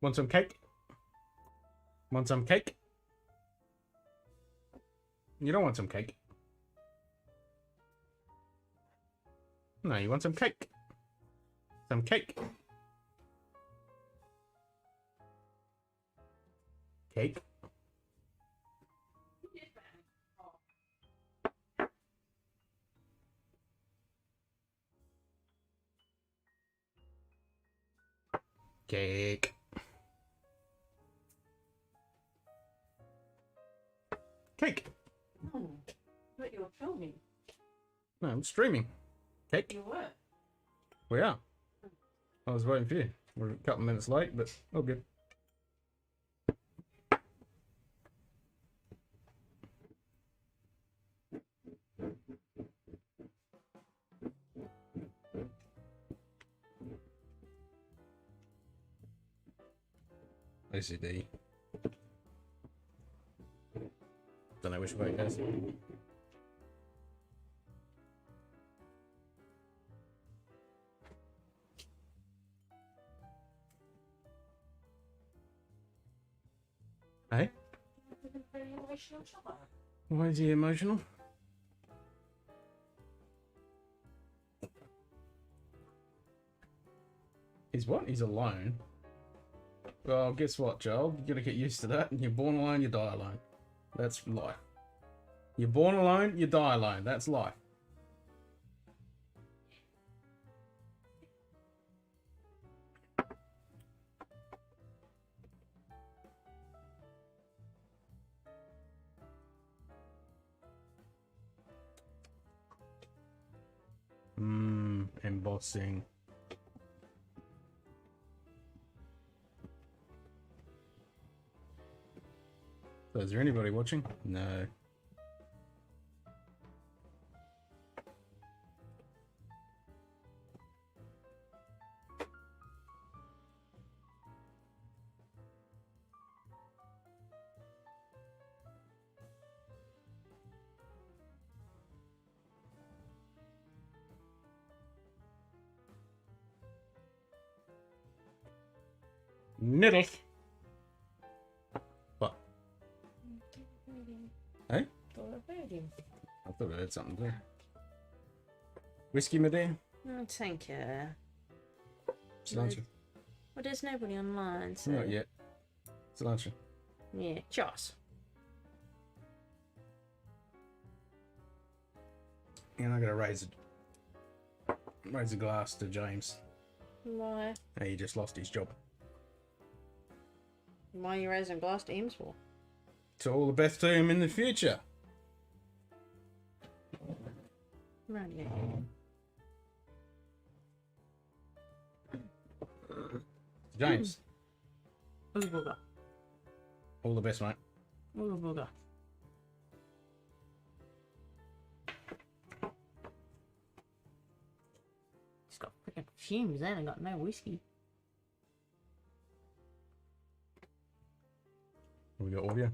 Want some cake? Want some cake? You don't want some cake. No, you want some cake. Some cake. Cake. Cake. Cake. Oh, but you're filming. No, I'm streaming. Cake. You were. We are. I was waiting for you. We're a couple minutes late, but all good. OCD. Don't know which way it goes. Hey? Why is he emotional? He's what? He's alone. Well, guess what, Joel? You gotta get used to that. You're born alone, you die alone. That's life. You're born alone, you die alone. That's life. Embossing. So is there anybody watching? No. Niddle. What? Hey? I thought I heard something there. Whiskey, my dear? Oh, thank you. Cilantro. Well, there's nobody online, so... Not yet. Cilantro. Yeah, Joss. And I'm gonna raise a glass to James. Why? He just lost his job. Why are you raising a glass to Eames for? To all the best to him in the future. Right, yeah. James, Ooga booga. all the best, mate. Ooga booga. It's got freaking fumes then, I got no whiskey. We got audio.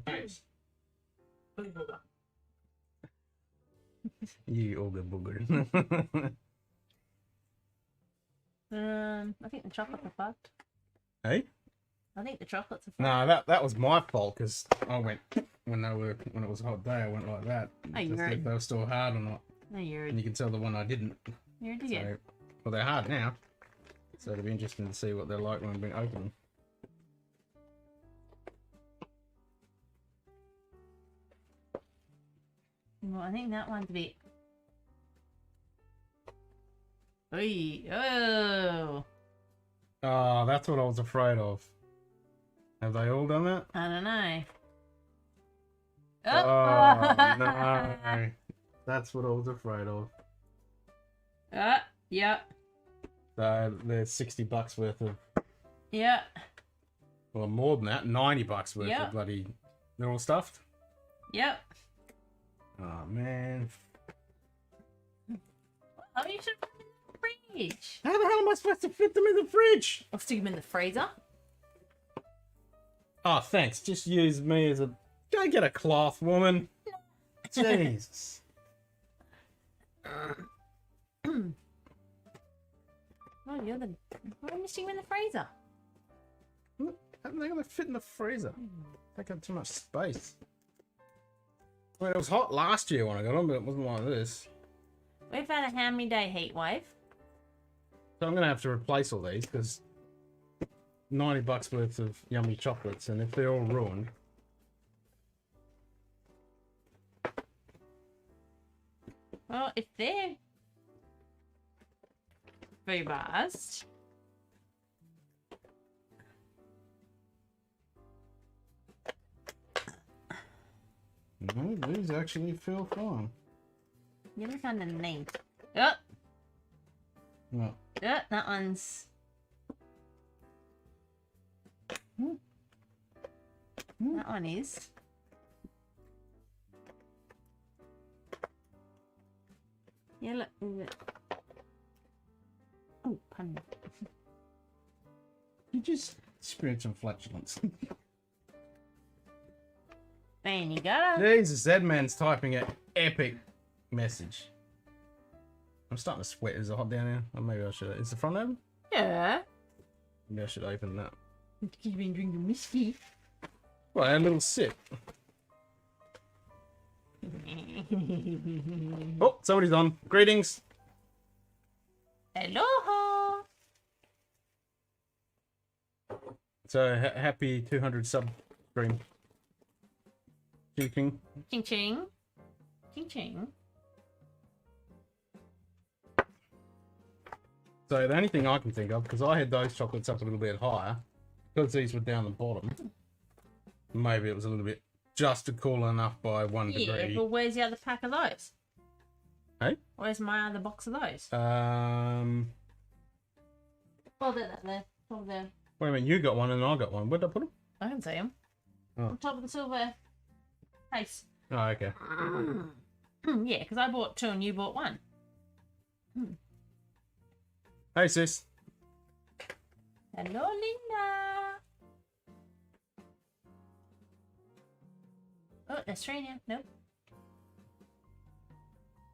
Ooga booga. You ooga booger. I think the chocolates are fucked. Hey? I think the chocolates are fucked. No, that was my fault because I went when it was a hot day. I went like that. Oh, you Just were- if they were still hard or not. No, you're And you can tell the one I didn't. an idiot. So, well, they're hard now. So it'll be interesting to see what they're like when we open them. Well, I think that one's a bit... Oy, oh! Oh, that's what I was afraid of. Have they all done that? I don't know. Oh, no. That's what I was afraid of. Yeah, So there's $60 worth of, yeah, well, more than that, $90 worth Yeah. of bloody. They're all stuffed. yep. Oh man, Oh, you should put them in the fridge. how the hell am I supposed to fit them in the fridge? I'll stick them in the freezer. Oh, thanks. Just use me as a... Go get a cloth, woman. Jesus. Oh, you're the... Why am I sticking in the freezer? How are they going to fit in the freezer? Take up too much space. I mean, it was hot last year when I got them, but it wasn't like this. We've had a how many day heat wave? So I'm going to have to replace all these because $90 worth of yummy chocolates, and if they're all ruined... Well, if they're foo-bars... No, these actually feel fine. You look underneath. Oh! No. Oh, that one's... That one is. Yeah, look. Oh, pun. You just experienced some flatulence. Man, you got it. Jesus, that man's typing an epic message. I'm starting to sweat. Is it hot down here? Or maybe I should. Is the front open? Yeah. Maybe I should open that. You've been drinking whiskey. Well, a little sip. Oh, somebody's on. Greetings. Aloha. So, happy 200 sub stream. Ching ching. Ching ching. Ching ching. So, the only thing I can think of, because I had those chocolates up a little bit higher, because these were down the bottom, maybe it was a little bit just cool enough by 1 Yeah, degree. but where's the other pack of those? Hey? Where's my other box of those? Oh, they're there. Oh, there. wait a minute, you got one and I got one. Where'd I put them? I can see them. Oh. On top of the silver case. Oh, okay. Yeah, because I bought 2 and you bought 1. Hey, sis. Hello, Linda. Oh, there's 3 now. Nope.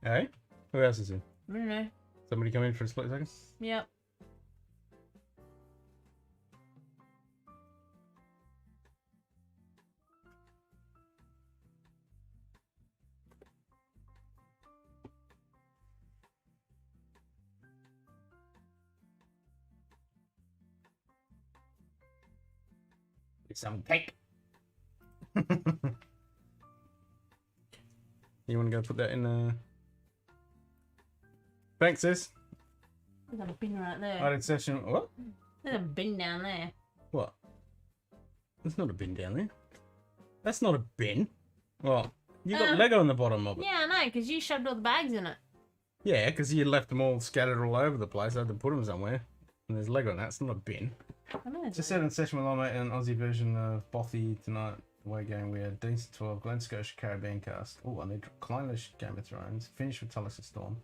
Hey? Who else is in? I don't know. Somebody come in for a split second? Yep. Some cake. You want to go put that in the... Thanks, sis. There's a bin right there. Added session... What? There's a bin down there. What? There's not a bin down there. That's not a bin. Well, you got Lego on the bottom of it. Yeah, I know, because you shoved all the bags in it. Yeah, because you left them all scattered all over the place. I had to put them somewhere. And there's Lego in that. It's not a bin. I know. Just said in session with my mate an Aussie version of Bothy tonight. Away game we had decent 12 Glen Scotia Caribbean cast. Oh, I need Kleinish Game of Thrones. Finished with Tullis Storm.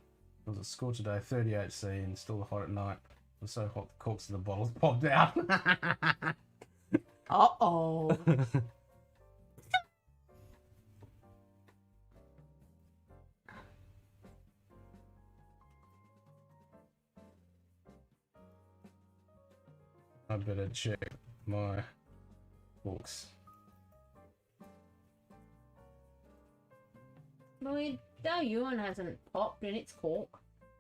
It was a score today, 38C, and still hot at night. It was so hot the corks of the bottles popped out. Uh-oh. I better check my books. Lloyd, that urine hasn't popped in its cork.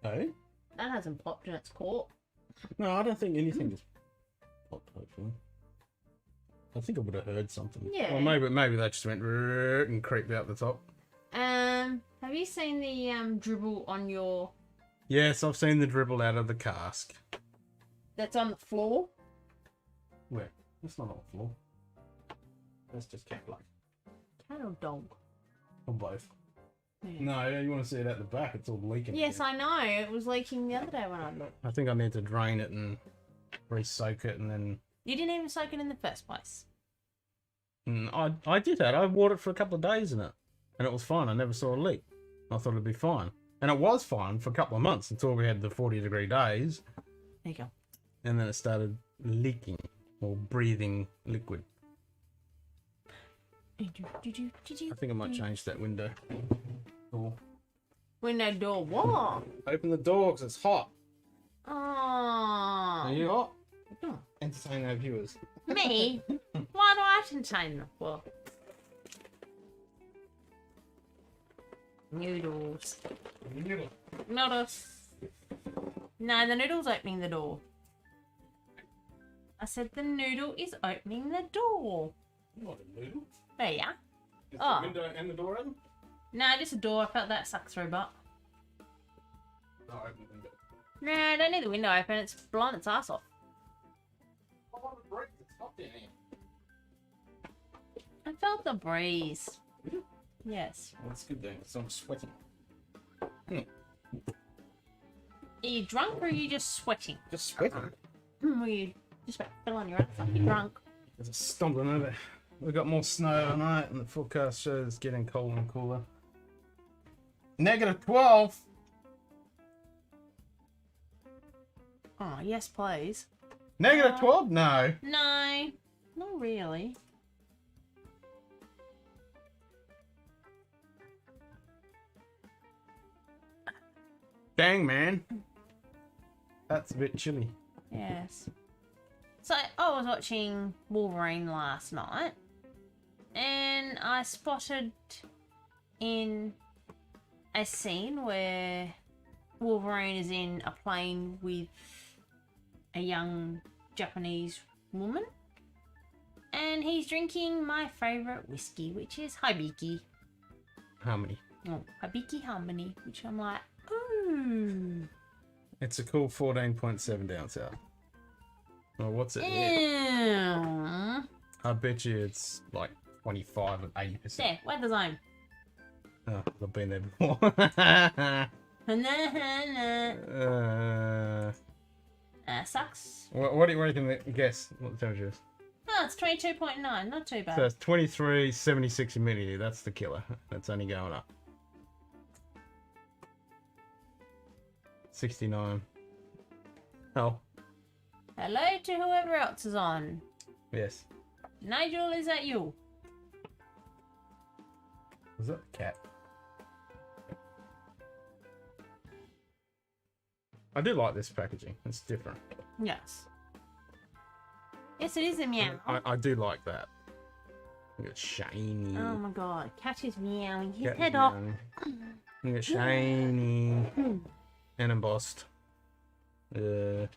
Hey? That hasn't popped in its cork. No, I don't think anything just popped, hopefully. I think I would have heard something. Yeah. Or maybe they just went and creeped out the top. Have you seen the dribble on your... Yes, I've seen the dribble out of the cask. That's on the floor? Where? That's not on the floor. That's just cat blood. Cat or dog? Or both. Yeah. No, you want to see it at the back, it's all leaking. Yes, again. I know. It was leaking the other day when I looked. I think I need to drain it and re-soak it and then... You didn't even soak it in the first place. I did that. I wore it for a couple of days in it. And it was fine. I never saw a leak. I thought it'd be fine. And it was fine for a couple of months until we had the 40-degree days. There you go. And then it started leaking or breathing liquid. I think I might change that window. Door. Window door. What? Open the door because it's hot. Oh. Are you hot? Oh. Entertain our viewers. Me? Why do I entertain them? Well, noodles. Noodle. Noodles. No, the noodle's opening the door. I said the noodle is opening the door. Not a noodle. There you are. Is Oh. the window and the door open? No, just a door. I felt that suck through butt. No, open the window. No, I don't need the window open. It's blowing its ass off. I want to break. It's hot down here. I felt the breeze. Yes. Well, that's good then, because I'm sweating. Are you drunk or are you just sweating? Just sweating. Were you just about to fill on your ass like you're drunk? There's a stumbling over. We've got more snow tonight, and the forecast shows it's getting colder and cooler. -12. Oh, yes, please. -12? No. No, not really. Dang, man. That's a bit chilly. Yes. So, I was watching Wolverine last night, and I spotted in a scene where Wolverine is in a plane with a young Japanese woman, and he's drinking my favourite whiskey, which is Hibiki. How many? Oh, Hibiki Harmony, which I'm like, ooh. It's a cool 14.7 down south. Well, what's it here? Ew. I bet you it's like 25 and 80%. There, wear the zone. Oh, I've been there before. Sucks. What do you reckon? Guess what the temperature is? Oh, it's 22.9, not too bad. So it's 23.76 humidity. That's the killer. That's only going up. 69. Oh. Hello to whoever else is on. Yes. Nigel, is that you? Was that the cat? I do like this packaging. It's different. Yes. Yes, it is a meow. I do like that. Look at shiny. Oh my god, cat is meowing his Cat is head off. meowing. Look at shiny. And embossed. Meow.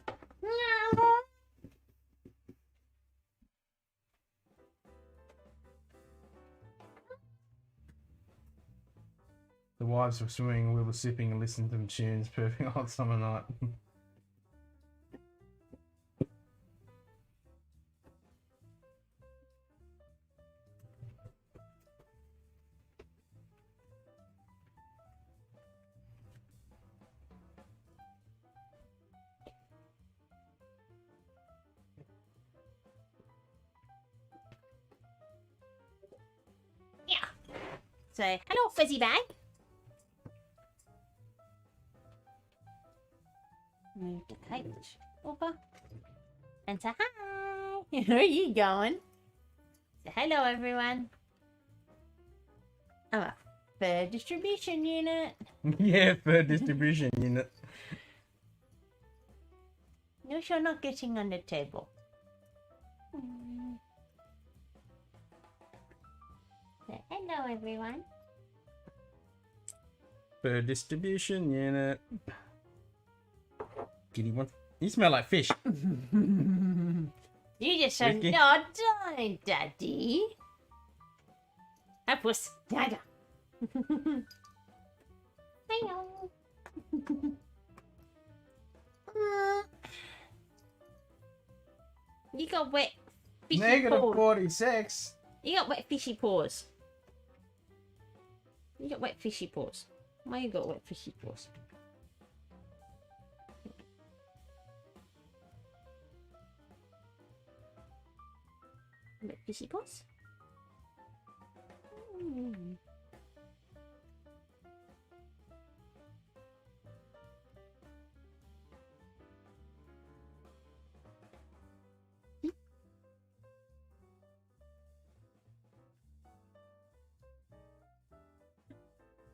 The wives were swimming, we were sipping and listening to them tunes. Perfect hot summer night. So, hello, fuzzy bag. Move the cage over and say hi. Where are you going? Say hello, everyone. I'm a fur distribution unit. Yeah, fur distribution unit. No, you're not getting on the table. Say hello, everyone. Fur distribution unit. Kitty one. You smell like fish. You just said, Ricky? no, don't, Daddy. Hi, puss. Dada. Hello. You got wet fishy paws. -46. You got wet fishy paws. You got wet fishy paws. Why you got wet fishy paws? Wet fishy paws?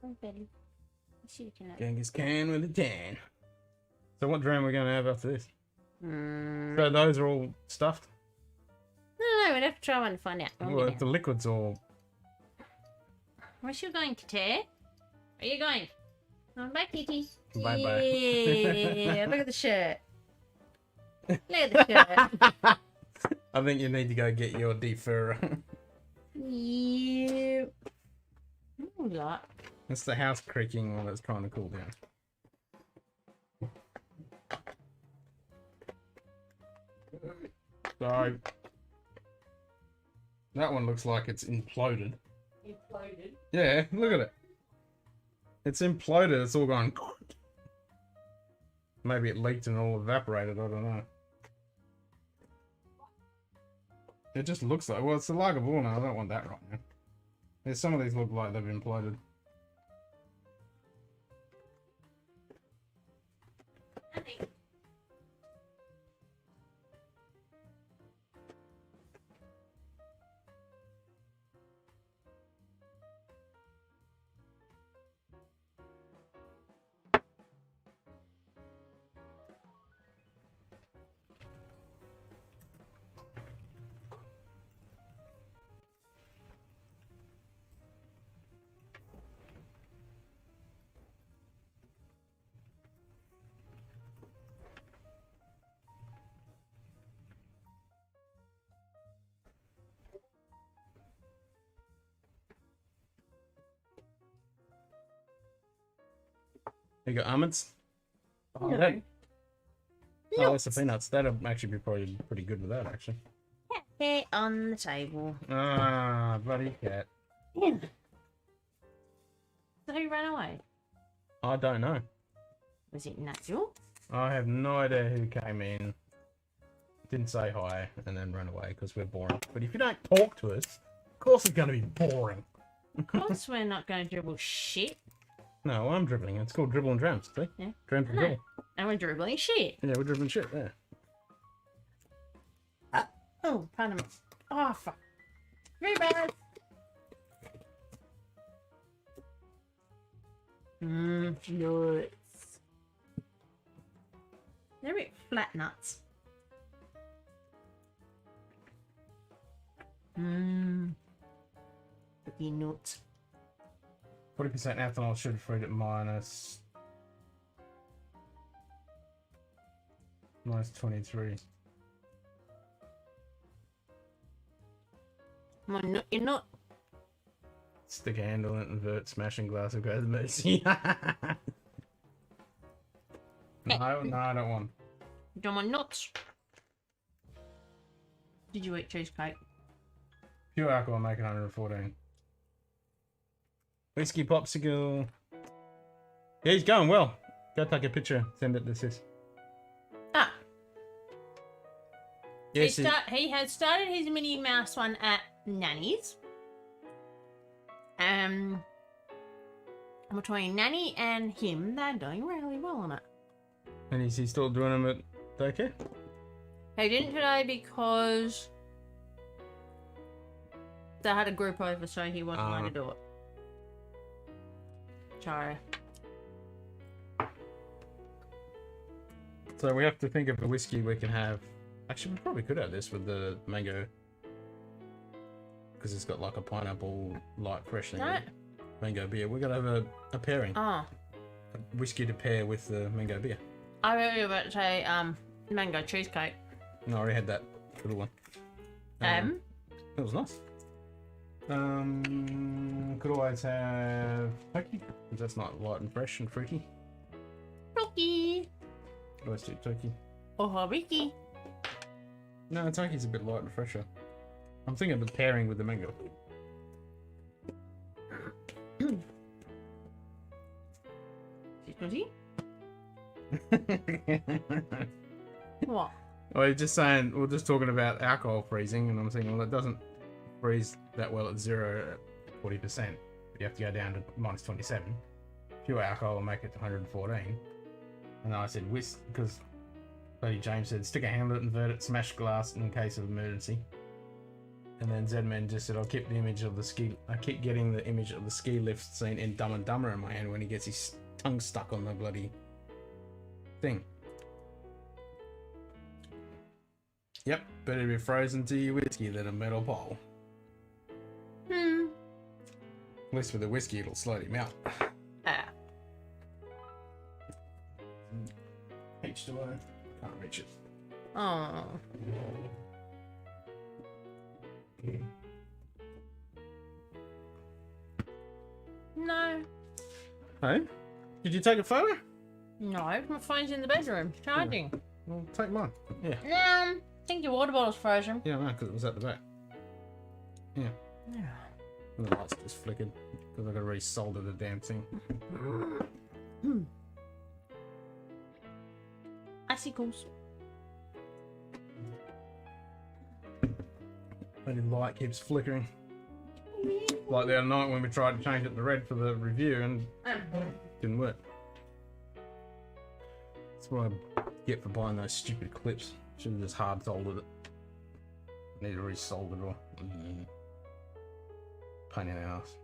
Oh, Betty. You can have. Genghis Khan with a tan. So what dram are we going to have after this? Mm. So those are all stuffed? No, we'd have to try one and find out. Well, if the liquid's all... Where's you going, Kitty? Where are you going? Oh, bye, Kitty. Bye-bye. Yeah, look at the shirt. Look at the shirt. I think you need to go get your defurrer. Yeah. Ooh, lot. That's the house creaking while it's trying to cool down. So that one looks like it's imploded. Imploded? Yeah, look at it. It's imploded. It's all gone. Maybe it leaked and all evaporated. I don't know. It just looks like... Well, it's the lager now. I don't want that right now. There's some of these look like they've imploded. You got almonds? Oh, No. that, oh, that's the peanuts. That'll actually be probably pretty good with that, actually. Cat on the table. Ah, bloody cat. Yeah. So who ran away? I don't know. Was it Nigel? I have no idea who came in, didn't say hi, and then ran away because we're boring. But if you don't talk to us, of course it's going to be boring. Of course we're not going to dribble shit. No, I'm dribbling. It's called Dribble and Drams, see? Yeah. Drams N Dribble. And we're dribbling shit. Yeah, we're dribbling shit, yeah. Oh, pardon me. Oh, fuck. Very bad. Nuts. They're a bit flat nuts. Cookie nuts. 40% ethanol, sugar free at minus 23. Come on, nut, you nut. Stick a handle in it, invert, smashing glass of go to the mercy. No, I don't want. Don't want nuts. Did you eat cheesecake? Pure alcohol, make it 114. Whiskey popsicle. Yeah, he's going well. Go take a picture, send it to sis. Ah. Yes, He had started his Minnie Mouse one at Nanny's. Between Nanny and him, they're doing really well on it. and is he still doing them at daycare? He didn't today because they had a group over, so he wasn't allowed to do it. Sorry. So we have to think of a whiskey we can have. Actually, we probably could have this with the mango. Because it's got like a pineapple light fresh thing. No. Mango beer. We're going to have a pairing. Oh. A whiskey to pair with the mango beer. I thought you were about to say mango cheesecake. No, I already had that little one. It was nice. Could always have turkey, because that's not light and fresh and fruity. Turkey. Could always do turkey. Oh, Ricky. No, turkey's a bit light and fresher. I'm thinking of the pairing with the mango. Is What? Well, you're just saying, we're just talking about alcohol freezing, and I'm thinking, well, it doesn't freeze that well at 0 at 40%. You have to go down to minus 27. Pure alcohol will make it to 114. And then I said whisk, because Buddy James said stick a handle, invert it, smash glass in case of emergency. And then Zedman just said, I keep getting the image of the ski lift scene in Dumb and Dumber in my hand when he gets his tongue stuck on the bloody thing. Yep, better to be frozen to your whiskey than a metal pole. At least with the whiskey, it'll slowly melt. Ah. H2O. Can't reach it. Oh. No. Hey? Did you take a photo? No, my phone's in the bedroom, charging. Well, take mine. Yeah. I think your water bottle's frozen. Yeah, no, because it was at the back. Yeah. And the lights just flickered because I got to resolder the damn thing. Icicles. And the light keeps flickering. Like the other night when we tried to change it to red for the review and didn't work. That's what I get for buying those stupid clips. Should have just hard soldered it. Need to resolder it all. Pain in the ass.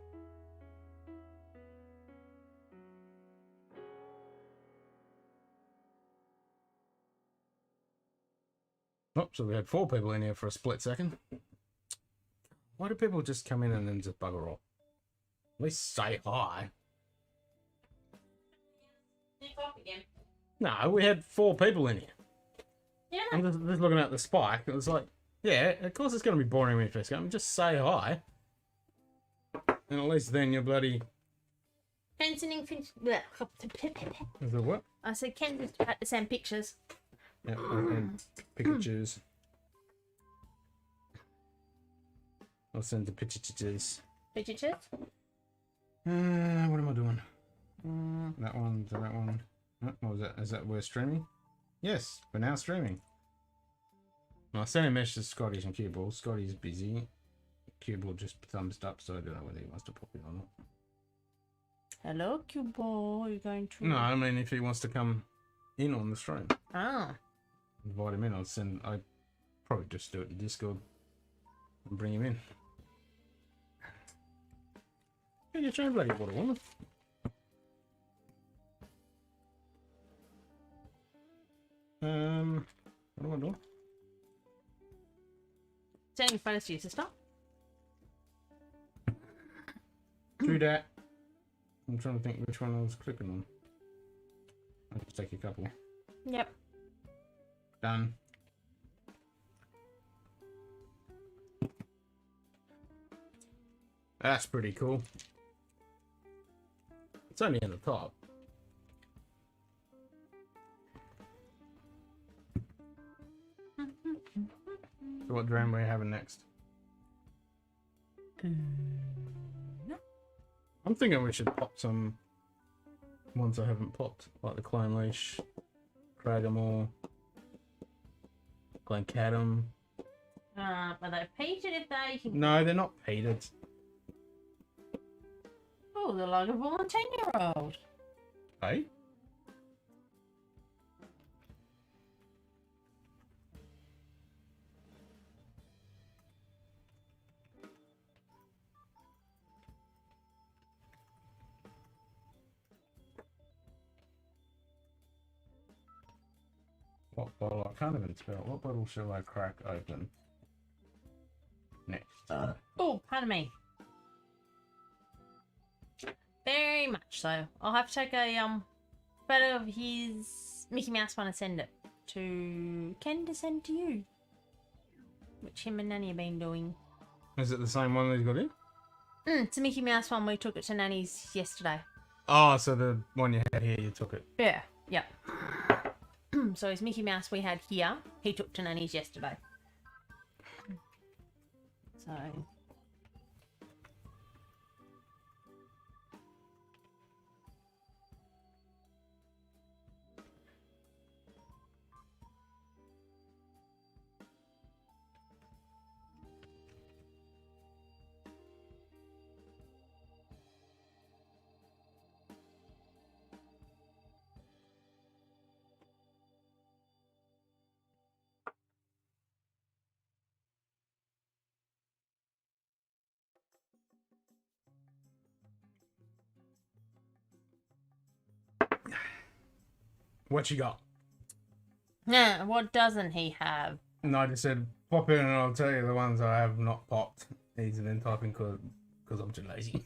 Oh, so we had 4 people in here for a split second. Why do people just come in and then just bugger off? At least say hi. No, we had 4 people in here. Yeah. I'm just looking at the spike. It was like, yeah, of course it's going to be boring when you first come. Just say hi. And at least then you're bloody... Ken's sending Is it what? I said Ken just had to send pictures. Yeah, and Pikachus. I'll send the pictures. Pictures? What am I doing? That one to that one. What was that? Is that we're streaming? Yes, we're now streaming. I sent a message to Scotty and Cubeball. Scotty's busy. Cubeball just thumbs up, so I don't know whether he wants to pop it or not. Hello, Cubeball. Are you going to? No, I mean if he wants to come in on the stream. Ah. Invite him in. I'd probably just do it in Discord and bring him in. Get your own bloody water, woman. What do I do? Sending photos to your sister? Do that. I'm trying to think which one I was clicking on. I'll just take a couple. Yep. Done. That's pretty cool. It's only in the top. So what dram are we having next? I'm thinking we should pop some ones I haven't popped, like the Clone Leash, Craggamore, Glencadam. Are they peated if they can... No, they're not peated. Oh, they're like a 10-year-old. Hey? What bottle? I can't even spell. What bottle shall I crack open next? Oh, pardon me. Very much so. I'll have to take a photo of his Mickey Mouse one and send it to Ken to send to you. Which him and Nanny have been doing. Is it the same one that he's got in? It's a Mickey Mouse one. We took it to Nanny's yesterday. Oh, so the one you had here, you took it. Yeah, yeah. So his Mickey Mouse we had here, he took to Nanny's yesterday. So... What you got? Yeah, what doesn't he have? And I just said, pop in and I'll tell you the ones I have not popped. He's been typing because I'm too lazy.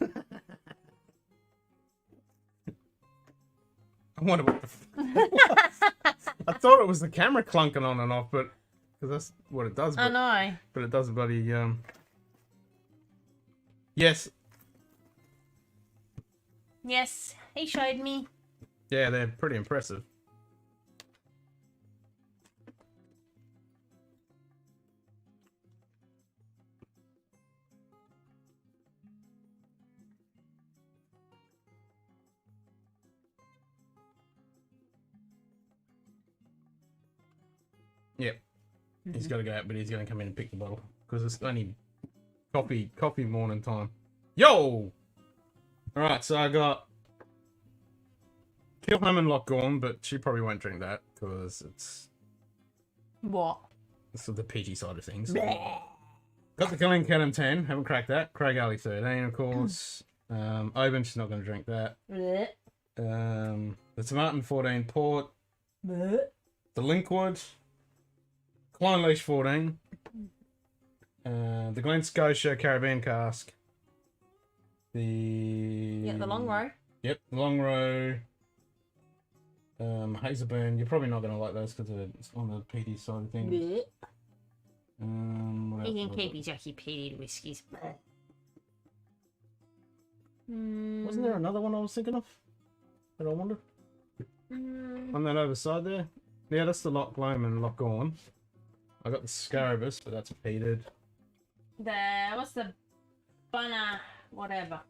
I wonder what the... I thought it was the camera clunking on and off, but... Because that's what it does. I know. But it does bloody... Yes. Yes, he showed me. Yeah, they're pretty impressive. Yep. He's got to go out, but he's going to come in and pick the bottle. Because it's only coffee morning time. Yo! Alright, so I got Kilhammer Lock on, but she probably won't drink that because it's... What? It's the peaty side of things. Got the Killing Cadam 10, haven't cracked that. Craig Alley 13, of course. Oban, she's not going to drink that. The Tomatin 14 Port. The Linkwood. Klein Leash 14. The Glen Scotia Caribbean Cask. The long row. Yep, the long row. Hazelburn. You're probably not going to like those because it's on the peaty side of things. What He else can was keep it? his yucky peated whiskies. Wasn't there another one I was thinking of? That I wonder? On that other side there? Yeah, that's the Loch Lomond Loch Gorn. I got the Scarabus, but that's peated. What's the Bunna whatever?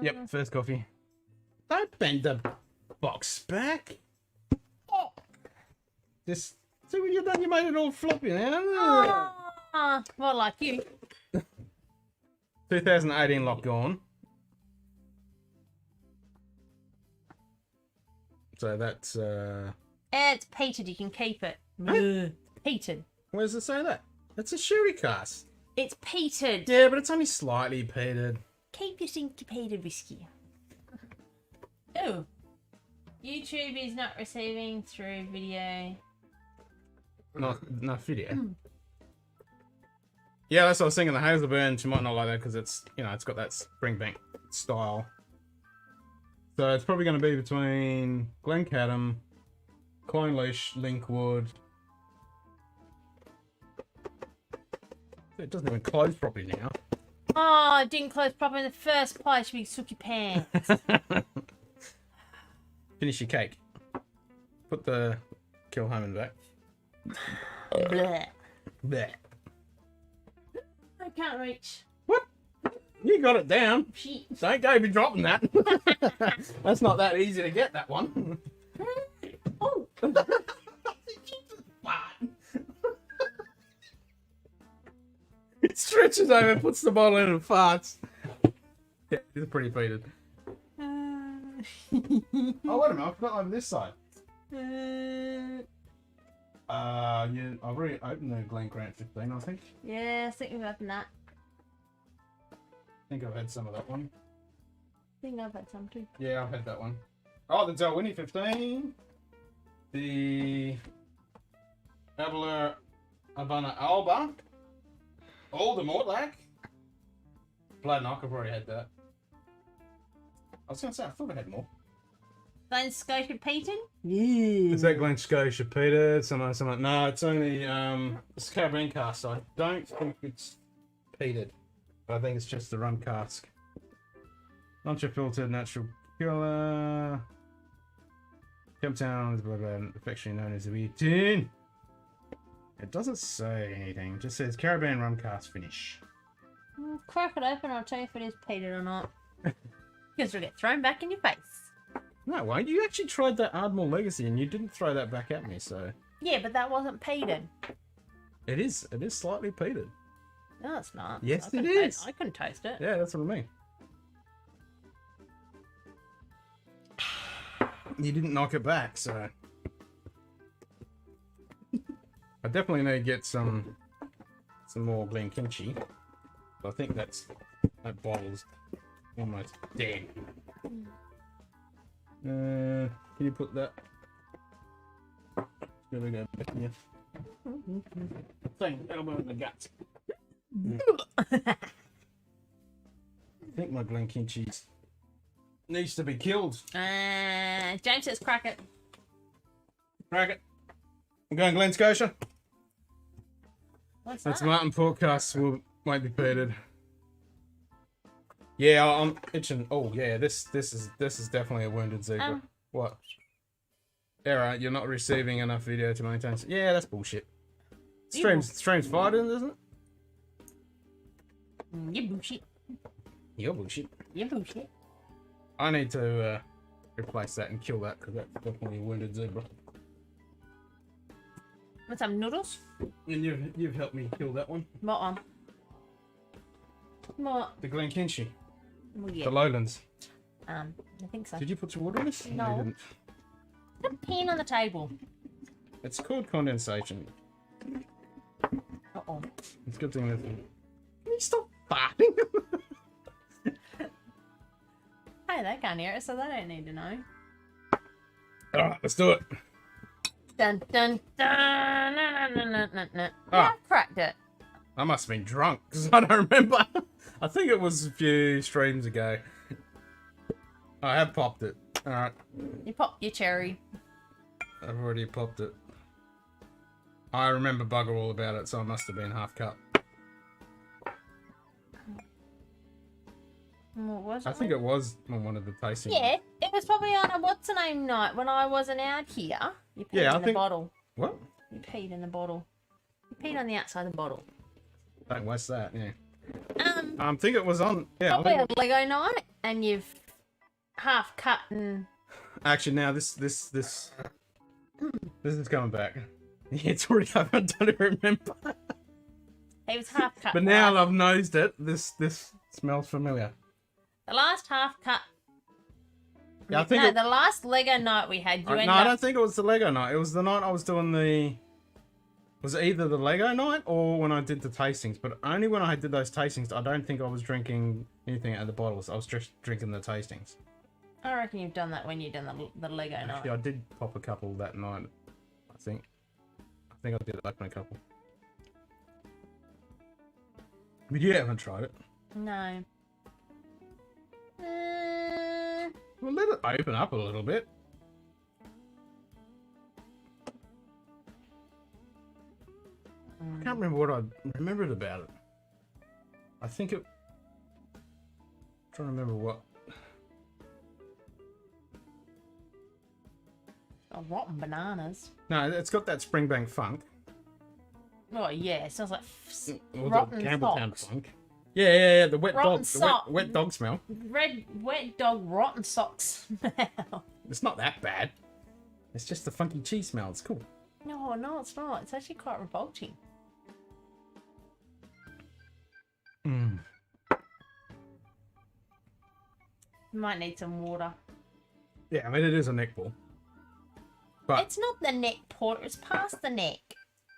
Yep, first coffee. Don't bend the box back. Oh. Just see what you've done. You made it all floppy now. Well, like you. 2018 Loch Gorn. So that's It's peated. You can keep it. Peated. where does it say that? It's a sherry cask. It's peated. Yeah, but it's only slightly peated. Keep your stinky peated whiskey. Oh. YouTube is not receiving through video. Not video. Yeah, that's what I was thinking. The Hazelburn, she might not like that because it's, you know, it's got that Springbank style. So it's probably going to be between Glencadam, Klein Leash, Linkwood. It doesn't even close properly now. Oh, it didn't close properly in the first place, you big sooky pants. Finish your cake. Put the Kilhammer back. Blech. Blech. I can't reach. What? You got it down. Shit. Don't go be dropping that. That's not that easy to get, that one. Oh. It stretches over, puts the bottle in and farts. Yeah, it's pretty peated. Oh, wait a minute, I forgot over this side. Yeah, I've already opened the Glen Grant 15, I think. Yeah, I think we've opened that. I think I've had some of that one. I think I've had some too. Yeah, I've had that one. Oh, the Dalwhinnie 15. The Abler Havana Alba. Oh, the Mortlack. Bladnock, I've already had that. I was going to say, I thought I had more. Glen Scotia peated? Is that Glen Scotia peated? Something. No, it's only it's Caribbean cask. So I don't think it's peated. I think it's just the rum cask. Ultra-filtered natural killer. Cape Town is affectionately known as the V10. It doesn't say anything. It just says Caribbean rum cask finish. Crack it open, I'll tell you if it is peated or not. Because it'll get thrown back in your face. No, wait. You actually tried that Ardmore Legacy and you didn't throw that back at me, so... Yeah, but that wasn't peated. It is. It is slightly peated. No, it's not. Yes, it is. is. I couldn't taste it. Yeah, that's what I mean. You didn't knock it back, so... I definitely need to get some more Glenkinchie. I think that bottle's almost dead. Can you put that? Gotta go back here. Thing, elbow in the guts. I think my Glenkinchie needs to be killed. James says crack it. Crack it. I'm going Glen Scotia. What's That's that? Martin podcast won't be repeated. Yeah, I'm itching. Oh yeah, this is definitely a wounded zebra. What? Alright, you're not receiving enough video to maintain. Yeah, that's bullshit. Streams fighting, isn't it? You bullshit. You're bullshit. You bullshit. I need to replace that and kill that because that's definitely a wounded zebra. Want some noodles? And you've helped me kill that one. What one? What? The Glenkinchie. Well, yeah. The lowlands. I think so. Did you put some water in this? No. You didn't. Put a pen on the table. It's called condensation. Uh-oh. It's a good thing that. Can you stop farting? Hey, they can't hear it, so they don't need to know. Alright, let's do it. Dun dun dun. No, no, no, no, no, no. Ah. I've cracked it. I must have been drunk because I don't remember. I think it was a few streams ago. I have popped it. Alright. You pop your cherry. I've already popped it. I remember bugger all about it, so it must have been half cup. What was it? I think it was on one of the tastings. Yeah, it was probably on a what's the name night when I wasn't out here. You peed Yeah, in the bottle. What? You peed in the bottle. You peed on the outside of the bottle. Don't waste that, yeah. I think it was on. Yeah, I probably think a Lego night, and you've half cut and. actually, now this is coming back. Yeah, it's already up. I don't remember. It was half cut. But now that I've nosed it, this smells familiar. The last half cut. Yeah, I think No, the last Lego night we had, you ended I up. don't think it was the Lego night. It was the night I was doing the. Was it either the Lego night or when I did the tastings? But only when I did those tastings, I don't think I was drinking anything out of the bottles. I was just drinking the tastings. I reckon you've done that when you've done the Lego night. Actually, I did pop a couple that night. I think I did open a couple. But you haven't tried it. No. Well, let it open up a little bit. I can't remember what I remembered about it. I think it. I'm trying to remember what. Oh, rotten bananas. No, it's got that Springbank funk. Oh yeah, it smells like Or rotten the Campbelltown socks. funk. Yeah, the wet Rotten dog, the sock. wet dog smell. Wet dog rotten socks smell. It's not that bad. It's just the funky cheese smell. It's cool. No, it's not. It's actually quite revolting. Mm. You might need some water. Yeah, I mean it is a neckball. But It's not the neck port. It's past the neck.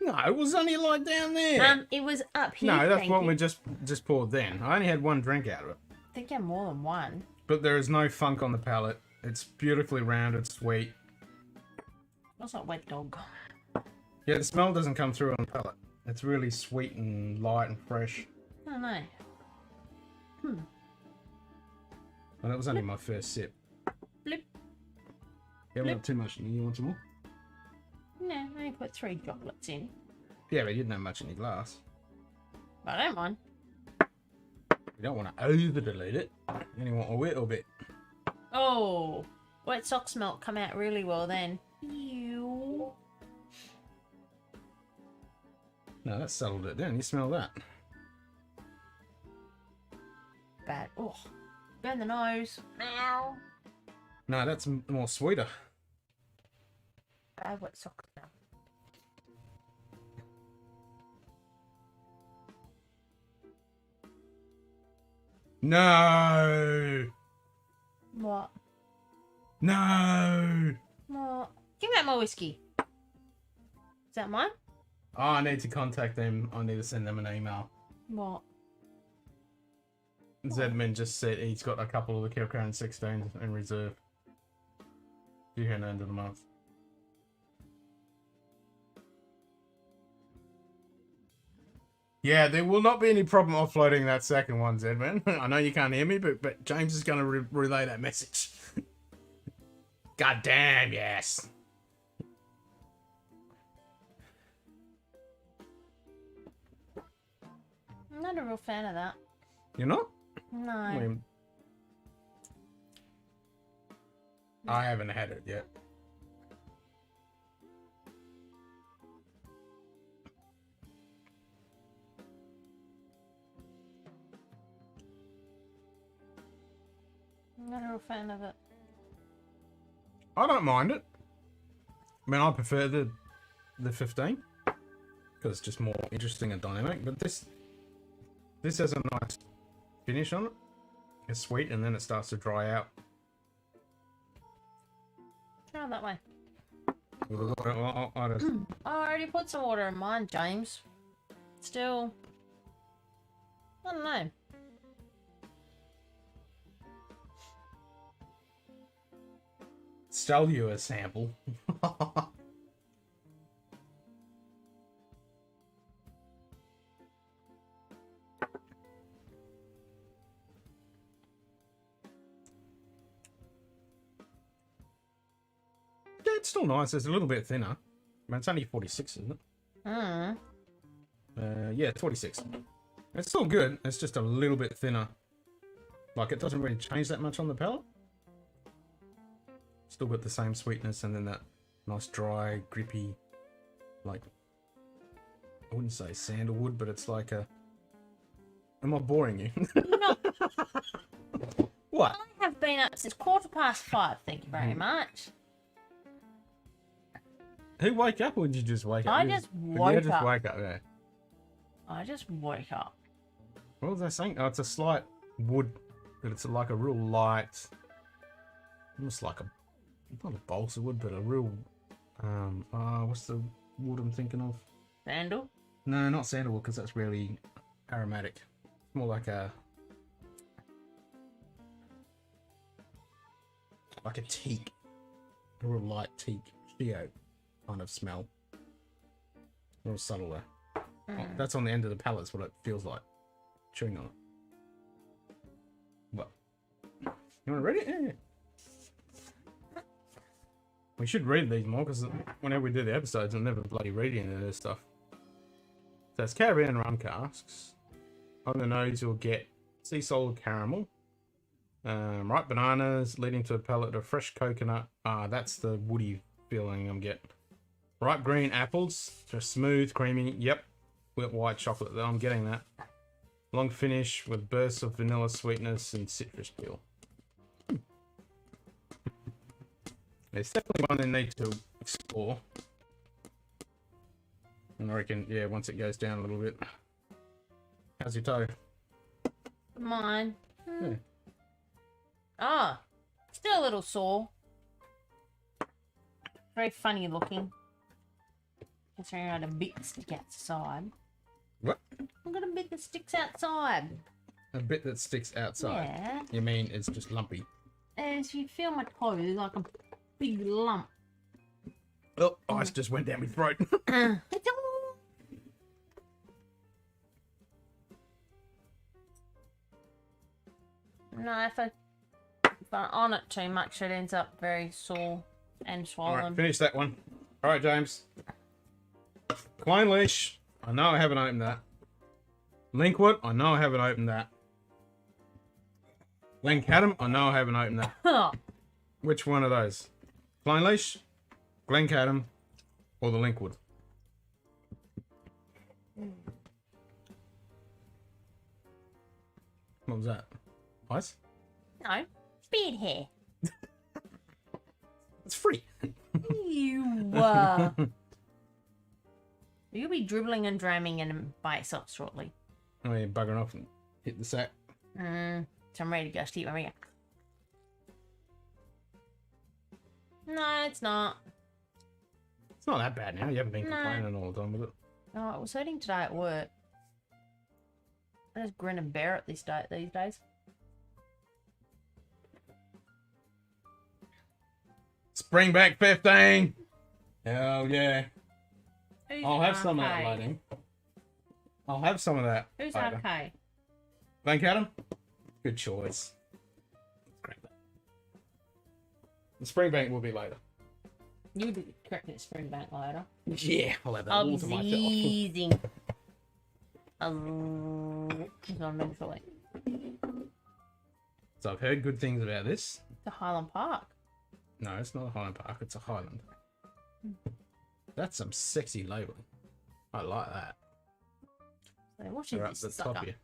no, it was only like down there. It was up here. No, that's what Frankie. we just poured then. I only had one drink out of it. I think you have more than one. But there is no funk on the palate. It's beautifully rounded, sweet. That's not wet dog. Yeah, the smell doesn't come through on the palate. It's really sweet and light and fresh. I don't know. And that was only my first sip. Blip. You haven't got too much in you. You want some more? No, I only put 3 chocolates in. Yeah, but you didn't have much in your glass. But I don't mind. You don't want to over-dilute it. You only want a little bit. Oh, wet sock smell come out really well then. Ew. No, that settled it down. You smell that. Bad. Oh, burn the nose. Ow. No, that's more sweeter. Bad wet sock smell. No! What? No! What? Give me out my whiskey. Is that mine? Oh, I need to contact them. I need to send them an email. What? Zedman just said he's got a couple of the Kilcran 16s in reserve. Due here at the end of the month. Yeah, there will not be any problem offloading that second one, Zedman. I know you can't hear me, but James is going to relay that message. God damn, yes. I'm not a real fan of that. You're not? No. I haven't had it yet. I'm not a real fan of it. I don't mind it. I mean, I prefer the 15 because it's just more interesting and dynamic. But this has a nice finish on it. It's sweet, and then it starts to dry out. Oh, that way. With the water, I already put some water in mine, James. Still, I don't know. Sell you a sample. Yeah, it's still nice. It's a little bit thinner. I mean, it's only 46, isn't it? Mm. Yeah, 46. It's still good. It's just a little bit thinner. Like, it doesn't really change that much on the palate. Still got the same sweetness and then that nice dry, grippy, like, I wouldn't say sandalwood, but it's like a... Am I boring you? No. What? I have been up since 5:15. Thank you very much. Who woke up or did you just wake up? I just woke just up. wake up, yeah. I just woke up. What was I saying? Oh, it's a slight wood, but it's like a real light, almost like a, not a balsa wood, but a real, what's the wood I'm thinking of? Sandal? No, not sandalwood, because that's really aromatic. It's more like a teak, a real light teak, shio kind of smell. Real subtle though. Oh, that's on the end of the palate, is what it feels like. Chewing on it. Well, you want to read it? Yeah. We should read these more, because whenever we do the episodes, I'm never bloody reading any of this stuff. So it's Caribbean rum casks. On the nose, you'll get sea salt caramel, ripe bananas, leading to a palate of fresh coconut. That's the woody feeling I'm getting. Ripe green apples, just smooth, creamy. Yep, with white chocolate. I'm getting that. Long finish with bursts of vanilla sweetness and citrus peel. It's definitely one they need to explore. And I reckon, yeah, once it goes down a little bit. How's your toe? Mine. Yeah. Ah, still a little sore. Very funny looking. Considering I had a bit stick outside. What? I've got a bit that sticks outside. A bit that sticks outside? Yeah. You mean it's just lumpy? As you feel my toe, there's like a big lump. Oh, ice just went down my throat. It's all... No, if I on it too much, it ends up very sore and swollen. Alright, finish that one. Alright, James. Clone leash. I know I haven't opened that. Linkwood. I know I haven't opened that. Glencadam. I know I haven't opened that. Which one of those? Clone leash, Glencadam, or the Linkwood? What was that? Ice? No, beard hair. It's free. You You'll be dribbling and dramming and by itself shortly. Oh, yeah, buggering off and hit the sack. So I'm ready to go sleep. There we go. No, it's not. It's not that bad now. You haven't been complaining all the time with it. No, it was hurting today at work. I just grin and bear it these days. Springbank 15. Hell yeah. Who's I'll have some of that RK? later. I'll have some of that Who's later. RK? Bank Adam? Good choice. Grab that. The Springbank will be later. You'll be correcting Springbank later. Yeah, I'll have that I'll all be to myself. seizing. Mentally. So I've heard good things about this. The Highland Park. No, it's not a Highland Park, it's a Highland. That's some sexy labeling. I like that. So what is They're up this the sucker? top here.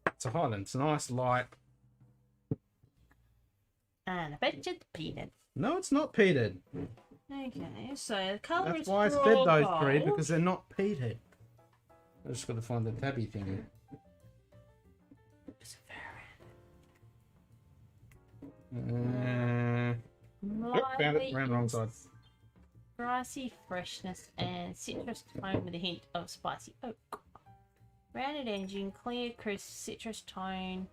It's a Highland. It's a nice light. And I bet you it's peated. No, it's not peated. Okay, so the colour That's is why I straw said those three, gold. because they're not peated. I just got to find the tabby thing. Found it. Round the wrong side. Spicy freshness and citrus tone with a hint of spicy oak. Rounded engine, clear, crisp citrus tone.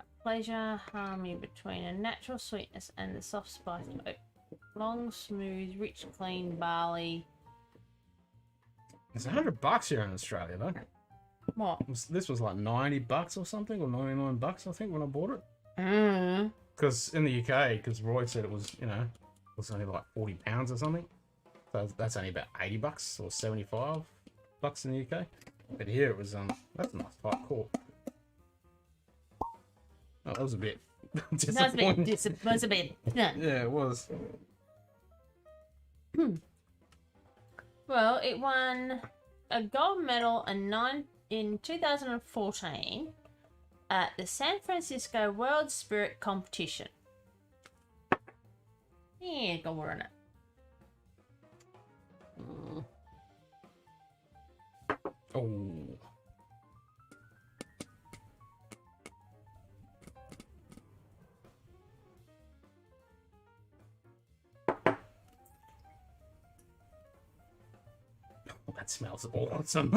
A pleasure harmony between a natural sweetness and the soft spice of oak. Long, smooth, rich, clean barley. It's $100 here in Australia, though. What? This was like $90 or something, or $99, I think, when I bought it. Mm. Because in the UK, because Roy said it was, you know, it was only like £40 or something. So that's only about $80 or $75 in the UK. But here it was, that's a nice tight core. Oh, that was a bit disappointing. That's a bit. Yeah. Yeah, it was. Well, it won a gold medal in 2014 at the San Francisco World Spirit Competition. Yeah, go on it. Oh. That smells awesome.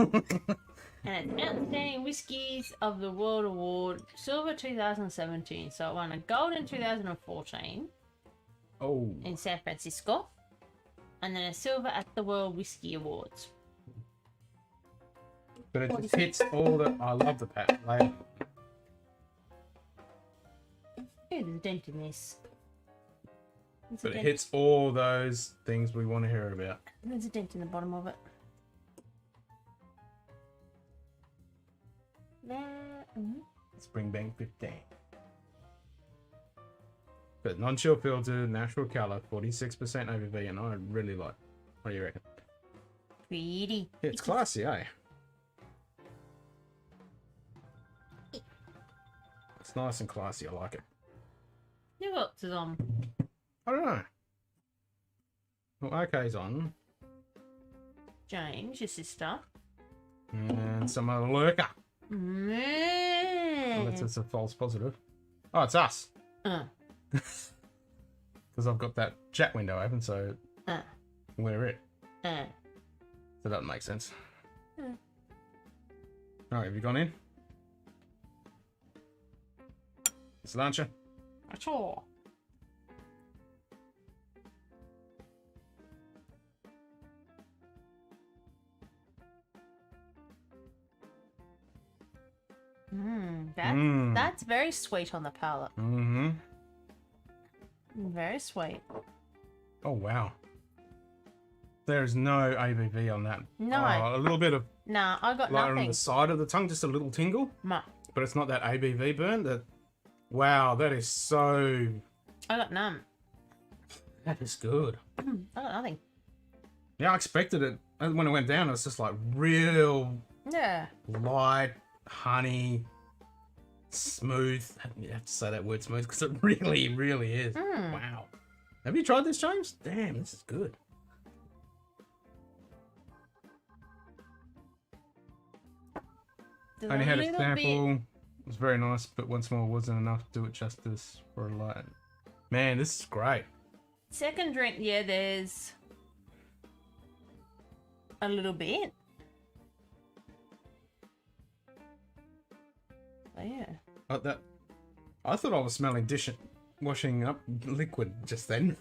And it's Outstanding Whiskies of the World Award, Silver 2017. So it won a gold in 2014 Oh. in San Francisco, and then a silver at the World Whiskey Awards. But it just hits all the... I love the pack. Like, Ooh, there's a dent in this. but it hits all those things we want to hear about. There's a dent in the bottom of it. Springbank 15. But non-chill filter, natural colour, 46% ABV, and I really like. What do you reckon? Pretty. Yeah, it's classy, eh? It's nice and classy. I like it. Who else is on? I don't know. Well, OK's on, James, your sister. and some other lurker. Unless it's a false positive. Oh, it's us. Because I've got that chat window open, so we're it. So that makes sense. Alright, have you gone in? It's launcher. Sure. That's very sweet on the palate. Mm-hmm. Very sweet. Oh, wow. There's no ABV on that. No. Oh, a little bit of Nah, I got lighter on nothing. the side of the tongue, just a little tingle. Ma, But it's not that ABV burn. That, wow, that is so... I got none. That is good. I got nothing. Yeah, I expected it. And when it went down, it was just like real Yeah. light, honey, smooth. You have to say that word smooth because it really, really is. Wow. Have you tried this, James? Damn, this is good. There's Only had a little sample. bit- It was very nice, but once more wasn't enough to do it justice for a light. Man, this is great. Second drink, yeah, there's a little bit. Oh, yeah. I thought I was smelling washing up liquid just then.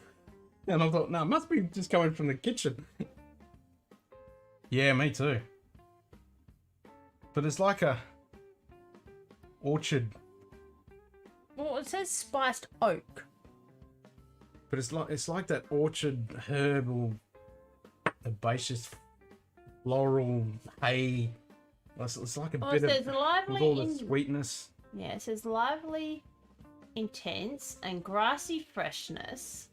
And I thought, no, it must be just coming from the kitchen. Yeah, me too. But it's like a orchard. Well, it says spiced oak. But it's like that orchard herbal, herbaceous, floral hay. It's like a bit It says of lively with all the sweetness. Yeah, it says lively, intense, and grassy freshness,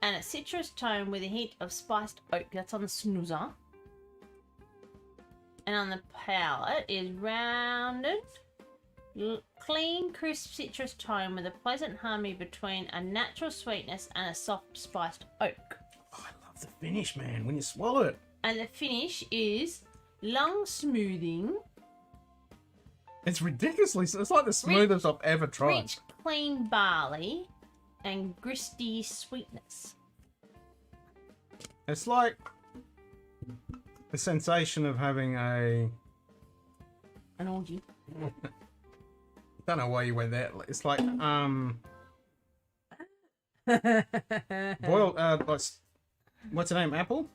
and a citrus tone with a hint of spiced oak. That's on the snoozer. And on the palate is rounded, clean, crisp citrus tone with a pleasant harmony between a natural sweetness and a soft spiced oak. Oh, I love the finish, man. When you swallow it. And the finish is lung smoothing. It's ridiculously. It's like the smoothest I've ever tried. Rich, clean barley and gristy sweetness. It's like the sensation of having an orgy. Don't know why you went there. It's like boiled like, what's the name? Apple?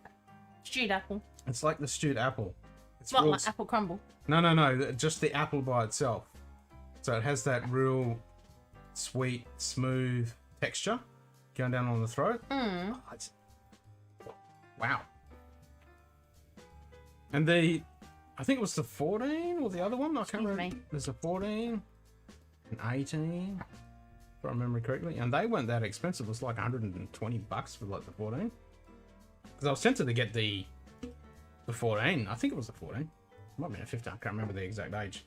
Stewed apple. It's like the stewed apple. It's Not real like apple crumble. No, just the apple by itself. So it has that real sweet, smooth texture going down on the throat. Mm. Oh, wow. And I think it was the 14 or the other one. I can't remember. There's a 14, an 18, if I remember correctly. And they weren't that expensive. It was like $120 for like the 14. Because I was tempted to get the 14. I think it was the 14. It might have been a 15. I can't remember the exact age.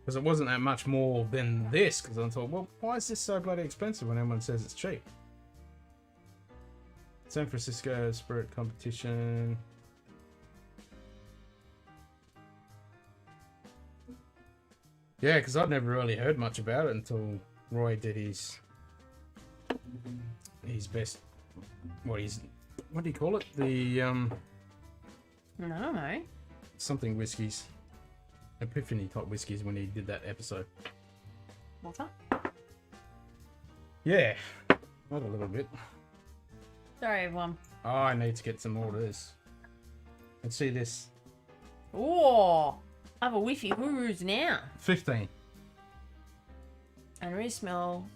Because it wasn't that much more than this. Because I thought, well, why is this so bloody expensive when everyone says it's cheap? San Francisco Spirit Competition. Yeah, because I'd never really heard much about it until Roy did his best. What do you call it? The I don't know. Something whiskies, Epiphany type whiskies when he did that episode. What's that? Yeah, not a little bit. Sorry, everyone. Oh, I need to get some more of this. Let's see this. Oh, I have a whiffy hooroos now. 15. And I really smell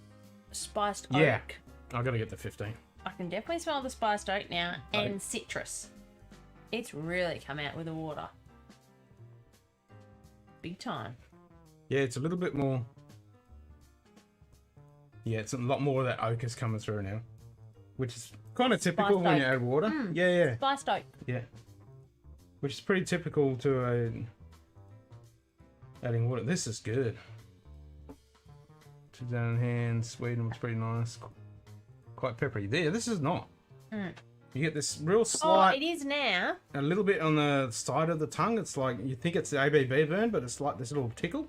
spiced Yeah. oak. I gotta get the 15. I can definitely smell the spiced oak now and citrus. It's really come out with the water. Big time. Yeah, it's a little bit more. Yeah, it's a lot more of that oak is coming through now, which is kind of typical when you add water. Yeah. Spiced oak. Yeah. Which is pretty typical to adding water. This is good. 2 down in hand, sweet and it's pretty nice. Quite peppery. There, this is not. You get this real slight. Oh, it is now. A little bit on the side of the tongue. It's like you think it's the ABV burn, but it's like this little tickle.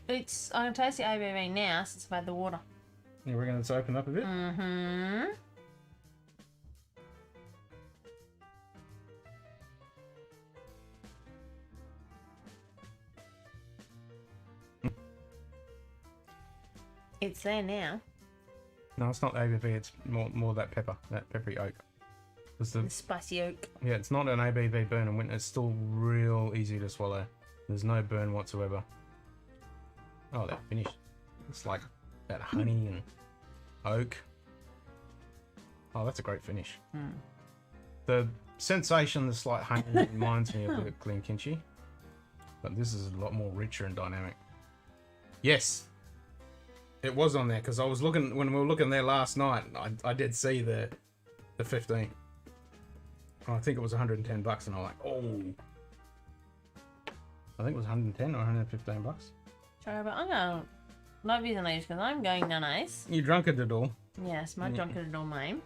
I can taste the ABV now since I've had the water. Yeah, we're going to open up a bit. Mm-hmm. It's there now. No, it's not ABV. It's more that pepper, that peppery oak. The spicy oak. Yeah, it's not an ABV burn, and it's still real easy to swallow. There's no burn whatsoever. Oh, that finish. It's like that honey and oak. Oh, that's a great finish. The sensation, the slight honey reminds me of the clean kimchi, but this is a lot more richer and dynamic. Yes, it was on there because I was looking when we were looking there last night. I did see the 15. I think it was $110, and I'm like, oh. I think it was 110 or 115 bucks. Sorry, but I'm going love you and ladies because I'm going nanas. You drunk at it all. Yes, my drunk at it all name.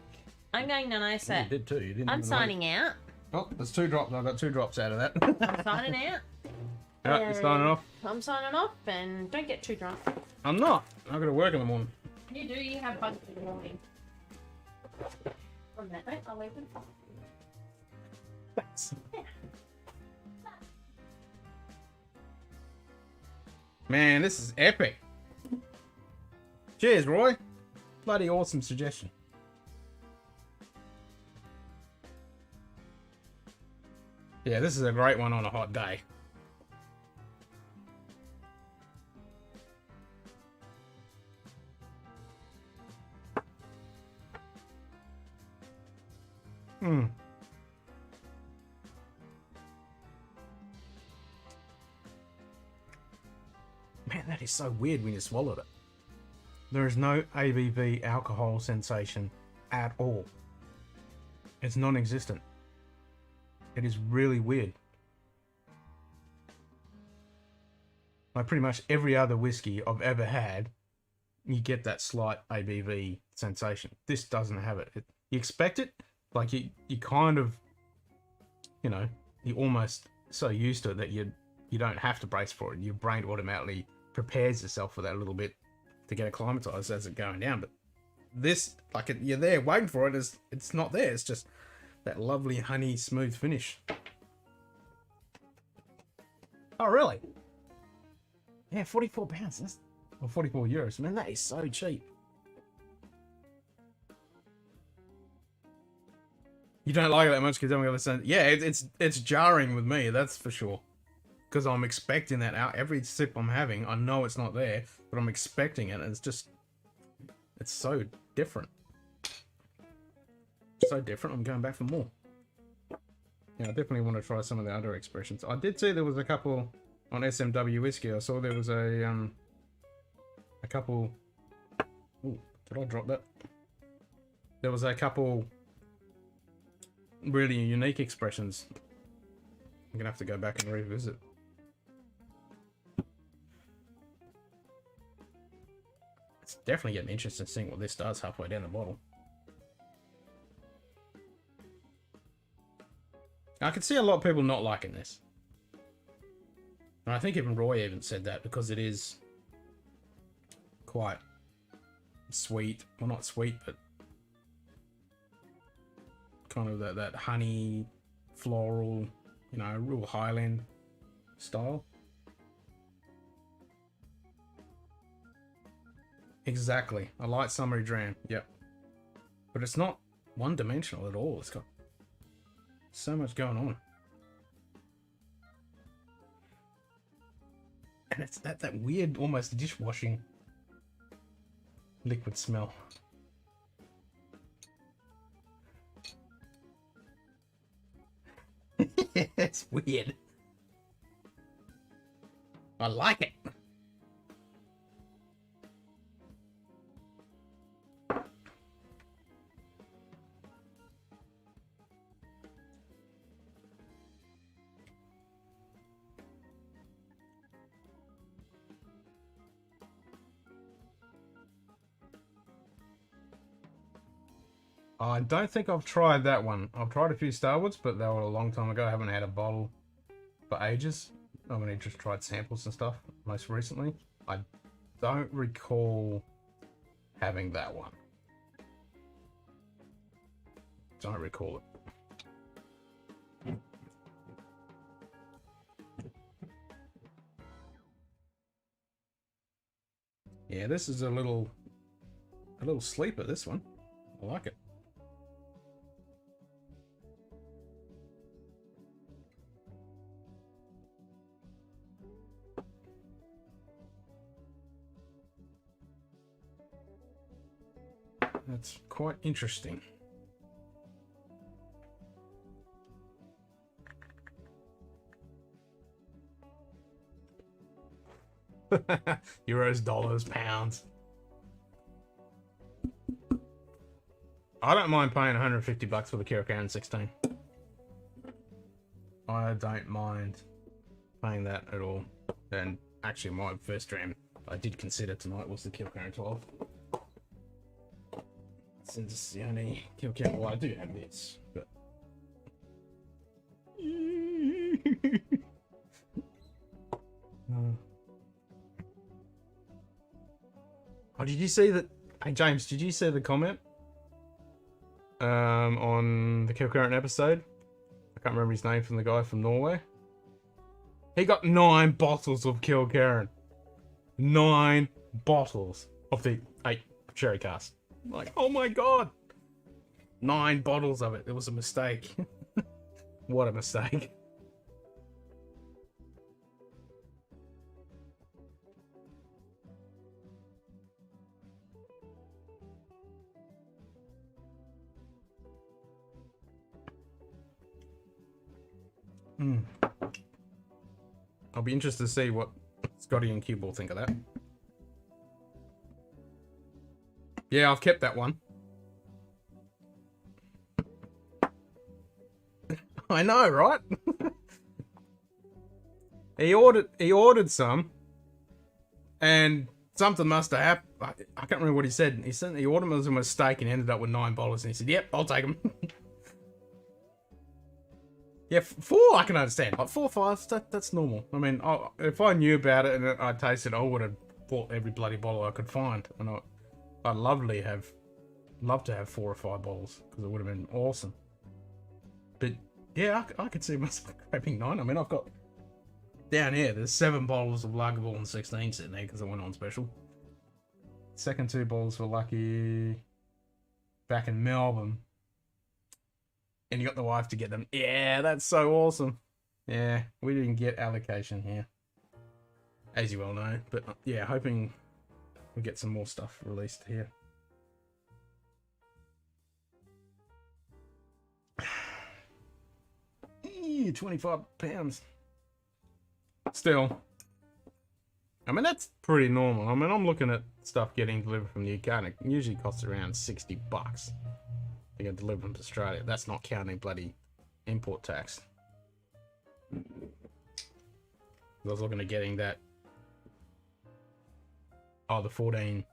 I'm going nanas. You did too. You didn't. I'm signing out. Oh, there's 2 drops. I got 2 drops out of that. I'm signing out. Alright, you're signing off. I'm signing off, and don't get too drunk. I'm not. I've got to work in the morning. You do. You have fun in the morning. On that note, I'll leave them. Thanks. Man, this is epic. Cheers, Roy. Bloody awesome suggestion. Yeah, this is a great one on a hot day. Hmm. Man, that is so weird when you swallowed it. There is no ABV alcohol sensation at all. It's non-existent. It is really weird. Like pretty much every other whiskey I've ever had, you get that slight ABV sensation. This doesn't have it. You expect it, like you kind of, you know, you're almost so used to it that you don't have to brace for it. Your brain automatically prepares itself for that a little bit to get acclimatized as it's going down. But this, like, you're there waiting for it, it's not there. It's just that lovely honey smooth finish. Oh, really? Yeah, 44 pounds. That's, or 44 euros. Man, that is so cheap. You don't like it that much because I'm going to say, yeah, it's jarring with me, that's for sure. Because I'm expecting that out. Every sip I'm having, I know it's not there, but I'm expecting it, and it's just, it's so different. So different, I'm going back for more. Yeah, I definitely want to try some of the other expressions. I did see there was a couple on SMW Whiskey. I saw there was a couple. Ooh, did I drop that? There was a couple really unique expressions. I'm gonna have to go back and revisit. It's definitely getting interesting seeing what this does halfway down the bottle. I can see a lot of people not liking this. And I think even Roy even said that because it is quite sweet. Well, not sweet, but kind of that honey, floral, you know, real Highland style. Exactly. A light summery dram. Yep. But it's not one-dimensional at all. It's got so much going on. And it's that weird, almost dishwashing liquid smell. It's weird. I like it. I don't think I've tried that one. I've tried a few Starwoods, but they were a long time ago. I haven't had a bottle for ages. I've only just tried samples and stuff most recently. I don't recall having that one. Don't recall it. Yeah, this is a little sleeper, this one. I like it. That's quite interesting. Euros, dollars, pounds. I don't mind paying 150 bucks for the Kielkaren 16. I don't mind paying that at all. And actually my first dram I did consider tonight was the Kielkaren 12. Since it's the only Kielkaren, well, I do have this, but oh, did you see that? Hey James, did you see the comment on the Kielkaren episode? I can't remember his name, from the guy from Norway. He got 9 bottles of Kielkaren. 9 bottles of the 8 sherry cask. Like, oh my god! 9 bottles of it. It was a mistake. What a mistake. I'll be interested to see what Scotty and Cue-Ball think of that. Yeah, I've kept that one. I know, right? He ordered some, and something must have happened. I can't remember what he said. He said he ordered them as a mistake and ended up with $9, and he said, "Yep, I'll take them." Yeah, 4 I can understand. Like 4 or 5, that's normal. I mean, if I knew about it and I tasted, I would have bought every bloody bottle I could find, and I'd love to have 4 or 5 bottles because it would have been awesome. But yeah, I could see myself grabbing 9. I mean, I've got down here. There's 7 bottles of Lagerball and 16 sitting there because I went on special. Second 2 bottles were lucky back in Melbourne. And you got the wife to get them. Yeah, that's so awesome. Yeah, we didn't get allocation here, as you well know. But yeah, hoping we get some more stuff released here. £25. Still, I mean, that's pretty normal. I mean, I'm looking at stuff getting delivered from the UK, and it usually costs around $60 to get delivered from Australia. That's not counting bloody import tax. I was looking at getting that. Oh, the 14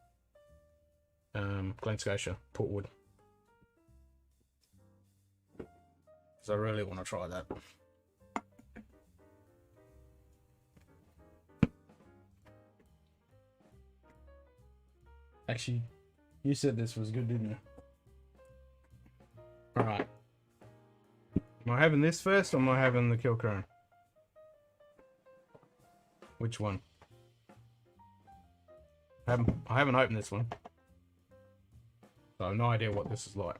Glen Scotia Portwood. So I really want to try that. Actually, you said this was good, didn't you? Alright. Am I having this first, or am I having the Kilcurran? Which one? I haven't opened this one. So I have no idea what this is like.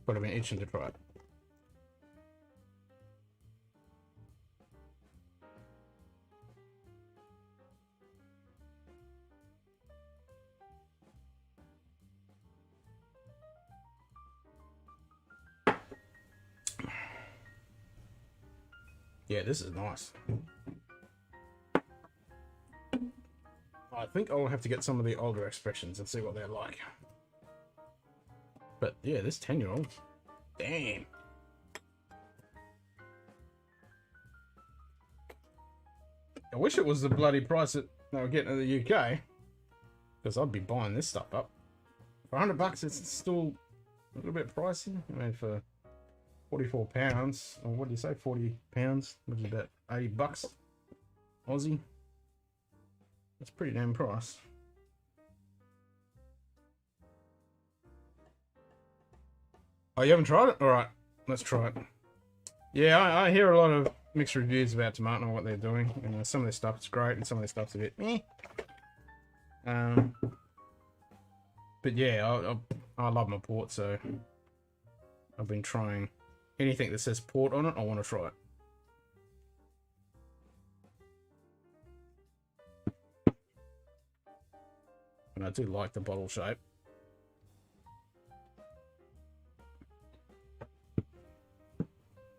But I've been itching to try it. Yeah, this is nice. I think I'll have to get some of the older expressions and see what they're like. But yeah, this 10-year-old. Damn. I wish it was the bloody price that they were getting in the UK. Because I'd be buying this stuff up. For $100, it's still a little bit pricey. I mean, for £44, or what do you say, £40, which is about $80 Aussie. That's a pretty damn price. Oh, you haven't tried it? Alright, let's try it. Yeah, I hear a lot of mixed reviews about Tomato and what they're doing. And some of their stuff is great, and some of their stuff's a bit meh. But yeah, I love my port, so I've been trying anything that says port on it. I want to try it. And I do like the bottle shape.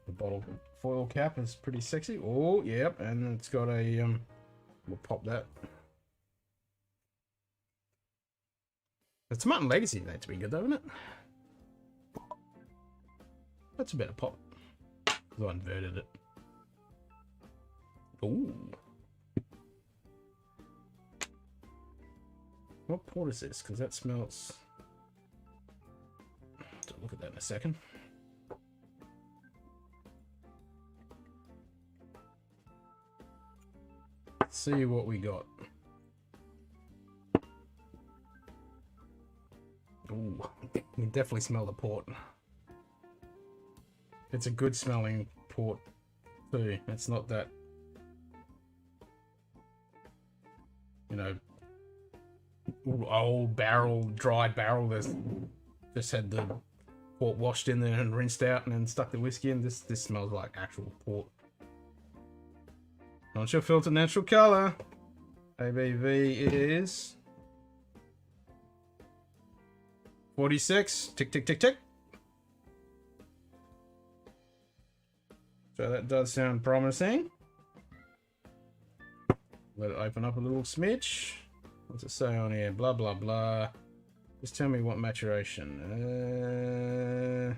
The bottle foil cap is pretty sexy. Oh, yep, and it's got a we'll pop that. The Tomato Legacy needs to be good though, isn't it? That's a better pop. Because I inverted it. Ooh. What port is this? Because that smells... I'll look at that in a second. Let's see what we got. Ooh, you can definitely smell the port. It's a good smelling port too. It's not that, you know, old barrel, dried barrel that's just had the port washed in there and rinsed out and then stuck the whiskey in. This smells like actual port. Not your filtered natural colour. ABV is 46. Tick, tick, tick, tick. So that does sound promising. Let it open up a little smidge. What's it say on here? Blah, blah, blah. Just tell me what maturation.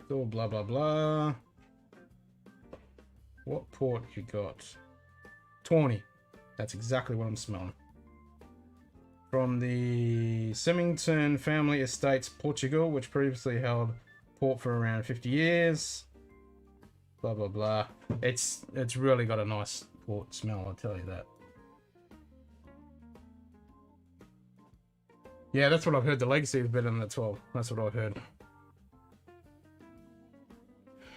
It's all blah, blah, blah. What port you got? Tawny. That's exactly what I'm smelling. From the Symington Family Estates, Portugal, which previously held port for around 50 years. Blah, blah, blah. It's really got a nice port smell, I'll tell you that. Yeah, that's what I've heard. The Legacy is better than the 12. That's what I've heard.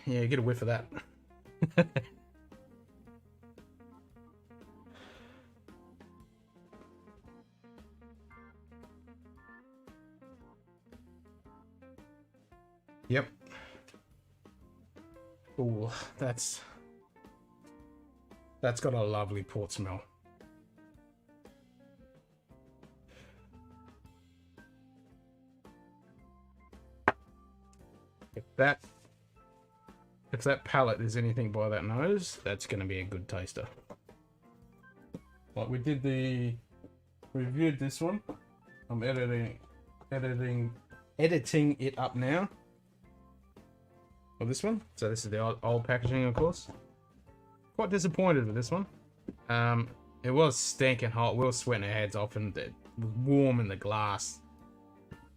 Yeah, get a whiff of that. Yep. Ooh, that's got a lovely port smell. If that palate is anything by that nose, that's going to be a good taster. Like we reviewed this one. I'm editing it up now. Well, this one. So this is the old packaging, of course. Quite disappointed with this one. It was stinking hot. We were sweating our heads off, and it was warm in the glass.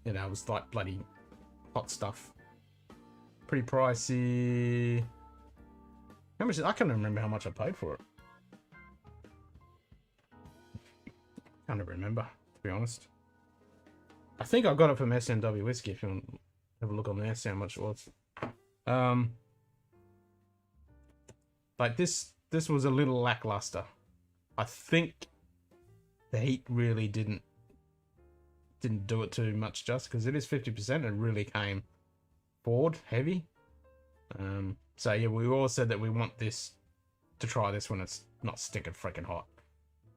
You know, it was like bloody hot stuff. Pretty pricey. How much? I can't remember how much I paid for it. Can't remember, to be honest. I think I got it from SNW Whiskey. If you want to have a look on there, see how much it was. Like this was a little lackluster. I think the heat really didn't do it too much just because it is 50%. It really came forward heavy. So yeah, we all said that we want this to try this when it's not stinking freaking hot,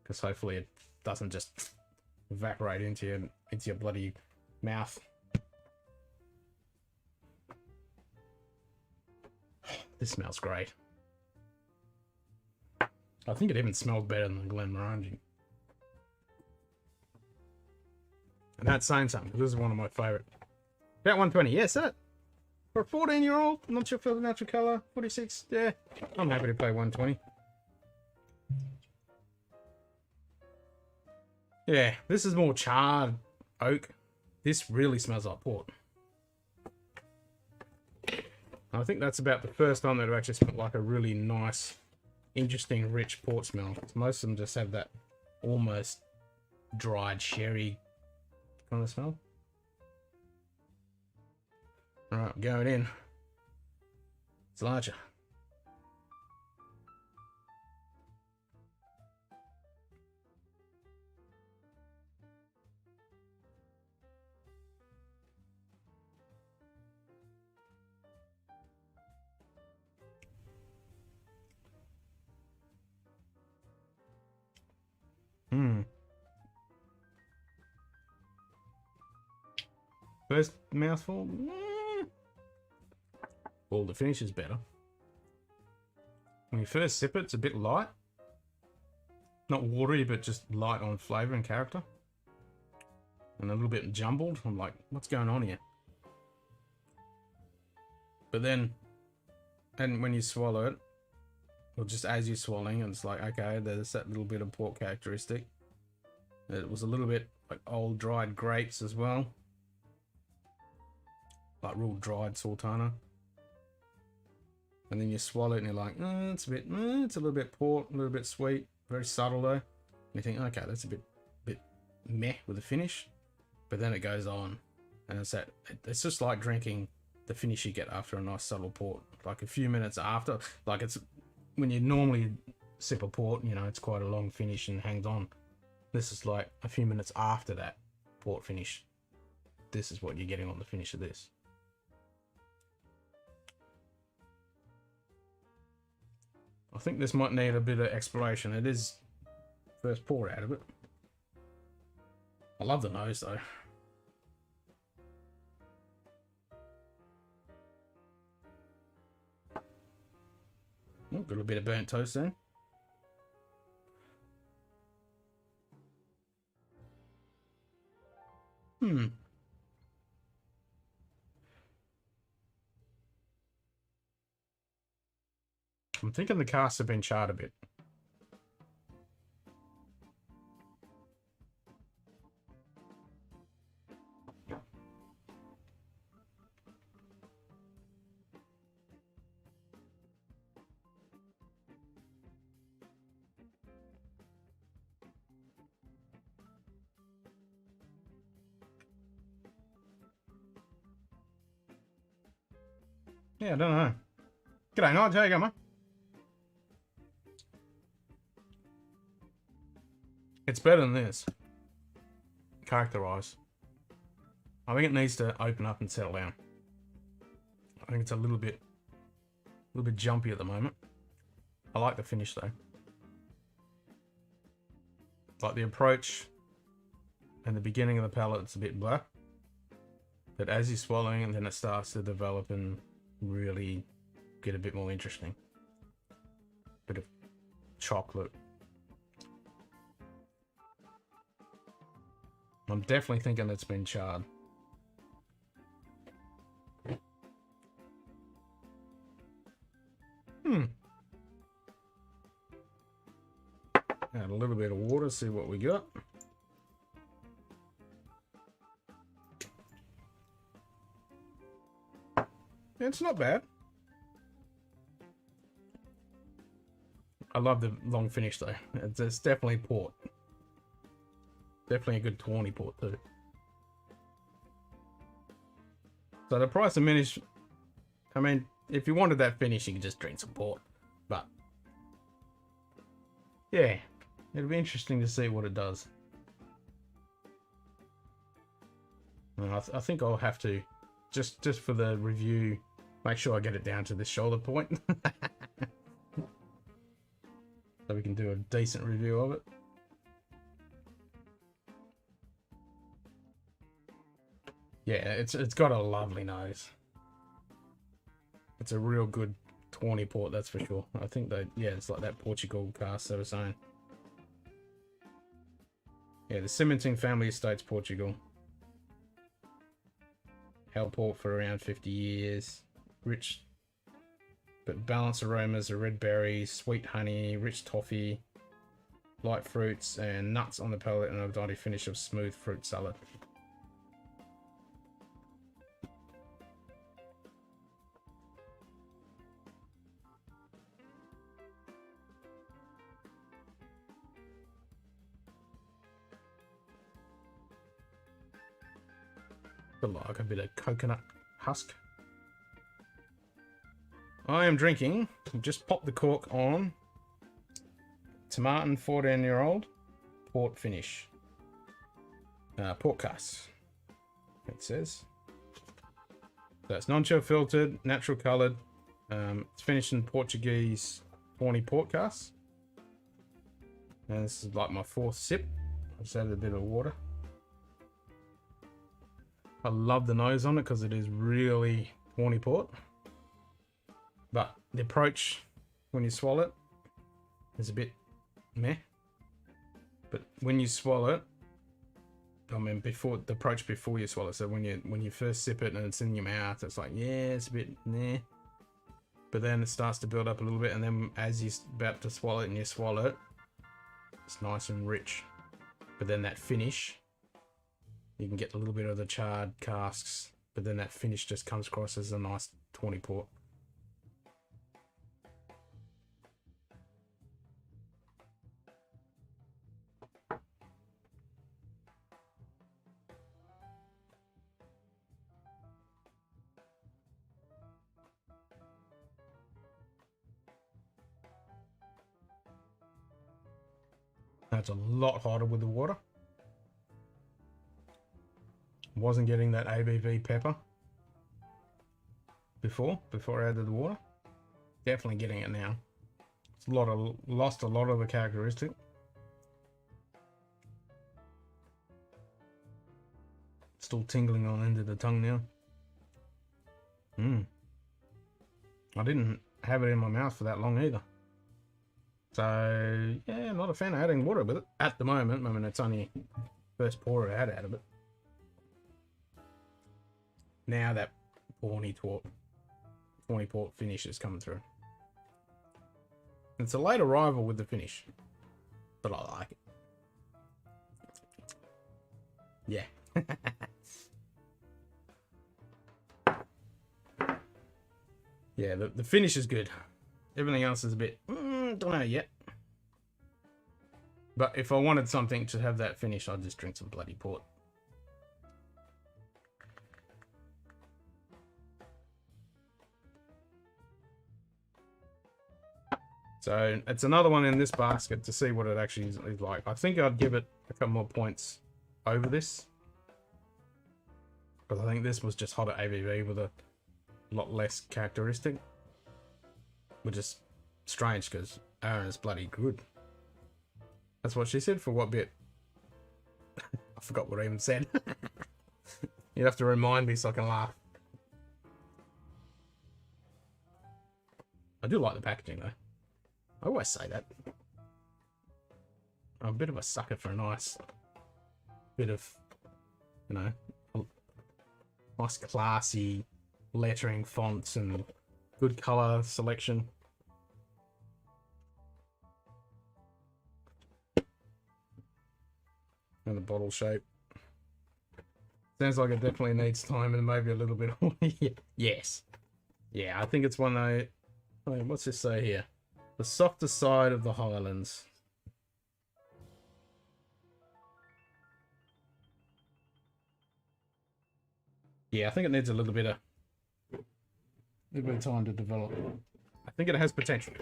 because hopefully it doesn't just evaporate into your bloody mouth. This smells great. I think it even smells better than the Glenmorangie. And that's saying something, because this is one of my favourite. About 120, yes, that. For a 14-year-old, not sure for the natural colour, 46, yeah. I'm happy to pay 120. Yeah, this is more charred oak. This really smells like port. I think that's about the first time that I've actually smelled like a really nice, interesting, rich port smell. Most of them just have that almost dried sherry kind of smell. Alright, going in. It's larger. First mouthful. Well, the finish is better. When you first sip it, it's a bit light. Not watery, but just light on flavour and character. And a little bit jumbled. I'm like, what's going on here? But then, and when you swallow it, or just as you're swallowing, it's like, okay, there's that little bit of port characteristic. It was a little bit like old dried grapes as well. Like real dried sultana. And then you swallow it and you're like, it's a little bit port, a little bit sweet, very subtle though. And you think, okay, that's a bit meh with the finish. But then it goes on, and it's just like drinking the finish you get after a nice subtle port. Like a few minutes after, like it's when you normally sip a port, you know, it's quite a long finish and hangs on. This is like a few minutes after that port finish. This is what you're getting on the finish of this. I think this might need a bit of exploration. It is first pour out of it. I love the nose though. Oh, got a bit of burnt toast then. I'm thinking the casts have been charred a bit. Yeah, I don't know. G'day, Nigel. How you going, mate? It's better than this. Character-wise. I think it needs to open up and settle down. I think it's a little bit jumpy at the moment. I like the finish though. Like the approach and the beginning of the palate, it's a bit blah. But as you're swallowing it, then it starts to develop and really get a bit more interesting. Bit of chocolate. I'm definitely thinking it's been charred. Add a little bit of water, see what we got. It's not bad. I love the long finish though. It's definitely port. Definitely a good tawny port too. So the price of finish, I mean, if you wanted that finish, you could just drink some port. But yeah, it'll be interesting to see what it does. And I think I'll have to, just for the review, make sure I get it down to the shoulder point. So we can do a decent review of it. Yeah, it's got a lovely nose. It's a real good tawny port, that's for sure. I think that, yeah, it's like that Portugal cask they were saying. Yeah, the Cimenting Family Estates, Portugal. Held port for around 50 years. Rich but balanced aromas of red berries, sweet honey, rich toffee, light fruits, and nuts on the palate, and a body finish of smooth fruit salad. Like a bit of coconut husk. I am drinking, just pop the cork on, Tomatin 14-year-old port finish. Port cask, it says. So it's non-chill filtered, natural coloured. It's finished in Portuguese tawny port cask. And this is like my 4th sip. I've just added a bit of water. I love the nose on it because it is really tawny port. But the approach when you swallow it is a bit meh. But when you swallow it, I mean before the approach before you swallow, so when you first sip it and it's in your mouth, it's like, yeah, it's a bit meh. But then it starts to build up a little bit, and then as you're about to swallow it and you swallow it, it's nice and rich. But then that finish, you can get a little bit of the charred casks, but then that finish just comes across as a nice tawny port. That's a lot hotter with the water. Wasn't getting that ABV pepper before I added the water. Definitely getting it now. It's lost a lot of the characteristic. Still tingling on the end of the tongue now. I didn't have it in my mouth for that long either. So yeah, I'm not a fan of adding water with it at the moment. I mean, it's only first pour I had out of it. Now that tawny port finish is coming through. It's a late arrival with the finish, but I like it. Yeah. Yeah, the finish is good. Everything else is a bit, don't know yet. But if I wanted something to have that finish, I'd just drink some bloody port. So it's another one in this basket to see what it actually is like. I think I'd give it a couple more points over this. Because I think this was just hotter ABV with a lot less characteristic. Which is strange because Aaron is bloody good. That's what she said for what bit? I forgot what I even said. You'd have to remind me so I can laugh. I do like the packaging though. I always say that. I'm a bit of a sucker for a nice bit of, you know, nice classy lettering, fonts, and good color selection. And the bottle shape. Sounds like it definitely needs time and maybe a little bit. Yes. Yeah, I think it's one though. What's this say here? The softer side of the Highlands. Yeah, I think it needs a little bit of time to develop. I think it has potential.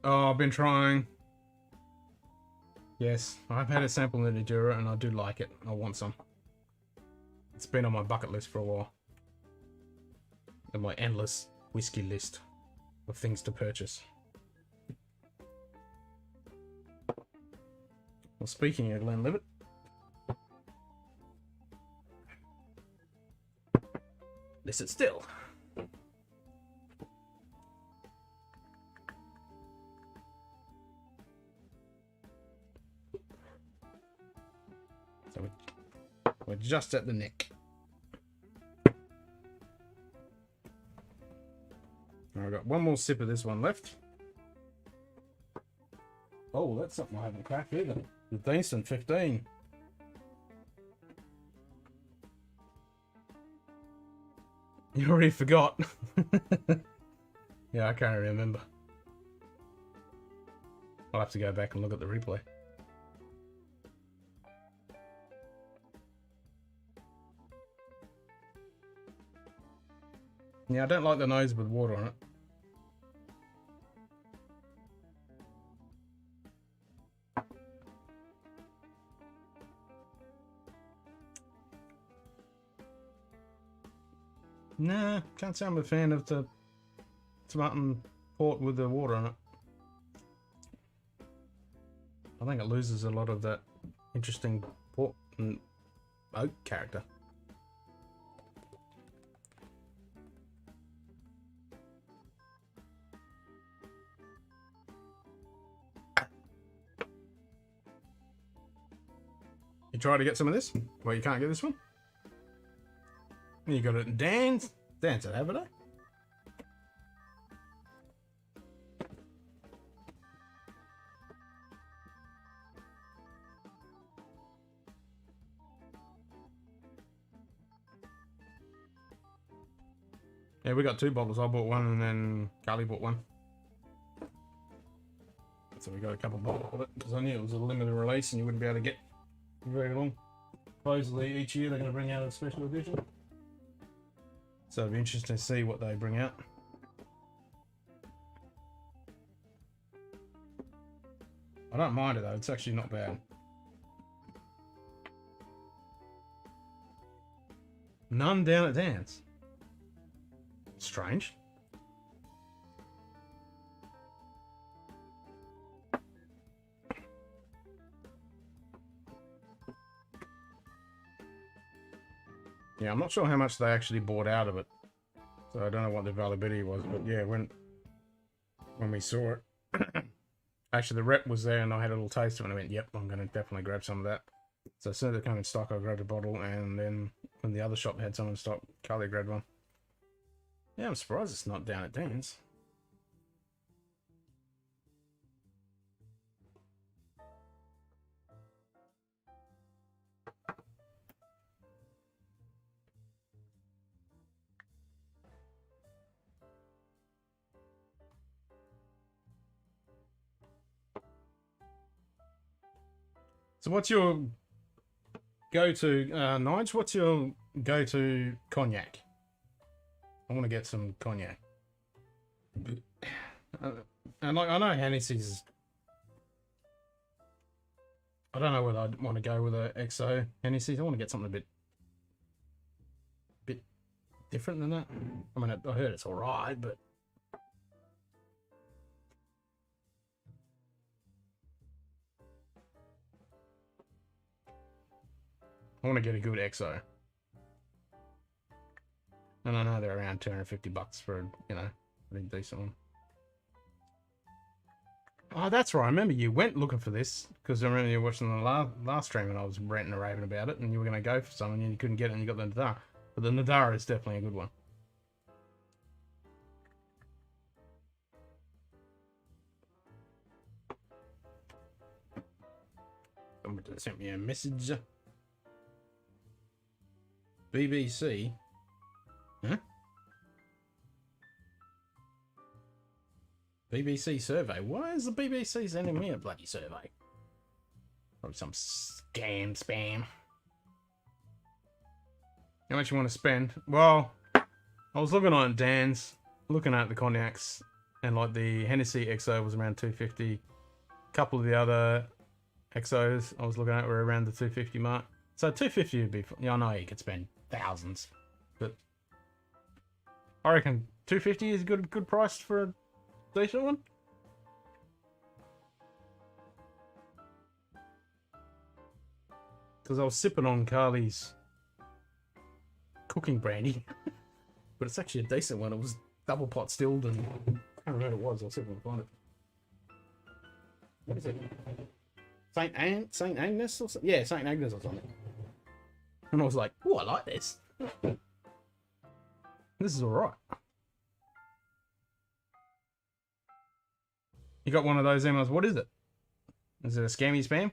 Oh, I've been trying. Yes, I've had a sample in the Enduro and I do like it. I want some. It's been on my bucket list for a while. And my endless whiskey list of things to purchase. Well, speaking of Glenlivet, this is still. So we're just at the neck. I've got one more sip of this one left. Oh, that's something I haven't cracked either. The decent 15. You already forgot. Yeah, I can't remember. I'll have to go back and look at the replay. Yeah, I don't like the nose with water on it. Nah, can't say I'm a fan of the tomato port with the water on it. I think it loses a lot of that interesting port and oak character. You try to get some of this? Well, you can't get this one? You got it in Dan's. Dan's it, haven't I? Yeah, we got 2 bottles. I bought one and then Carly bought one. So we got a couple bottles of it because I knew it was a limited release and you wouldn't be able to get very long. Supposedly each year they're going to bring out a special edition. So it'll be interesting to see what they bring out. I don't mind it though, it's actually not bad. None down at Dan's. Strange. Yeah, I'm not sure how much they actually bought out of it. So I don't know what the availability was, but yeah, when we saw it, actually the rep was there and I had a little taste of it and I went, yep, I'm going to definitely grab some of that. So as soon as it came in stock, I grabbed a bottle, and then when the other shop had some in stock, Carly grabbed one. Yeah, I'm surprised it's not down at Dan's. So what's your go-to, Nige? What's your go-to cognac? I want to get some cognac. And like, I know Hennessy's. I don't know whether I'd want to go with a XO Hennessy's. I want to get something a bit different than that. I mean, I heard it's alright, but I want to get a good XO. And I know they're around $250 for, you know, a decent one. Oh, that's right. I remember you went looking for this because I remember you watching the last stream and I was ranting and raving about it, and you were going to go for some and you couldn't get it and you got the Nadara. But the Nadara is definitely a good one. Somebody just sent me a message. BBC. Huh? BBC survey. Why is the BBC sending me a bloody survey? Probably some scam spam. How much you want to spend? Well, I was looking on Dan's, looking at the cognacs, and like the Hennessy XO was around 250. A couple of the other XOs I was looking at were around the 250 mark. So 250 would be. Yeah, I know you could spend thousands, but I reckon 250 is good price for a decent one. Because I was sipping on Carly's cooking brandy, but it's actually a decent one. It was double pot stilled, and I don't know what it was. I'll see if I can find it. What is it? Saint Agnes or something? Yeah, Saint Agnes or something. And I was like, oh, I like this. This is alright. You got one of those emails. What is it? Is it a scammy spam?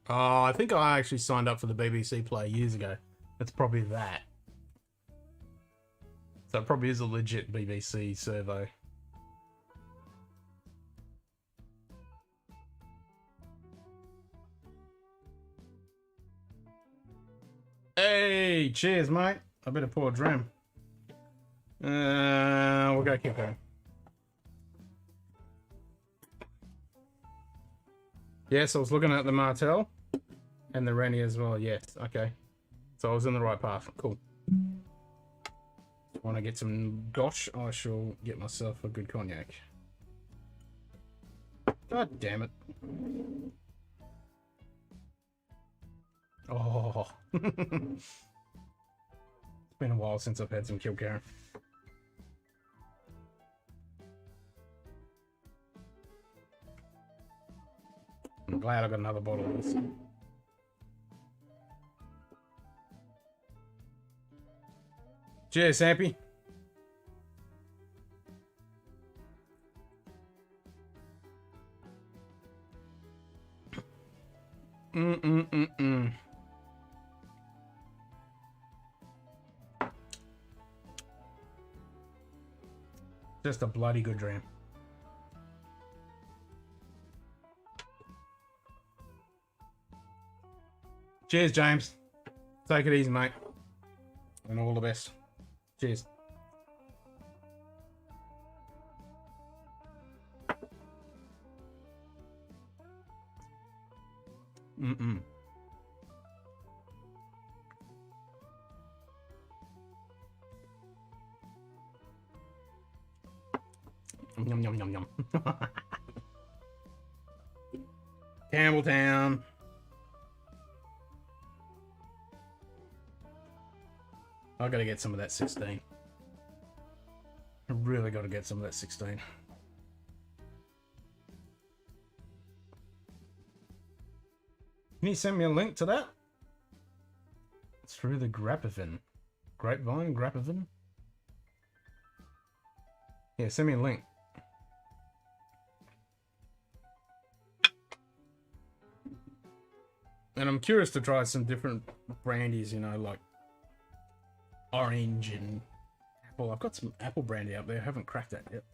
Oh, I think I actually signed up for the BBC Play years ago. It's probably that. So it probably is a legit BBC servo. Hey, cheers, mate. I better pour a dram. We'll go keep going. Yes, I was looking at the Martel and the Rennie as well. Yes, okay. So I was in the right path. Cool. Want to get some Scotch? I shall get myself a good cognac. God damn it. Oh. It's been a while since I've had some Kilkerran. I'm glad I got another bottle of this. Cheers, Sampy. Just a bloody good dram. Cheers, James. Take it easy, mate. And all the best. Cheers. Yum, yum, yum, yum. Campbelltown. I gotta get some of that 16. I really gotta get some of that 16. Can you send me a link to that? Through the Grapevine. Grapevine? Yeah, send me a link. And I'm curious to try some different brandies, you know, like orange and apple. I've got some apple brandy up there. I haven't cracked that yet.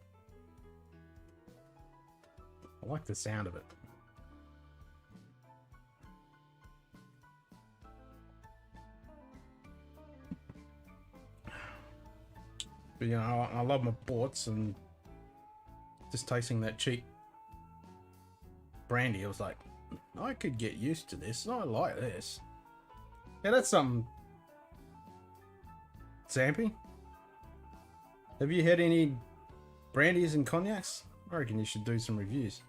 I like the sound of it. But, you know, I love my ports, and just tasting that cheap brandy, I was like, I could get used to this. I like this. Yeah, that's something. Zampy, have you had any brandies and cognacs? I reckon you should do some reviews.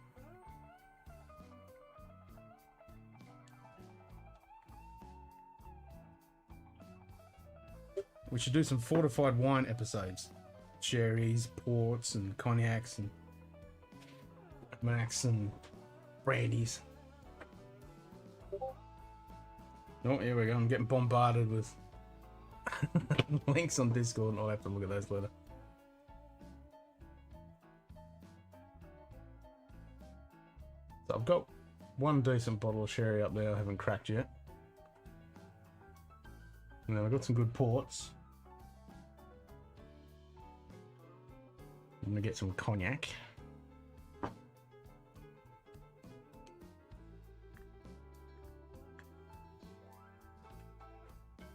We should do some fortified wine episodes. Sherries, ports, and cognacs, and max and brandies. Oh, here we go. I'm getting bombarded with links on Discord, and I'll have to look at those later. So I've got one decent bottle of sherry up there I haven't cracked yet. And then I've got some good ports. I'm gonna get some cognac.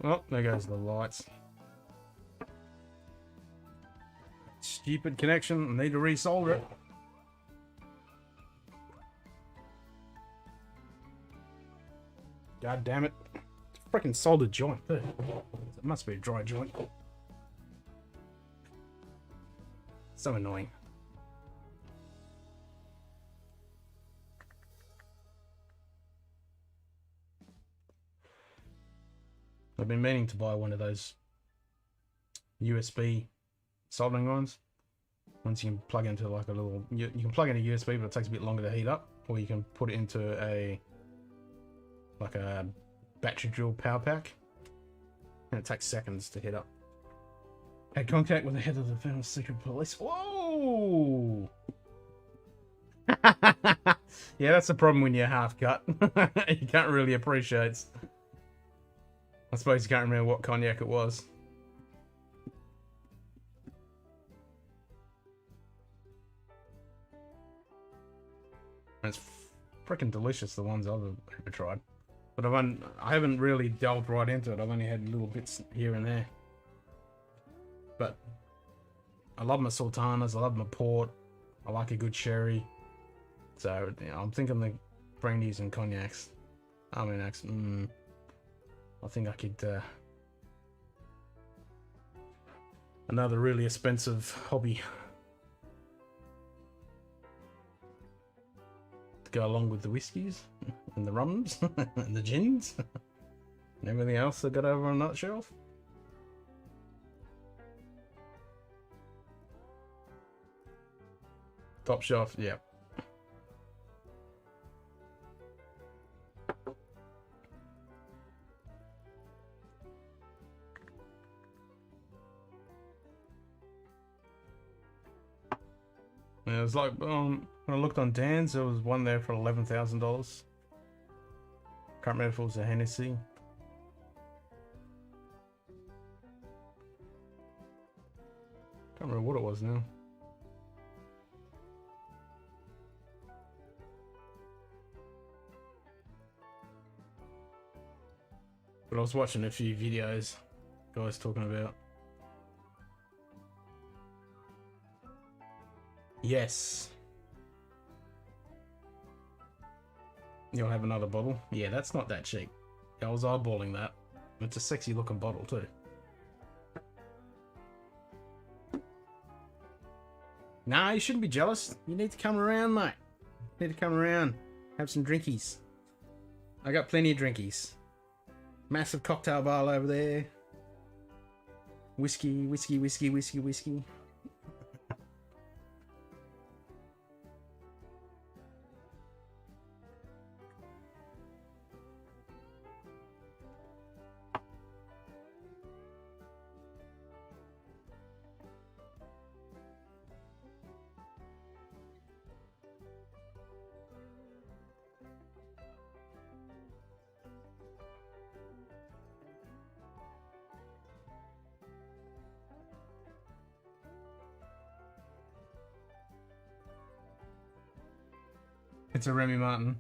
Oh, there goes the lights. Stupid connection. I need to resolder it. God damn it. It's a freaking soldered joint. It must be a dry joint. So annoying. I've been meaning to buy one of those USB soldering irons. Once you can plug into like a little, you can plug in a USB, but it takes a bit longer to heat up, or you can put it into a like a battery drill power pack, and it takes seconds to heat up. Had contact with the head of the famous secret police. Whoa! Yeah, that's the problem when you're half cut. You can't really appreciate. I suppose you can't remember what cognac it was. It's freaking delicious, the ones I've ever tried. But I haven't really delved right into it. I've only had little bits here and there. But I love my sultanas, I love my port, I like a good sherry. So, you know, I'm thinking the brandies and cognacs. I mean, I think I could, another really expensive hobby to go along with the whiskies and the rums and the gins and everything else I got over on that shelf. Top shelf, yeah. It was like, when I looked on Dan's, there was one there for $11,000. Can't remember if it was a Hennessy. Can't remember what it was now. But I was watching a few videos, guys talking about. Yes. You'll have another bottle? Yeah, that's not that cheap. I was eyeballing that. It's a sexy looking bottle too. Nah, you shouldn't be jealous. You need to come around, mate. You need to come around. Have some drinkies. I got plenty of drinkies. Massive cocktail bar over there. Whiskey, whiskey, whiskey, whiskey, whiskey. It's a Remy Martin.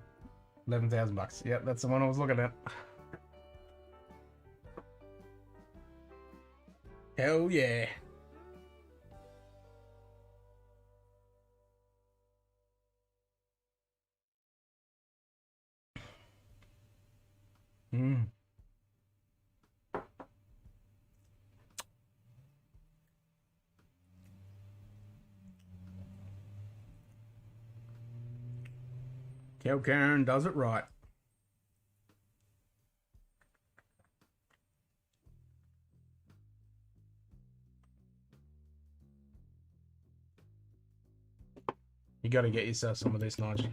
11,000 bucks. Yep, that's the one I was looking at. Hell yeah. Mm. Kel Karen does it right. You got to get yourself some of this, Nigel.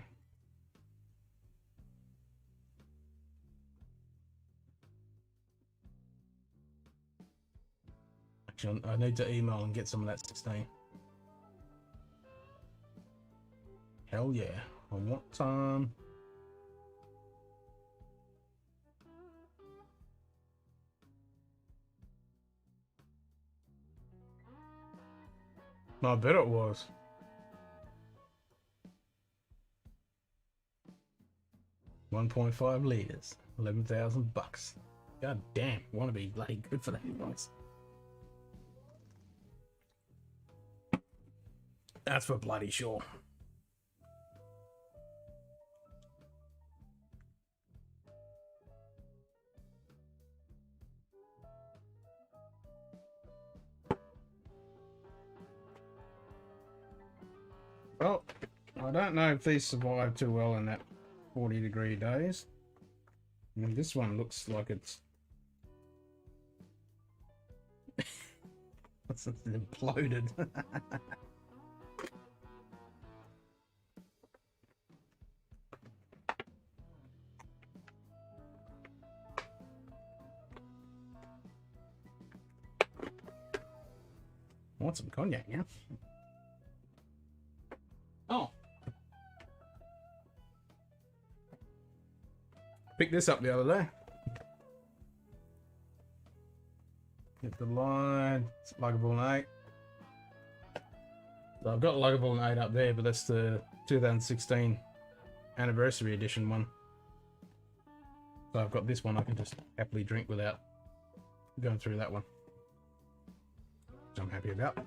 Actually, I need to email and get some of that 16. Hell yeah. I want some. I bet it was. $1.5 liters, 11,000 bucks. God damn, want to be bloody good for that price. That's for bloody sure. Well, I don't know if these survive too well in that 40-degree days. I mean, this one looks like it's it's imploded. I want some cognac now. Oh. Picked this up the other day. Get the line. It's Lagavulin 8. So I've got Lagavulin 8 up there, but that's the 2016 anniversary edition one. So I've got this one I can just happily drink without going through that one, which I'm happy about.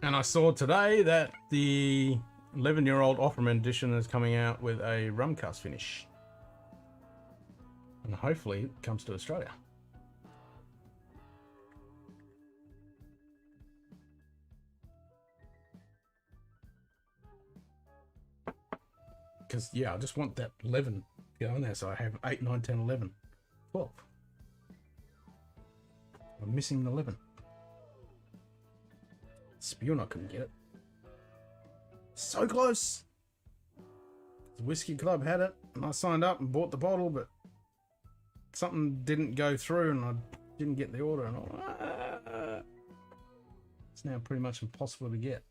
And I saw today that the 11-year-old Offerman edition is coming out with a rum cask finish. And hopefully it comes to Australia. Because, yeah, I just want that 11 going there. So I have 8, 9, 10, 11, 12. I'm missing the 11. Spew, I couldn't get it. So close. The Whiskey Club had it, and I signed up and bought the bottle, but something didn't go through, and I didn't get the order, and it's now pretty much impossible to get.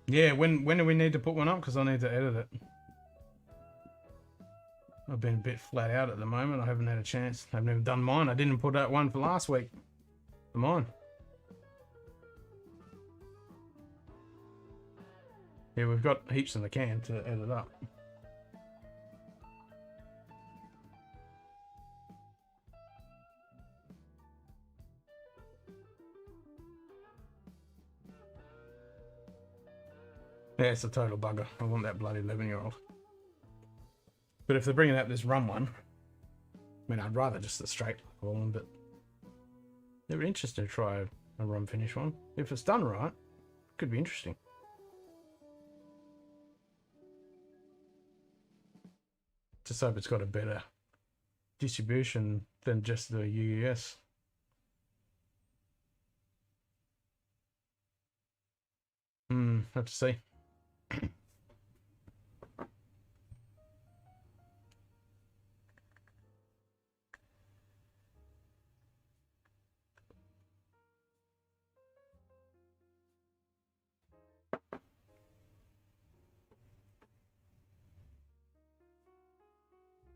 Yeah, when do we need to put one up? Because I need to edit it. I've been a bit flat out at the moment. I haven't had a chance. I've never done mine. I didn't put out one for last week. For mine. Yeah, we've got heaps in the can to edit up. Yeah, it's a total bugger. I want that bloody 11-year-old. But if they're bringing out this rum one, I mean, I'd rather just the straight one, but they're interested to try a rum finish one. If it's done right, it could be interesting. Just hope it's got a better distribution than just the UUS. Have to see.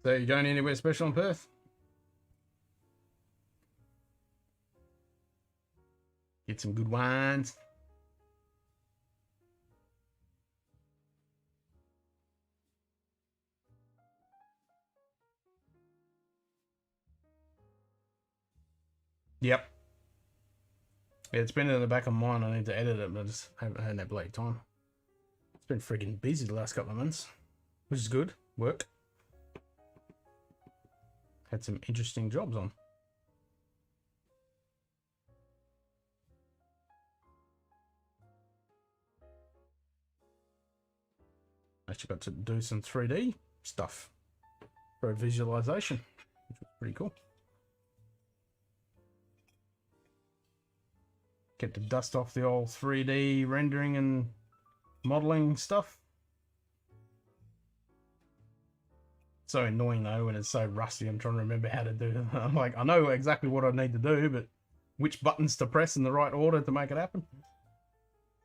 So you going anywhere special in Perth? Get some good wines. Yep. Yeah, it's been in the back of mine. I need to edit it, but I just haven't had that bloody time. It's been freaking busy the last couple of months, which is good. Work. Had some interesting jobs on. Actually got to do some 3D stuff for a visualization, which was pretty cool. Get to dust off the old 3D rendering and modeling stuff. So annoying though when it's so rusty. I'm trying to remember how to do it. I'm like, I know exactly what I need to do, but which buttons to press in the right order to make it happen.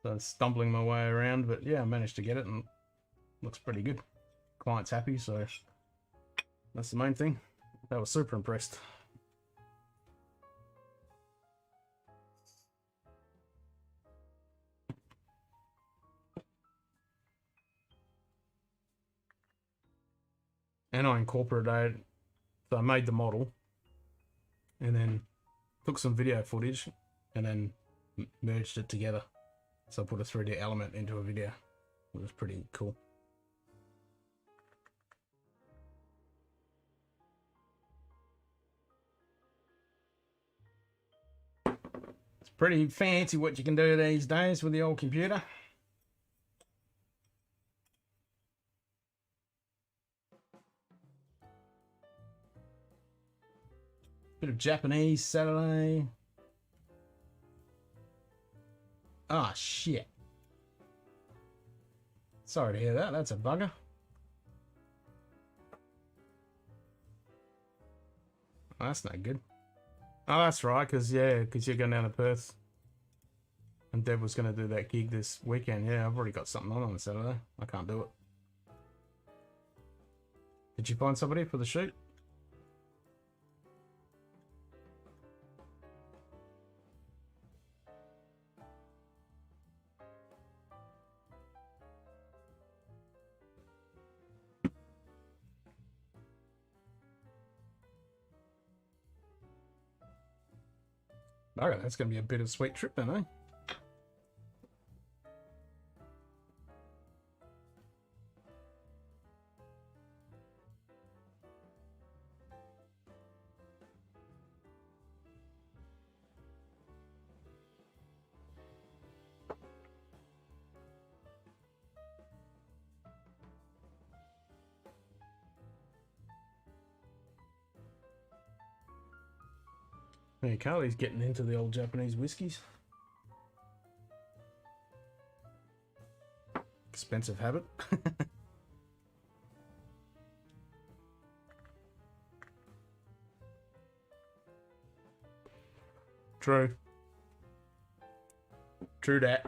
So I'm stumbling my way around, but yeah, I managed to get it and it looks pretty good. Client's happy, so that's the main thing. I was super impressed. And I incorporated, so I made the model and then took some video footage and then merged it together. So I put a 3D element into a video. It was pretty cool. It's pretty fancy what you can do these days with the old computer. Bit of Japanese Saturday. Ah, shit. Sorry to hear that. That's a bugger. Oh, that's not good. Oh, that's right, because you're going down to Perth. And Deb was going to do that gig this weekend. Yeah, I've already got something on Saturday. I can't do it. Did you find somebody for the shoot? Okay, that's going to be a bittersweet trip then, eh? Hey, Carly's getting into the old Japanese whiskies. Expensive habit. True. True that.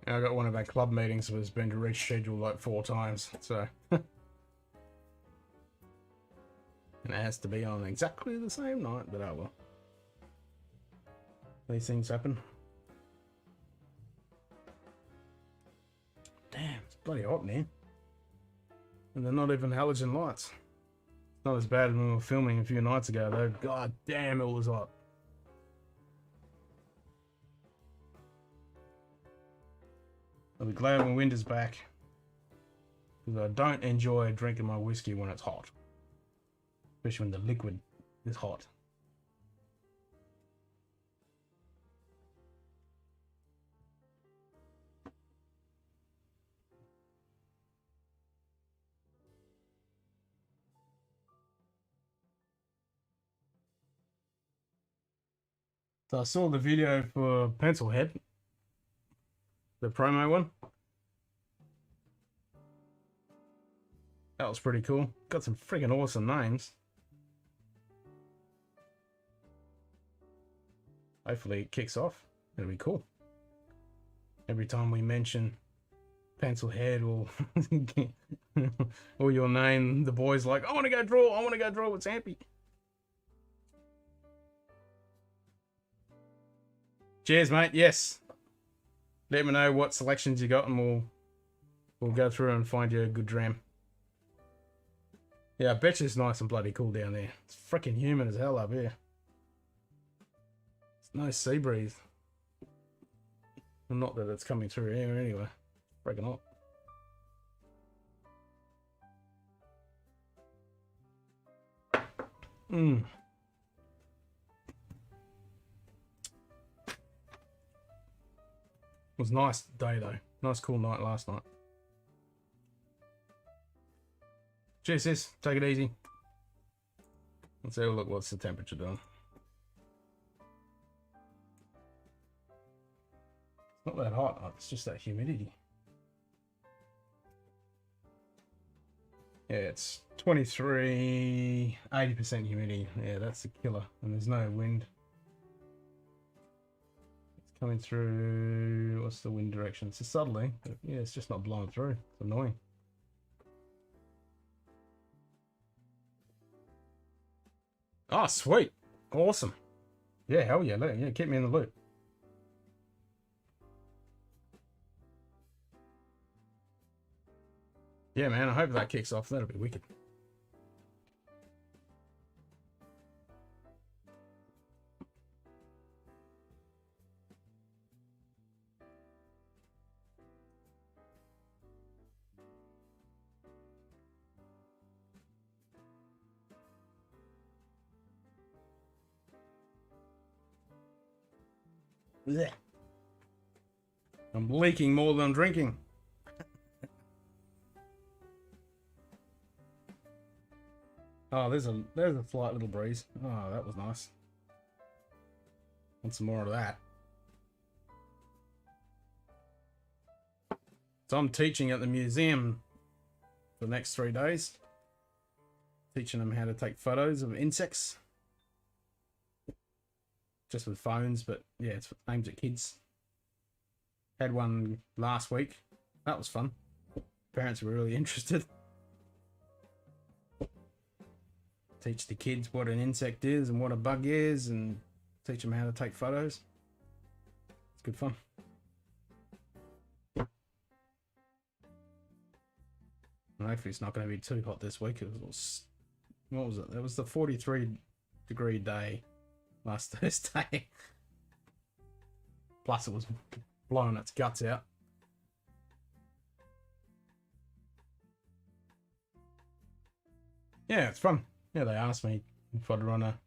I got one of our club meetings was been rescheduled like 4 times, so and it has to be on exactly the same night, but oh well. These things happen. Damn, it's bloody hot in here. And they're not even halogen lights. Not as bad as when we were filming a few nights ago, though. God damn, it was hot. I'll be glad when winter's back. Because I don't enjoy drinking my whiskey when it's hot. Especially when the liquid is hot. So I saw the video for Pencilhead, the promo one. That was pretty cool. Got some freaking awesome names. Hopefully it kicks off. It'll be cool. Every time we mention Pencilhead or your name, the boys like, I want to go draw. I want to go draw with Sampy. Cheers, mate. Yes. Let me know what selections you got, and we'll go through and find you a good dram. Yeah, I bet you it's nice and bloody cool down there. It's freaking humid as hell up here. It's no sea breeze. Well, not that it's coming through here anyway. Freaking hot. It was a nice day though. Nice cool night last night. Cheers, sis. Take it easy. Let's have a look. What's the temperature doing? It's not that hot. It's just that humidity. Yeah, it's 23, 80% humidity. Yeah, that's the killer. And there's no wind. It's coming through. What's the wind direction? It's a southerly, but yeah, it's just not blowing through. It's annoying. Oh, sweet. Awesome. Yeah, hell yeah. Yeah, keep me in the loop. Yeah, man, I hope that kicks off. That'll be wicked. Blech. I'm leaking more than I'm drinking. Oh, there's a slight little breeze. Oh, that was nice. Want some more of that. So I'm teaching at the museum for the next 3 days. Teaching them how to take photos of insects. Just with phones, but yeah, it's aimed at kids. Had one last week. That was fun. Parents were really interested. Teach the kids what an insect is and what a bug is, and teach them how to take photos. It's good fun. And hopefully it's not going to be too hot this week. It was, what was it? It was the 43-degree day last Thursday. Plus it was blowing its guts out. Yeah, it's fun. Yeah, they asked me if I'd run a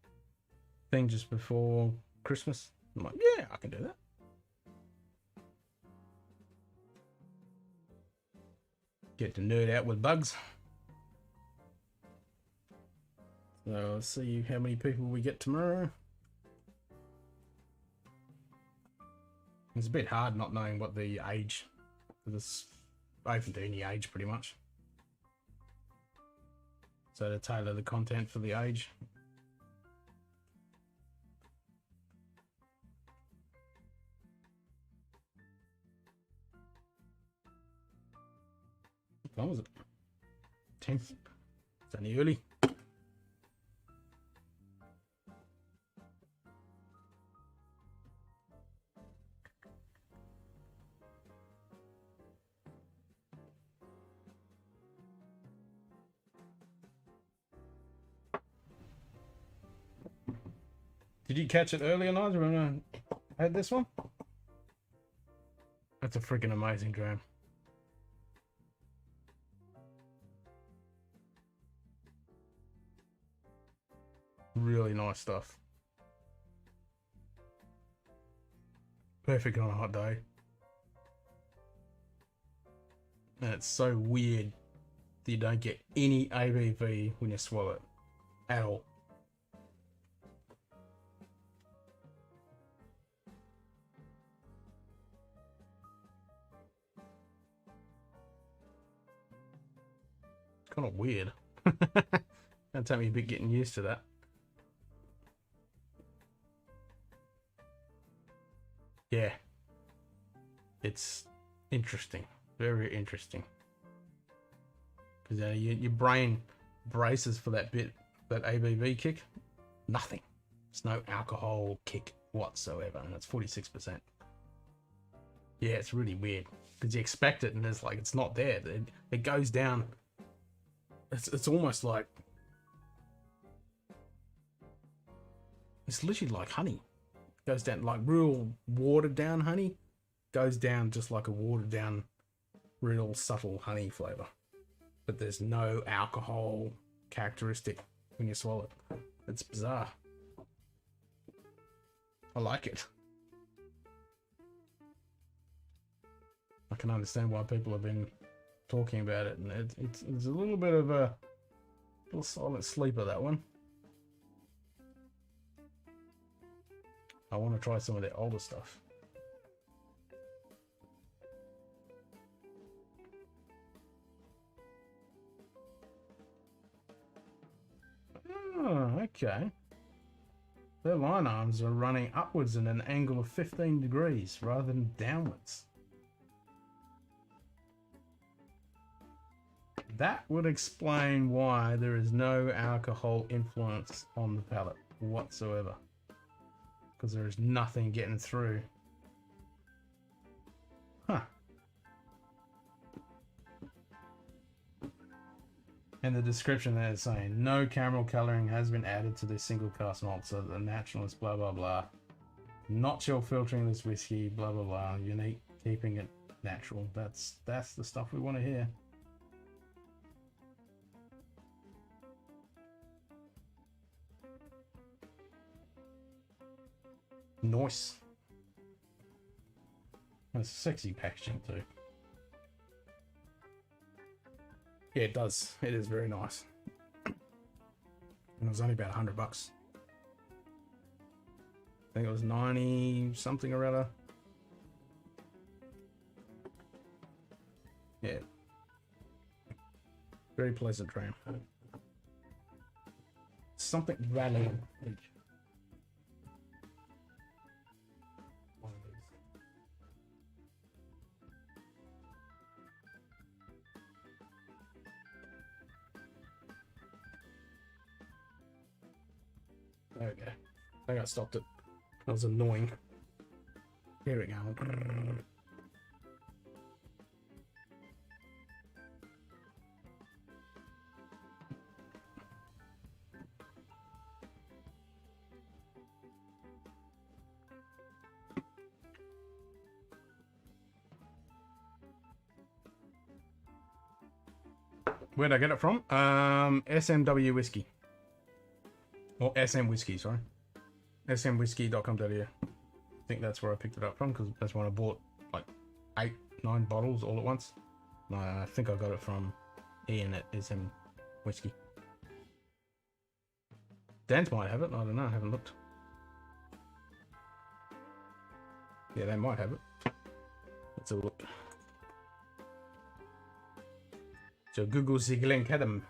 thing just before Christmas. I'm like, yeah, I can do that. Get to nerd out with bugs. So I'll see how many people we get tomorrow. It's a bit hard not knowing what the age, because it's open to any age pretty much. So to tailor the content for the age. What time was it? 10th. It's only early. Did you catch it earlier, Nigel, when I had this one? That's a freaking amazing dram. Really nice stuff. Perfect on a hot day. And it's so weird that you don't get any ABV when you swallow it at all. It's kind of weird. Gonna take me a bit getting used to that. Yeah, it's interesting, very interesting, because your brain braces for that ABV kick. Nothing. It's no alcohol kick whatsoever, and it's 46%. Yeah, it's really weird because you expect it, and it's like it's not there. It goes down. It's almost like it's literally like honey. Goes down like real watered down honey. Goes down just like a watered down, real subtle honey flavor. But there's no alcohol characteristic when you swallow it. It's bizarre. I like it. I can understand why people have been talking about it, and it's a little bit of a little silent sleeper, that one. I want to try some of their older stuff. Oh, okay. Their line arms are running upwards in an angle of 15 degrees rather than downwards. That would explain why there is no alcohol influence on the palate whatsoever. Because there is nothing getting through. Huh. And the description there is saying, no caramel colouring has been added to this single cask malt, so the naturalist, blah, blah, blah. Not chill filtering this whiskey, blah, blah, blah. Unique, keeping it natural. That's the stuff we want to hear. Nice. And it's sexy packaging too. Yeah, it does. It is very nice. And it was only about $100. I think it was 90 something or other. Yeah. Very pleasant dram. Something valiant. There we go. I think I stopped it. That was annoying. Here we go. Where'd I get it from? SMW Whiskey. Or SM Whiskey, sorry. smwhiskey.com.au. I think that's where I picked it up from, because that's when I bought like 8-9 bottles all at once. I think I got it from Ian at SM Whiskey. Dan's might have it, I don't know, I haven't looked. Yeah, they might have it. Let's have a look. So Google the Glencaddam.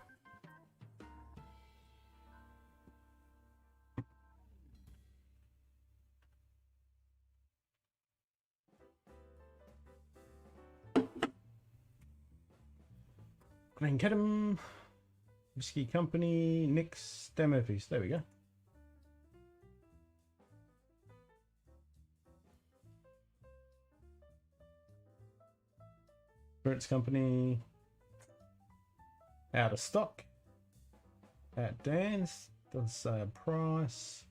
Glencaddam Whiskey Company, Nick's demo piece. There we go. Spirits Company. Out of stock. At Dan's. Doesn't say a price.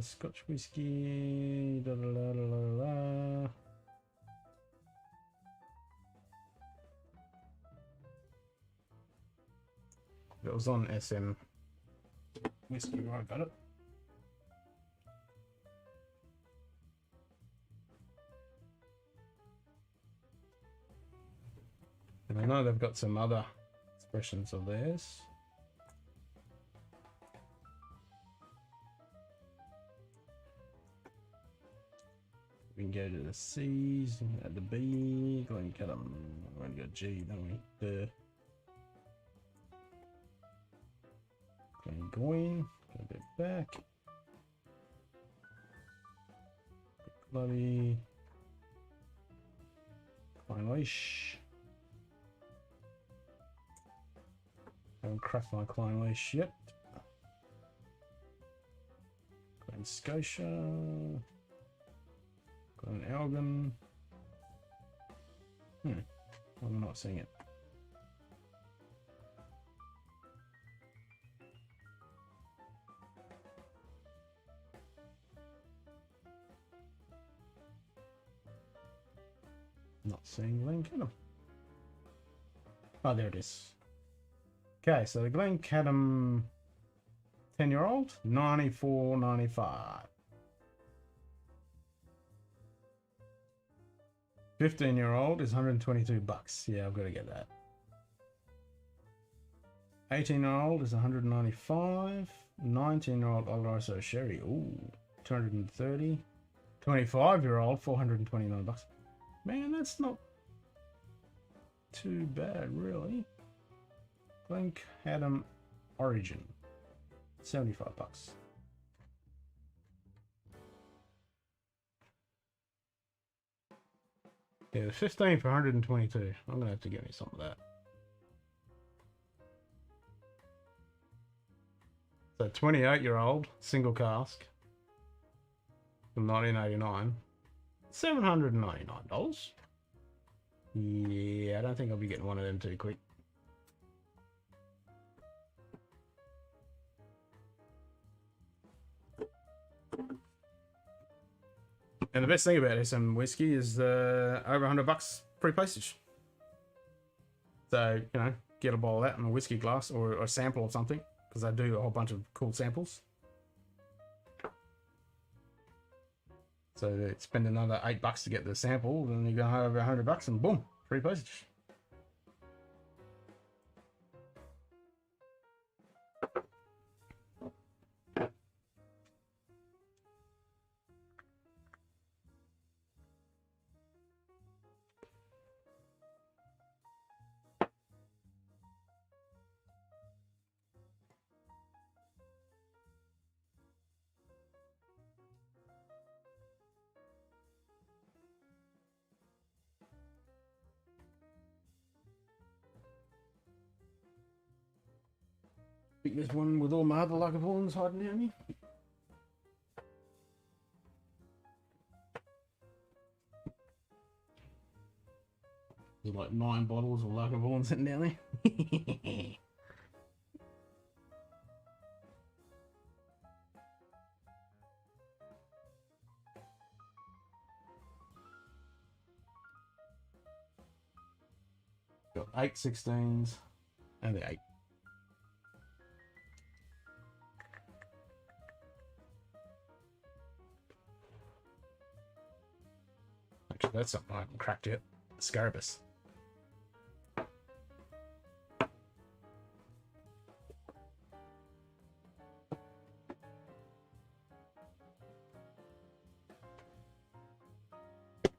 Scotch whiskey. Da, da, da, da, da, da. It was on SM whiskey, right? Got it. And I know they've got some other expressions of theirs. We can go to the C's, at the B, go and get them. We're going to go G, don't we? The going, go a bit back. Bloody Klein leash. Haven't cracked my Klein leash yet. Glen Scotia. Glen Elgin. I'm not seeing it. Not seeing Glencadam. Oh, there it is. Okay, so the Glencadam 10-year-old, 94.95. 15-year-old is 122 bucks. Yeah, I've got to get that. 18-year-old is 195. 19-year-old Oloroso Sherry, ooh, 230. 25-year-old, 429 bucks. Man, that's not too bad, really. Glencadam Origin, 75 bucks. Yeah, the 15 for 122. I'm gonna have to get me some of that. So 28-year-old single cask from 1989. $799. Yeah, I don't think I'll be getting one of them too quick. And the best thing about SM whiskey is over $100 free postage. So, you know, get a bottle of that in a whiskey glass or a sample of something, because I do a whole bunch of cool samples. So spend another $8 to get the sample, then you go over $100 and boom, free postage. I think there's one with all my other Lagavulins hiding near me. There's like 9 bottles of Lagavulin sitting down there. Got 8 16s and the 8. Actually, that's something I haven't cracked yet. Scarabus.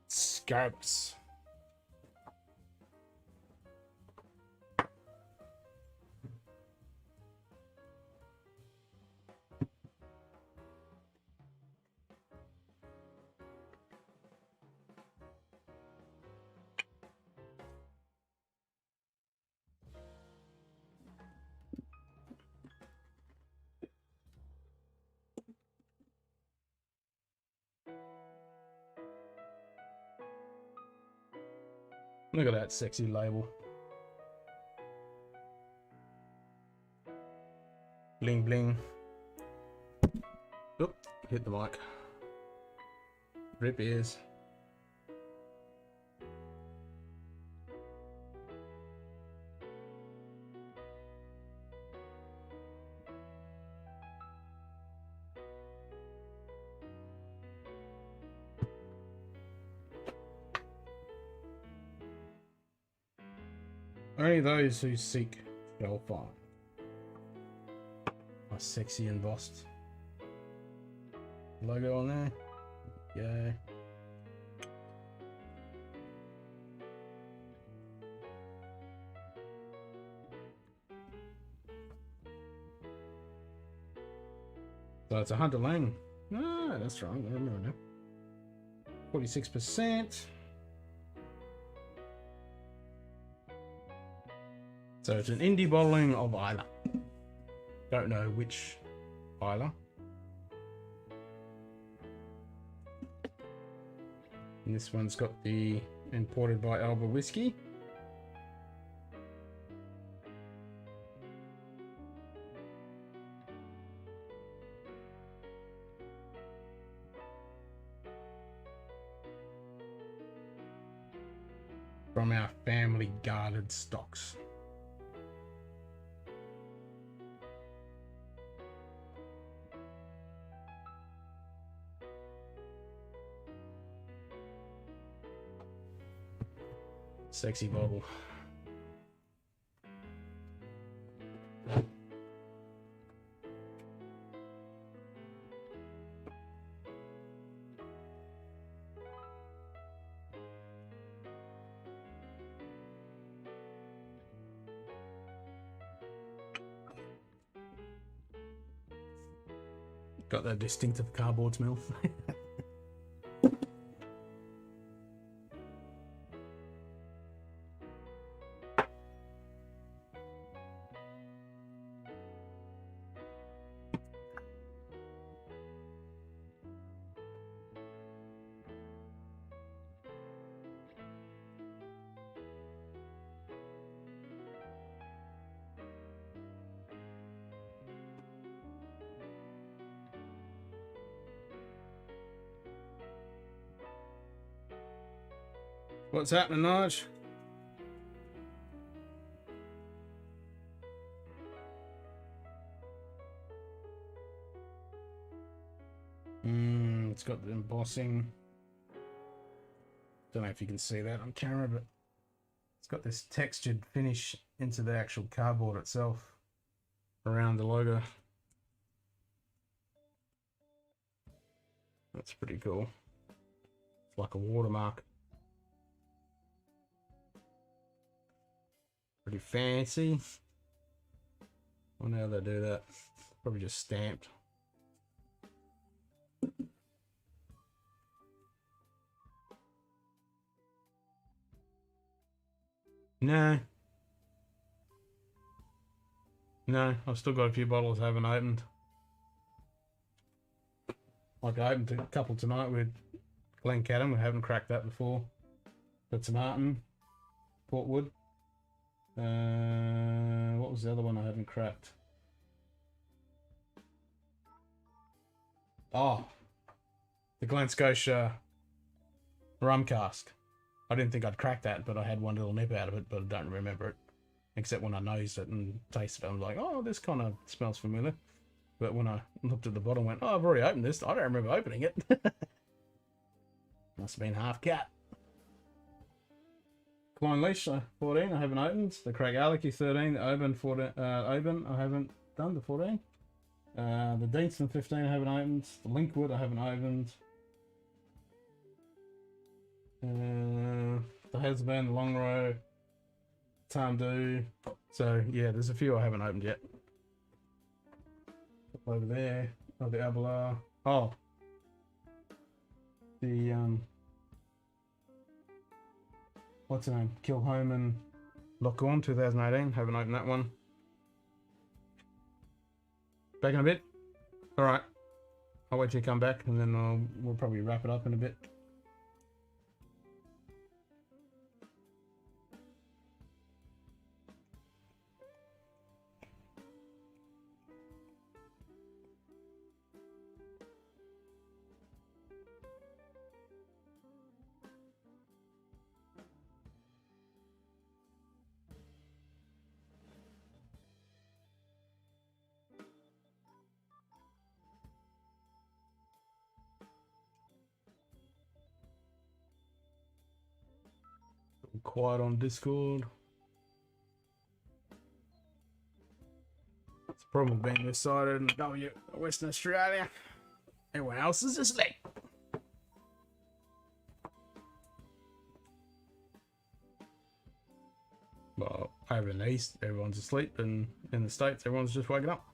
Scarabus. Look at that sexy label. Bling bling. Oop, hit the mic. Rip ears. Only those who seek shall find. My sexy embossed logo on there. Yeah. So it's a Hunter Lang. Ah, that's right. I remember now. 46%. So it's an indie bottling of Isla. Don't know which Isla. And this one's got the imported by Alba whiskey. From our family guarded stocks. Sexy bottle. Got that distinctive cardboard smell. What's happening, Nige? It's got the embossing. Don't know if you can see that on camera, but it's got this textured finish into the actual cardboard itself around the logo. That's pretty cool. It's like a watermark. Pretty fancy. I wonder how they do that. Probably just stamped. No. No, I've still got a few bottles I haven't opened. Like I opened a couple tonight with Glencairn. We haven't cracked that before. That's Martin, Portwood. What was the other one I haven't cracked? Oh, the Glen Scotia rum cask. I didn't think I'd crack that, but I had one little nip out of it, but I don't remember it. Except when I nosed it and tasted it, I was like, oh, this kind of smells familiar. But when I looked at the bottle and went, oh, I've already opened this. I don't remember opening it. Must have been half cat. Klein Leash 14, I haven't opened. The Craig Alecky 13, the Oban 14, Oban, I haven't done the 14. The Deanston 15, I haven't opened. The Linkwood, I haven't opened. The Hesburn, the Long Row, Tamdu. So yeah, there's a few I haven't opened yet. Over there, oh, the Abelard. Oh, the what's the name? Kilhoman Lockgorn 2018. Haven't opened that one. Back in a bit. All right. I'll wait till you come back, and then we'll probably wrap it up in a bit. quiet on Discord. That's the problem with being this side in Western Australia. Everyone else is asleep. Well, over in the east, everyone's asleep, and in the States, everyone's just waking up.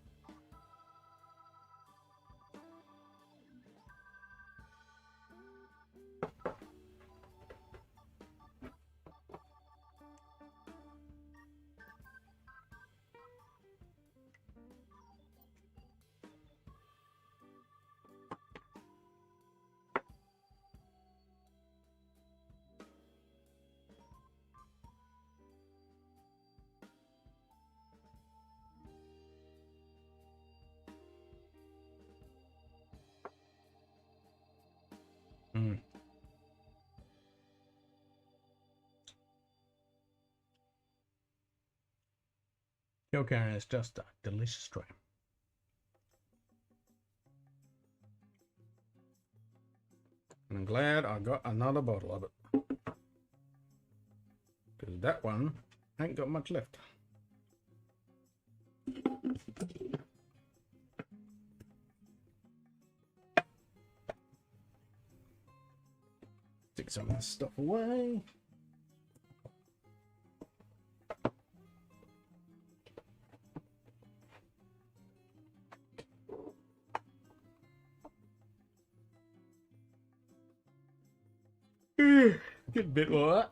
Kill Karen is just a delicious dream. And I'm glad I got another bottle of it. Because that one ain't got much left. Stick some of this stuff away. Get a bit like that.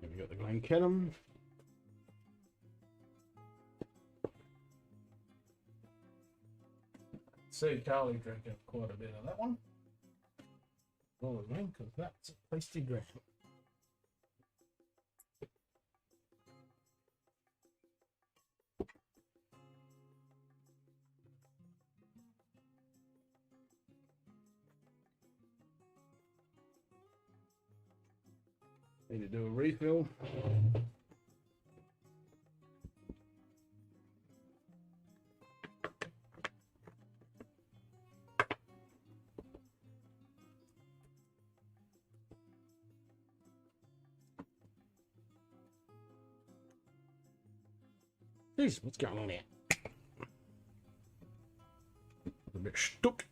Here we got the Glencairn. See Carly drinking quite a bit of that one. All again, because that's a tasty drink. Need to do a refill. Jeez, what's going on here? A bit stuck.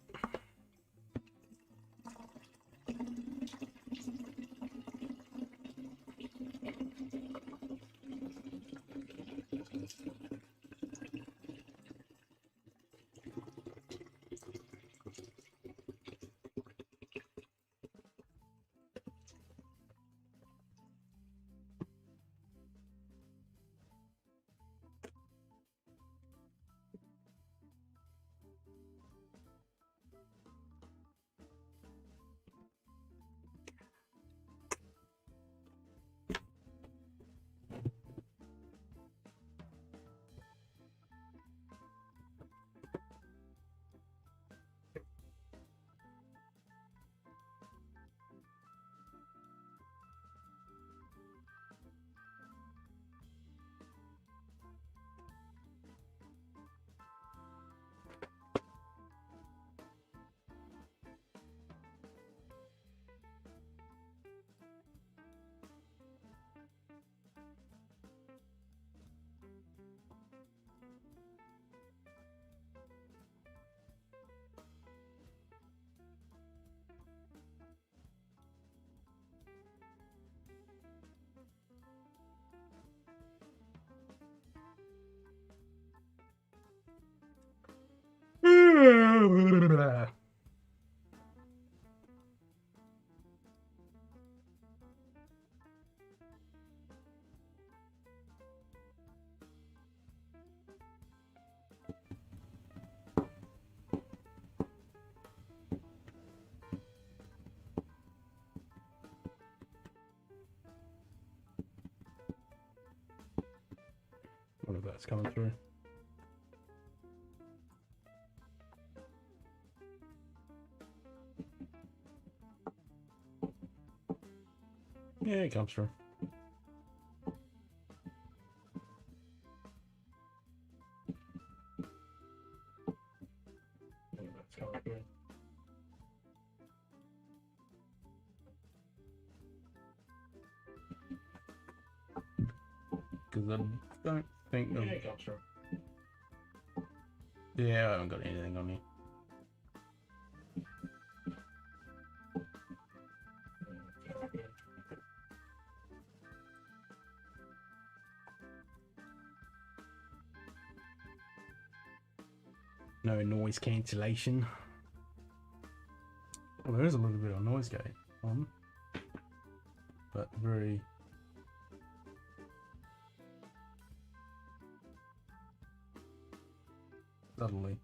What if that's coming through? Yeah, it comes through. Because I don't think. Yeah, it comes through. Yeah, I haven't got anything on me. No noise cancellation. Well, there is a little bit of noise gate on, but very subtly.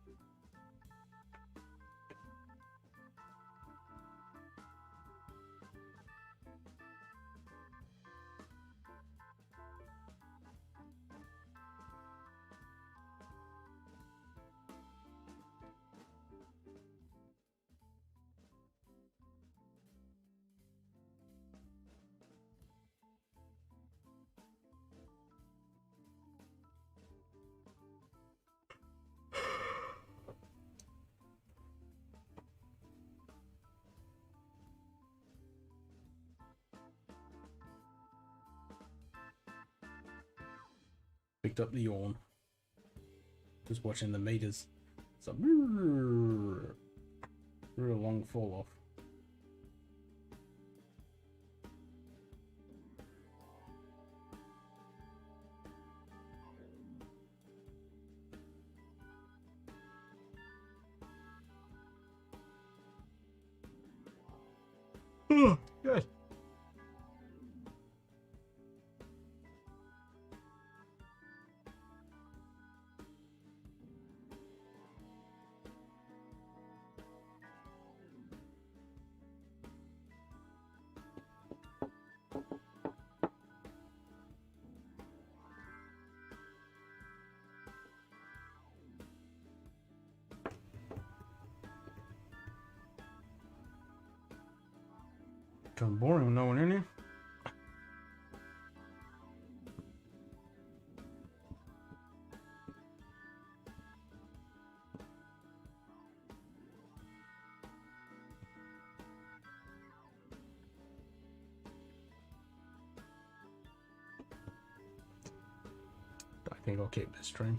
Picked up the yawn. Just watching the meters. It's a real long fall off. Oh, good. Kind of boring with no one in here. I think I'll keep this stream.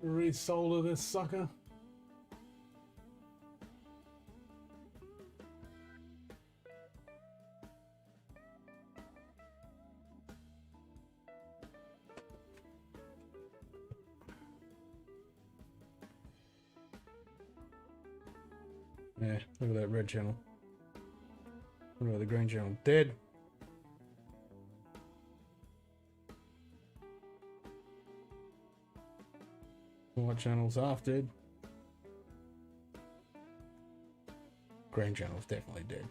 Resolder this sucker. Yeah, look at that red channel. What about the green channel? Dead. White channel's half dead. Green channel's definitely dead.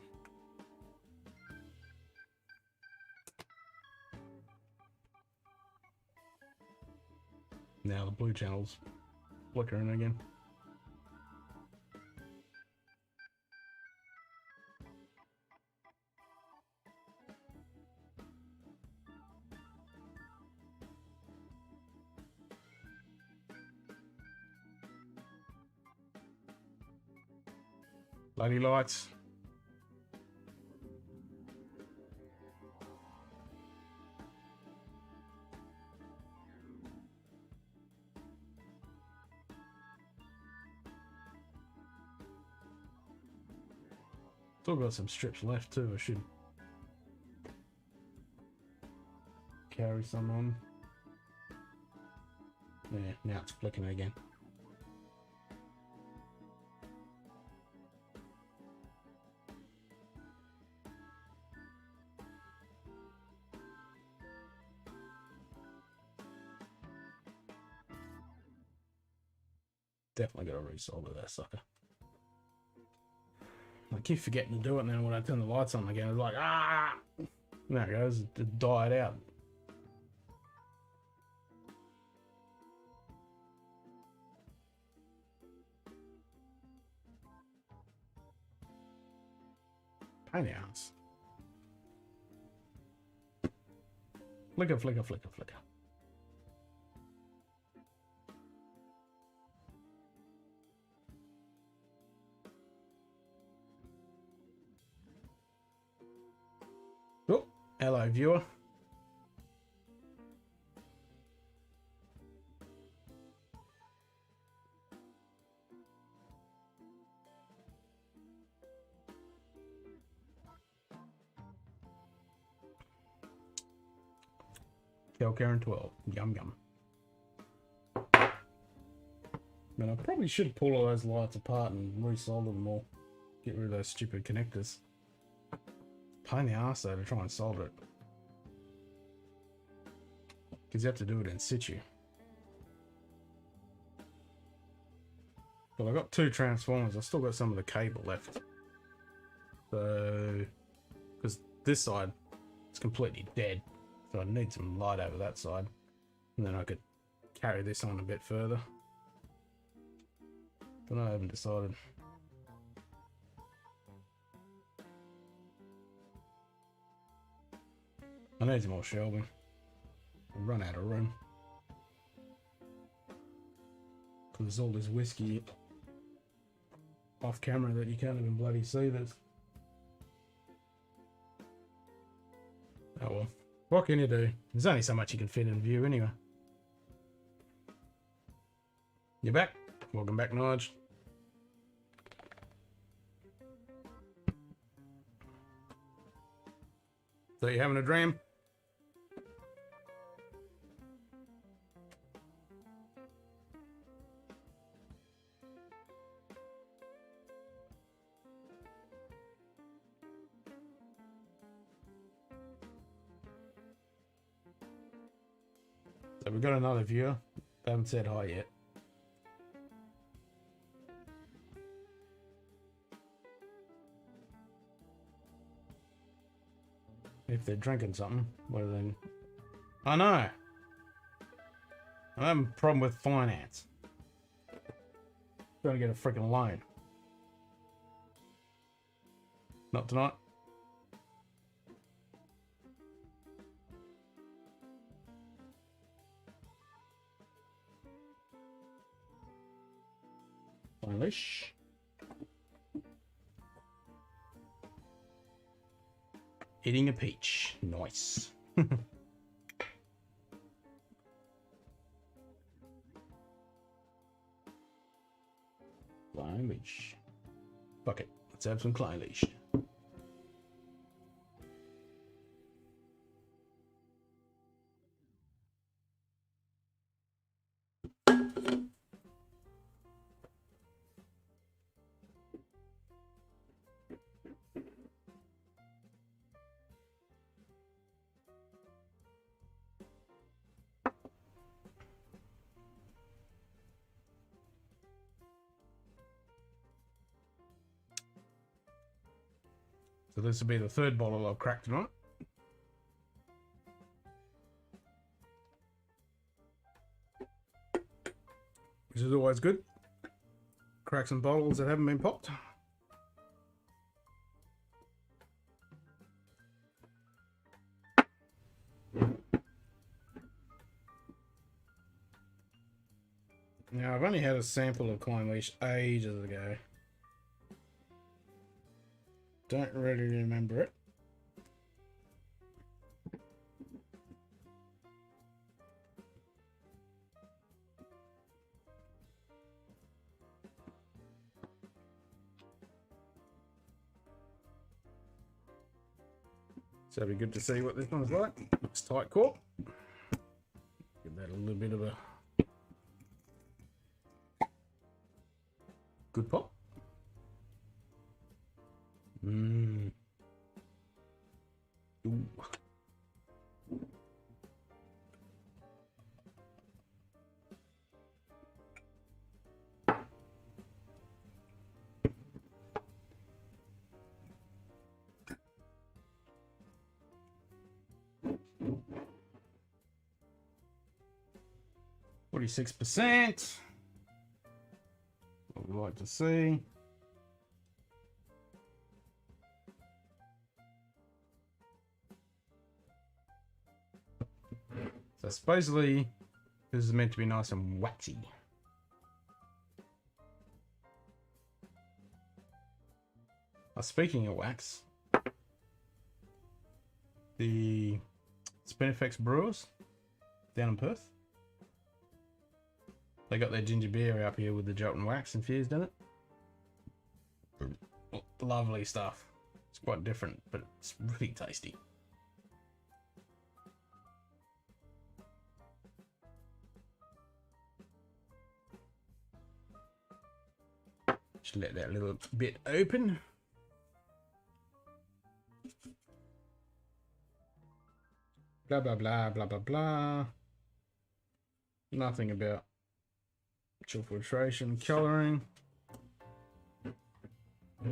Now the blue channel's flickering again. Bloody lights. Still got some strips left too. I should carry some on. Yeah, now it's flicking again. Definitely got to resolder that sucker. I keep forgetting to do it now when I turn the lights on again. It's like, ah! There it goes. It died out. Pain in the ass. Flicker, flicker, flicker, flicker. Oh, hello, viewer. Karen 12. Yum, yum. Man, I probably should pull all those lights apart and resolder them all. Get rid of those stupid connectors. Pain in the arse though to try and solder it. Because you have to do it in situ. Well, I've got 2 transformers. I've still got some of the cable left. So, because this side is completely dead. So I need some light over that side. And then I could carry this on a bit further. But I haven't decided. I need some more shelving. I'll run out of room. Because there's all this whiskey off camera that you can't even bloody see. That's... Oh well. What can you do? There's only so much you can fit in view anyway. You're back? Welcome back, Nige. So you having a dream? So we've got another viewer. They haven't said hi yet. If they're drinking something, what are they? I know. I'm having a problem with finance. Trying to get a freaking loan. Not tonight. English. Eating a peach. Nice. Klein leash. Fuck it. Let's have some Klein leash. So this will be the 3rd bottle I've cracked tonight. Which is always good. Crack some bottles that haven't been popped. Now I've only had a sample of Klein Leash ages ago. Don't really remember it. So it'll be good to see what this one's like. It's tight cork. Give that a little bit of a good pop. Mmm. Ooh. %. What we'd like to see. So supposedly this is meant to be nice and waxy. Speaking of wax, the Spinifex Brewers down in Perth, they got their ginger beer up here with the gelatin wax infused in it. Lovely stuff. It's quite different, but it's really tasty. Just let that little bit open. Blah, blah, blah, blah, blah, blah. Nothing about chill filtration, colouring. I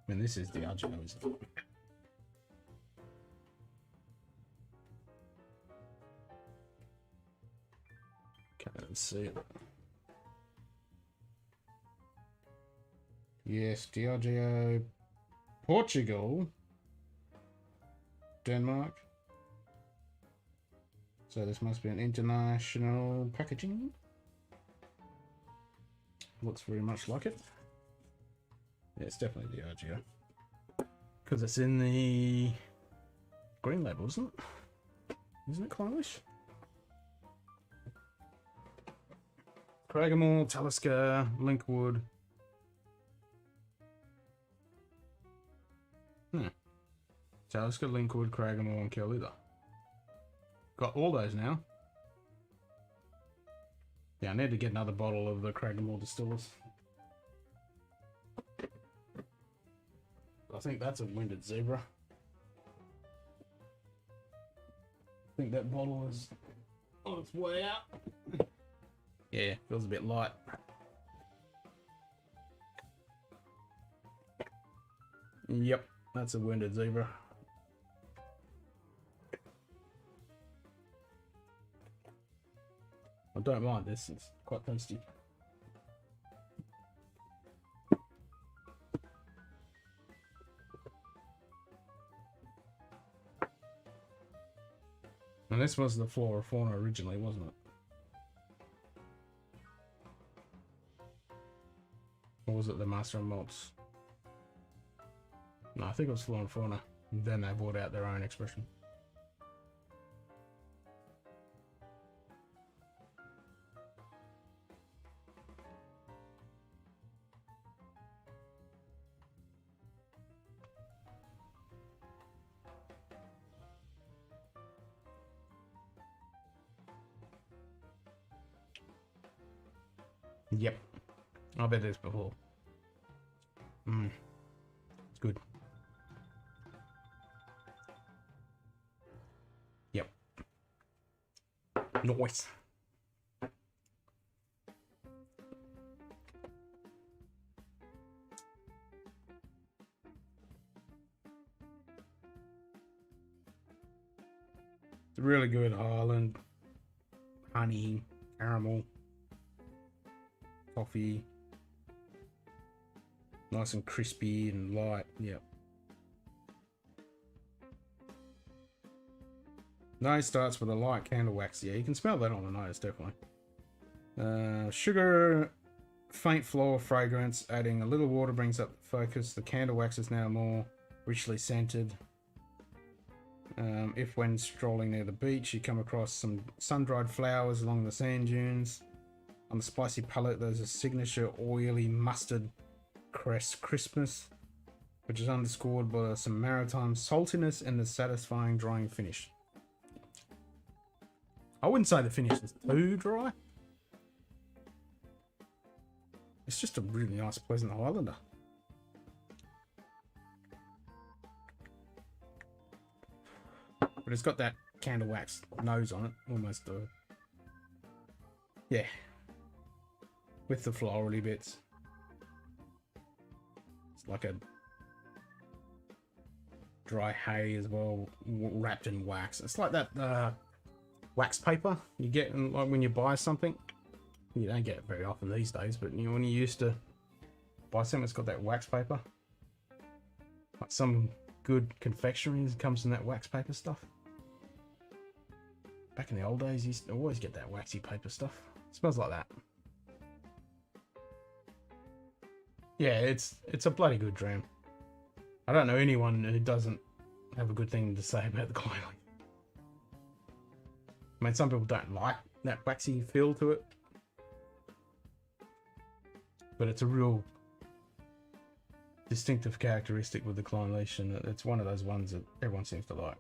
mean, this is the Diageo, isn't it? Can't see it. Yes, Diageo, Portugal, Denmark. So this must be an international packaging. Looks very much like it. Yeah, it's definitely Diageo. Because it's in the green label, isn't it? Isn't it Clonish? Craigamore, Talisker, Linkwood. Talisker, Linkwood, Craigamore, and Kelida. Got all those now. Yeah, I need to get another bottle of the Craigamore Distillers. I think that's a Winded Zebra. I think that bottle is on its way out. Yeah, feels a bit light. Yep, that's a Winded Zebra. I don't mind this, it's quite tasty. And this was the Flora Fauna originally, wasn't it? Or was it the Master and Malts? No, I think it was Flora and Fauna. Then they brought out their own expression. Yep, I've had this before. It's good. Yep. Nice. It's really good Highland, honey, caramel. Coffee, nice and crispy and light. Yep. Nose starts with a light candle wax. Yeah, you can smell that on the nose, definitely. Sugar, faint floral fragrance. Adding a little water brings up the focus. The candle wax is now more richly scented. If when strolling near the beach, you come across some sun-dried flowers along the sand dunes. On the spicy palate, there's a signature oily mustard crest crispness. which is underscored by some maritime saltiness and a satisfying drying finish. I wouldn't say the finish is too dry. It's just a really nice, pleasant Highlander. But it's got that candle wax nose on it, almost yeah, with the florally bits. It's like a dry hay as well, wrapped in wax. It's like that wax paper you get in, like when you buy something. You don't get it very often these days, but you know, when you used to buy something that's got that wax paper, like some good confectionery comes in that wax paper stuff. Back in the old days, you used to always get that waxy paper stuff. It smells like that. Yeah, it's a bloody good dram. I don't know anyone who doesn't have a good thing to say about the Klein. I mean, some people don't like that waxy feel to it, but it's a real distinctive characteristic with the Klein leash, and it's one of those ones that everyone seems to like.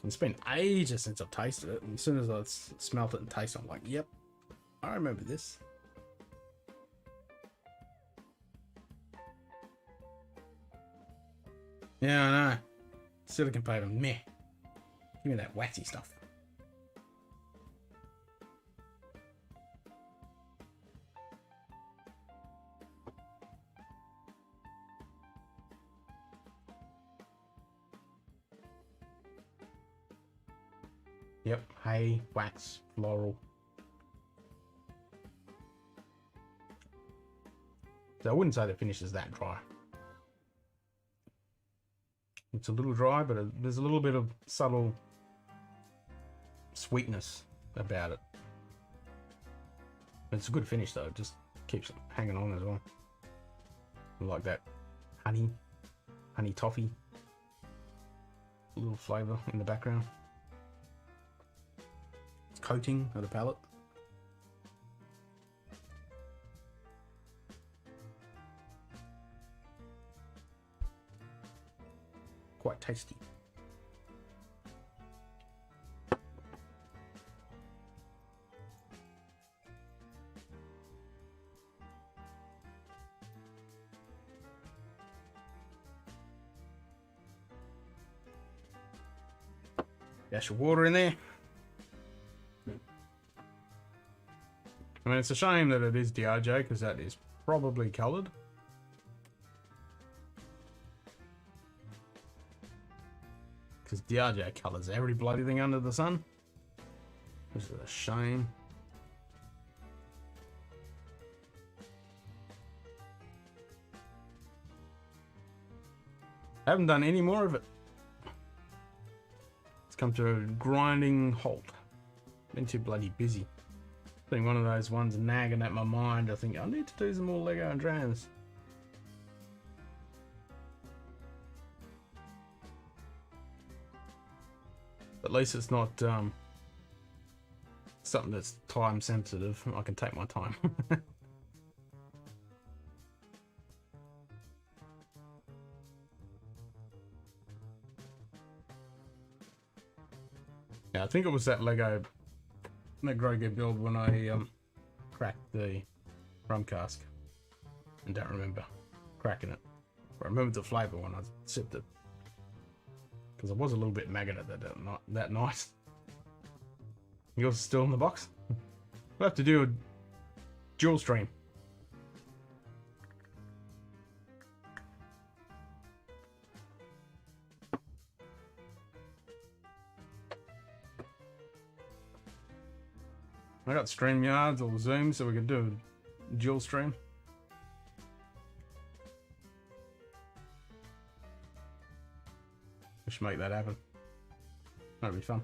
It's been ages since I've tasted it, and as soon as I smelt it and tasted it, I'm like, yep, I remember this. Yeah, I know. Silicon paper, meh. Give me that waxy stuff. Yep, hay, wax, floral. So I wouldn't say the finish is that dry. It's a little dry, but there's a little bit of subtle sweetness about it. It's a good finish though, it just keeps hanging on as well. I like that honey toffee, a little flavour in the background. It's coating of the palate. Quite tasty. Dash of water in there. I mean, it's a shame that it is DRJ because that is probably coloured. Because DRJ colours every bloody thing under the sun. This is a shame. I haven't done any more of it. It's come to a grinding halt. Been too bloody busy. Been one of those ones nagging at my mind. I think I need to do some more Lego and Drams. At least it's not something that's time sensitive. I can take my time. Yeah, I think it was that Lego Grogu build when I cracked the rum cask, and don't remember cracking it. But I remember the flavour when I sipped it, because I was a little bit maggoted that night. Yours is still in the box. We'll have to do a dual stream. I got StreamYards or Zoom, so we could do a dual stream. We should make that happen. That'd be fun.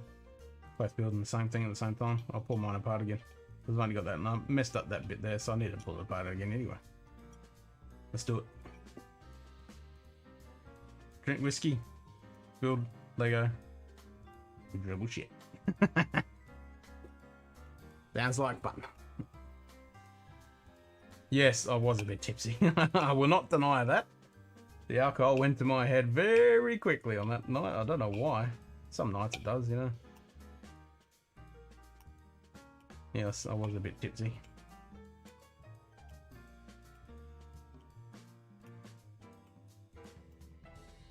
Both building the same thing at the same time. I'll pull mine apart again. Because I've only got that and I messed up that bit there, so I need to pull it apart again anyway. Let's do it. Drink whiskey. Build Lego. We dribble shit. Sounds like fun. Yes, I was a bit tipsy. I will not deny that. The alcohol went to my head very quickly on that night. I don't know why. Some nights it does, you know. Yes, I was a bit tipsy.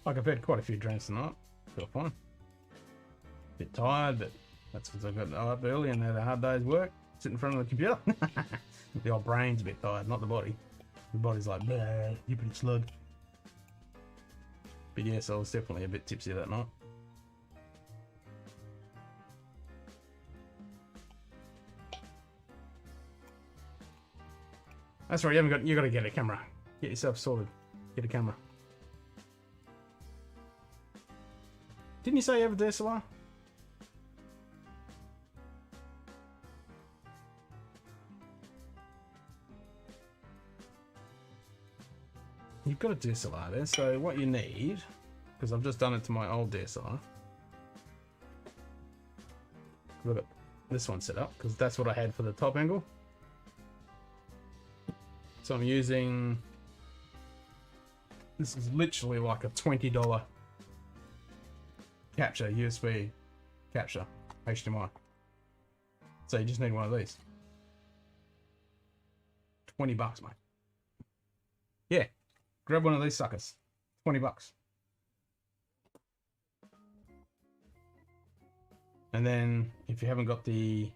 Like I've had quite a few drinks tonight. Feel fine. Bit tired, but that's because I got up early and had a hard day's work. Sit in front of the computer. The old brain's a bit tired, not the body. The body's like, bleh, you pretty slug. But yes, I was definitely a bit tipsy that night. That's right, you got to get a camera. Get yourself sorted. Get a camera. Didn't you say you have a DSLR? You've got a DSLR there, so what you need, because I've just done it to my old DSLR. Look at this one set up, because that's what I had for the top angle. So I'm using, this is literally like a $20 capture, USB capture, HDMI. So you just need one of these. 20 bucks, mate. Yeah, grab one of these suckers. 20 bucks. And then if you haven't got the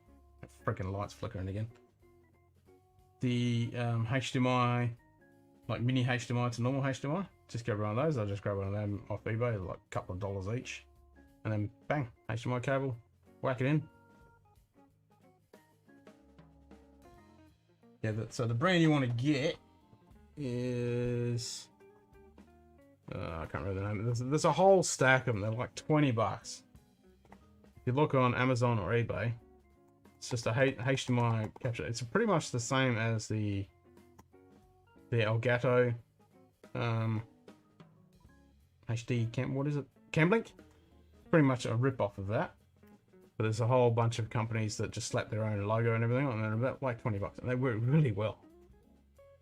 freaking lights flickering again, the HDMI, like mini HDMI to normal HDMI, just grab one of those. I'll just grab one of them off eBay, like a couple of dollars each, and then bang, HDMI cable, whack it in. Yeah, so the brand you want to get is, I can't remember the name. There's a whole stack of them. They're like 20 bucks. If you look on Amazon or eBay, it's just a HDMI capture. It's pretty much the same as the Elgato HD Cam. What is it? Camlink. Pretty much a rip off of that. But there's a whole bunch of companies that just slap their own logo and everything on, and they're about like 20 bucks, and they work really well.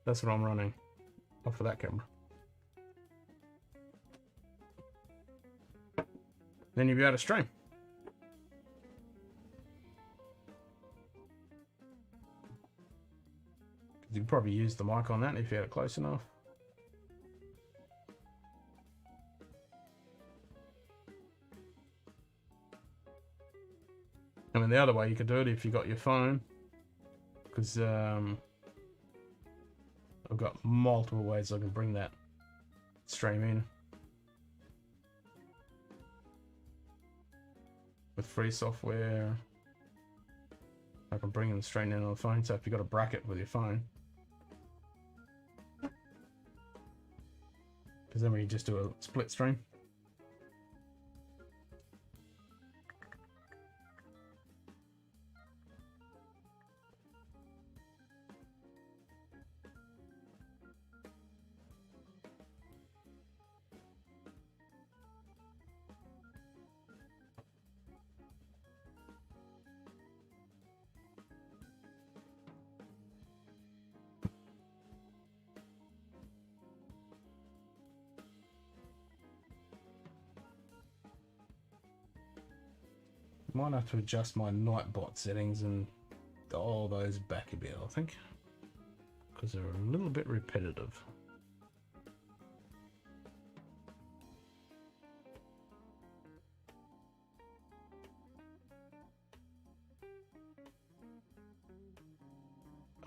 That's what I'm running off of that camera. Then you'll be able to stream. You could probably use the mic on that if you had it close enough. I mean, the other way you could do it if you got your phone, because I've got multiple ways I can bring that stream in with free software. I can bring them straight in on the phone. So if you've got a bracket with your phone, because then we just do a split stream. Might have to adjust my Nightbot settings and dial those back a bit, I think, because they're a little bit repetitive.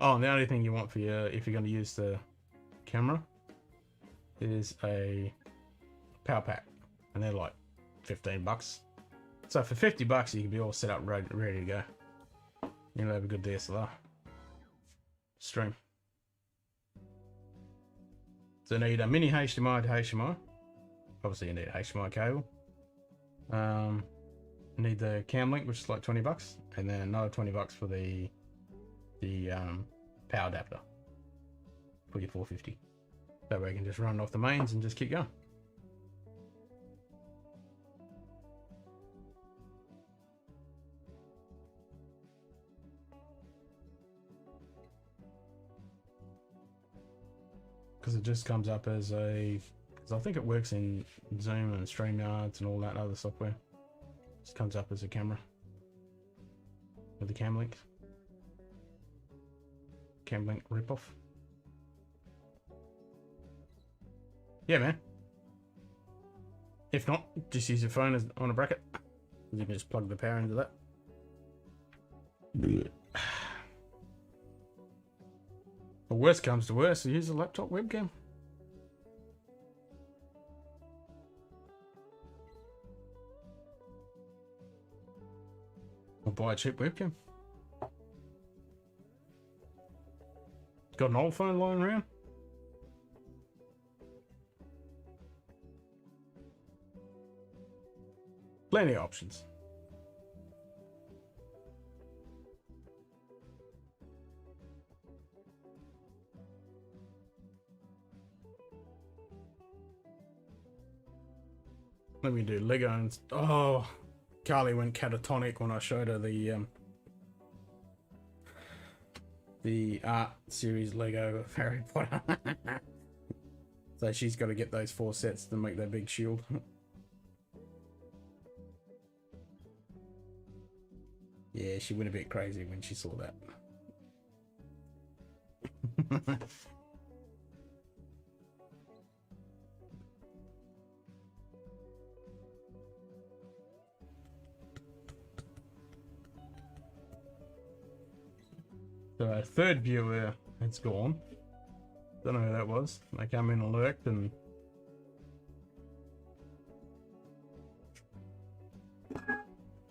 Oh, and the only thing you want for your, if you're going to use the camera, is a power pack, and they're like 15 bucks. So for 50 bucks, you can be all set up, ready to go. You'll have a good DSLR stream. So you need a mini HDMI to HDMI. Obviously, you need a HDMI cable. You need the cam link, which is like 20 bucks, and then another 20 bucks for the power adapter for your 450. That way you can just run off the mains and just keep going. because it just comes up as a. Because I think it works in Zoom and StreamYards and all that other software. Just comes up as a camera with the cam link. Cam link ripoff. Yeah, man. If not, just use your phone as on a bracket. You can just plug the power into that. The worst comes to worst, use a laptop webcam. Or buy a cheap webcam. Got an old phone lying around? Plenty of options. Let me do Lego and oh, Carly went catatonic when I showed her the art series Lego of Harry Potter. So she's got to get those 4 sets to make that big shield. Yeah, she went a bit crazy when she saw that. So our third viewer has gone. Don't know who that was. They come in and lurked and...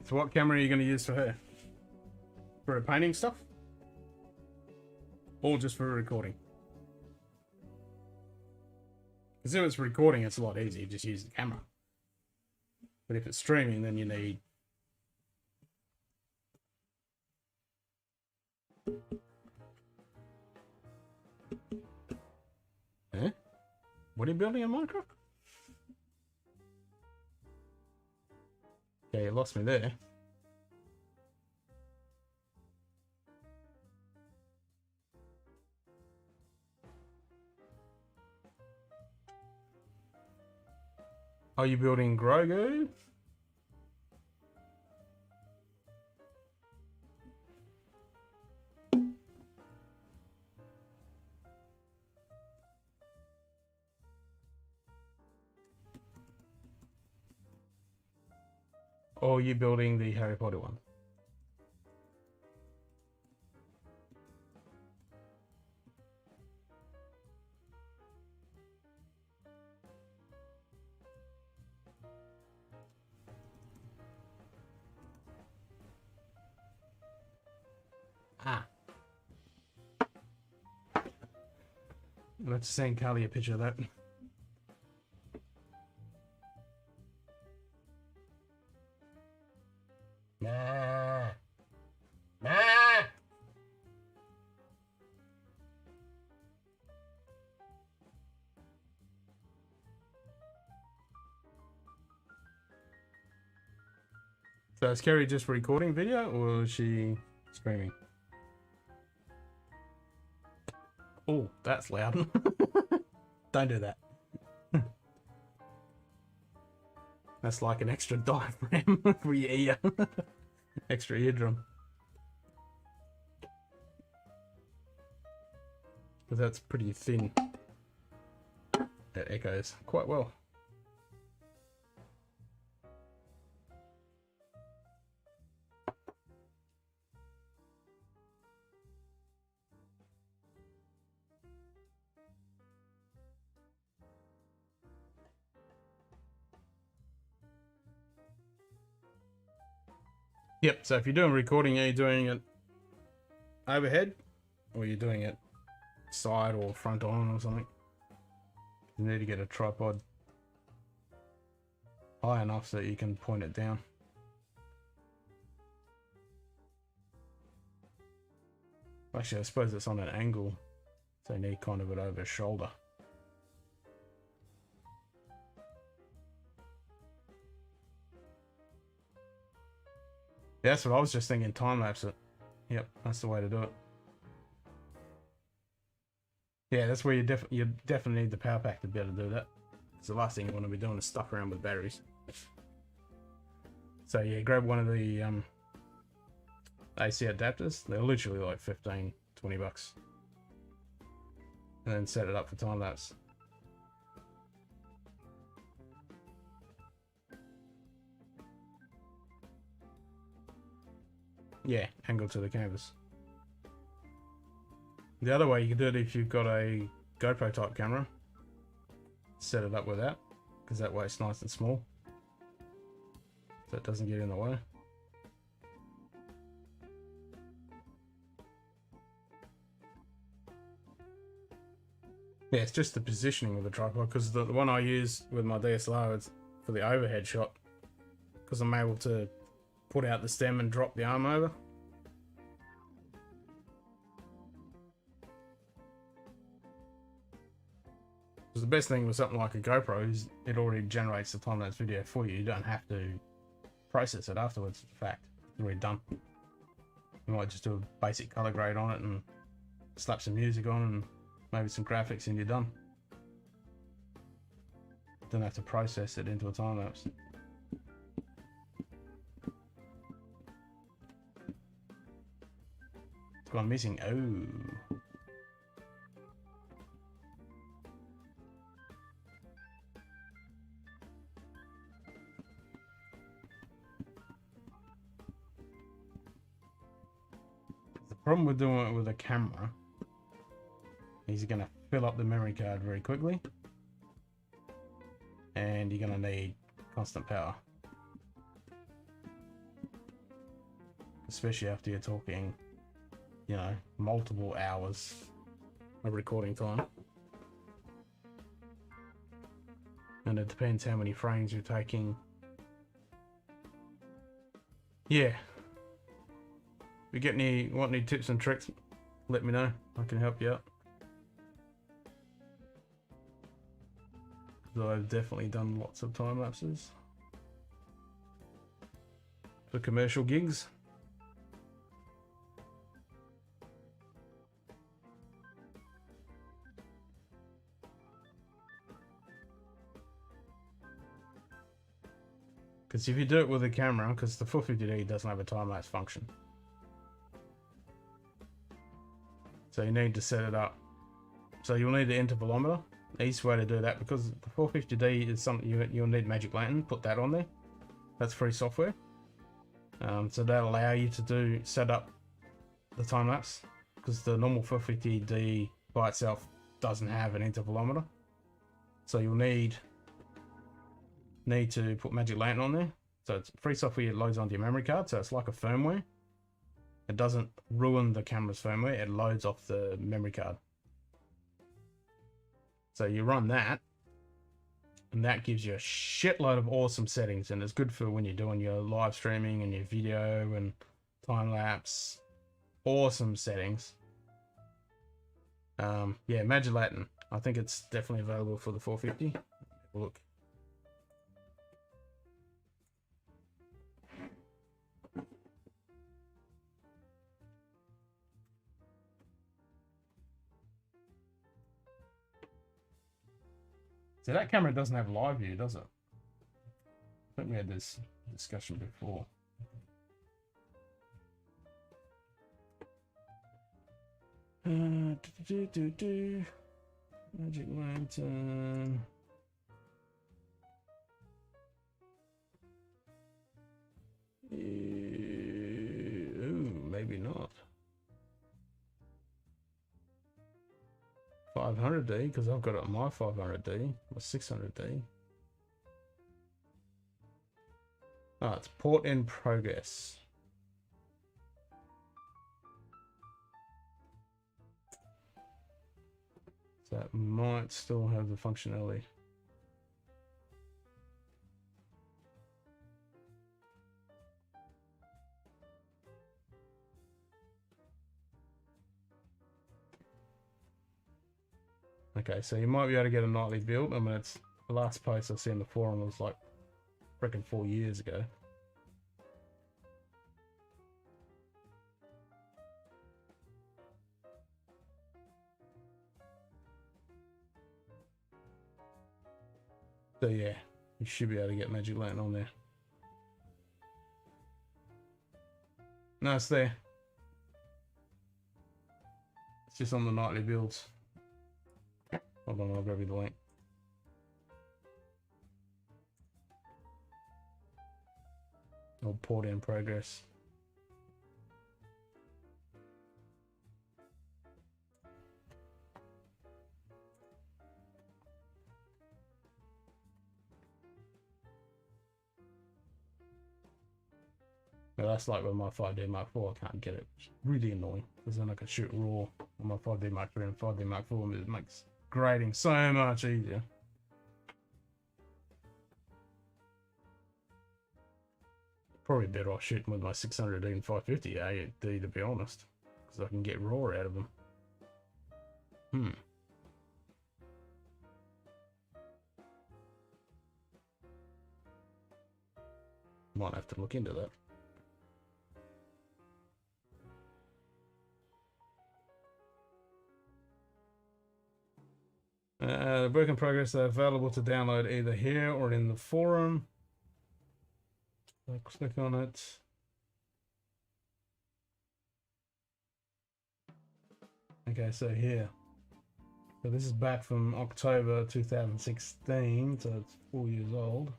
So what camera are you going to use for her? For her painting stuff? Or just for recording? Because if it's recording, it's a lot easier. Just use the camera. But if it's streaming, then you need... Eh? What are you building in Minecraft? Okay, you lost me there. Are you building Grogu? Or are you building the Harry Potter one? Ah. Let's send Carly a picture of that. Nah. Nah. So is Carrie just recording video or is she streaming? Oh, that's loud. Don't do that. That's like an extra diaphragm for your ear. Extra eardrum. Because that's pretty thin. It echoes quite well. Yep, so if you're doing recording, are you doing it overhead? Or are you doing it side or front on or something? You need to get a tripod high enough so that you can point it down. Actually, I suppose it's on an angle, so you need kind of it over shoulder. Yeah, that's what I was just thinking, time lapse it. Yep, that's the way to do it. Yeah, that's where you definitely need the power pack to be able to do that. Because the last thing you want to be doing is stuck around with batteries. So yeah, grab one of the AC adapters. They're literally like 15, 20 bucks. And then set it up for time lapse. Yeah, angle to the canvas. The other way you can do it if you've got a GoPro type camera, set it up with that, because that way it's nice and small, so it doesn't get in the way. Yeah, it's just the positioning of the tripod, because the one I use with my DSLR is for the overhead shot, because I'm able to put out the stem and drop the arm over. Because the best thing with something like a GoPro is it already generates the time-lapse video for you. You don't have to process it afterwards. In fact, it's already done. You might just do a basic color grade on it and slap some music on and maybe some graphics and you're done. Don't have to process it into a time-lapse. It's gone missing. Oh. The problem with doing it with a camera is you're going to fill up the memory card very quickly. And you're going to need constant power. Especially after you're talking, you know, multiple hours of recording time. And it depends how many frames you're taking. Yeah. If you want any tips and tricks, let me know. I can help you out. Because I've definitely done lots of time lapses for commercial gigs. Because if you do it with a camera, because the 450D doesn't have a time-lapse function. So you need to set it up. So you'll need the intervalometer. The easiest way to do that, because the 450D is something you'll need Magic Lantern, put that on there. That's free software. So that'll allow you to set up the time-lapse, because the normal 450D by itself doesn't have an intervalometer. So you'll need to put Magic Lantern on there. So it's free software, it loads onto your memory card, so it's like a firmware. It doesn't ruin the camera's firmware, it loads off the memory card. So you run that, and that gives you a shitload of awesome settings, and it's good for when you're doing your live streaming and your video and time lapse. Awesome settings. Yeah, Magic Lantern. I think it's definitely available for the 450. Look. So that camera doesn't have live view, does it? I think we had this discussion before. Magic Lantern. Ooh, maybe not. 500D, because I've got it on my 500D, or 600D. Oh, it's port in progress. So that might still have the functionality. Okay, so you might be able to get a nightly build. I mean, it's the last post I see in the forum was like freaking 4 years ago. So yeah, you should be able to get Magic Lantern on there. No, it's there. It's just on the nightly builds. Hold on, I'll grab you the link. Or port in progress. Now that's like with my 5D Mark IV, I can't get it. It's really annoying because then I can shoot raw on my 5D Mark III and 5D Mark IV, and it makes grading so much easier. Probably better off shooting with my 600D and 550 AD, to be honest, because I can get raw out of them. Might have to look into that. Work in progress are available to download either here or in the forum. So click on it. Okay, so here. So this is back from October 2016, so it's 4 years old.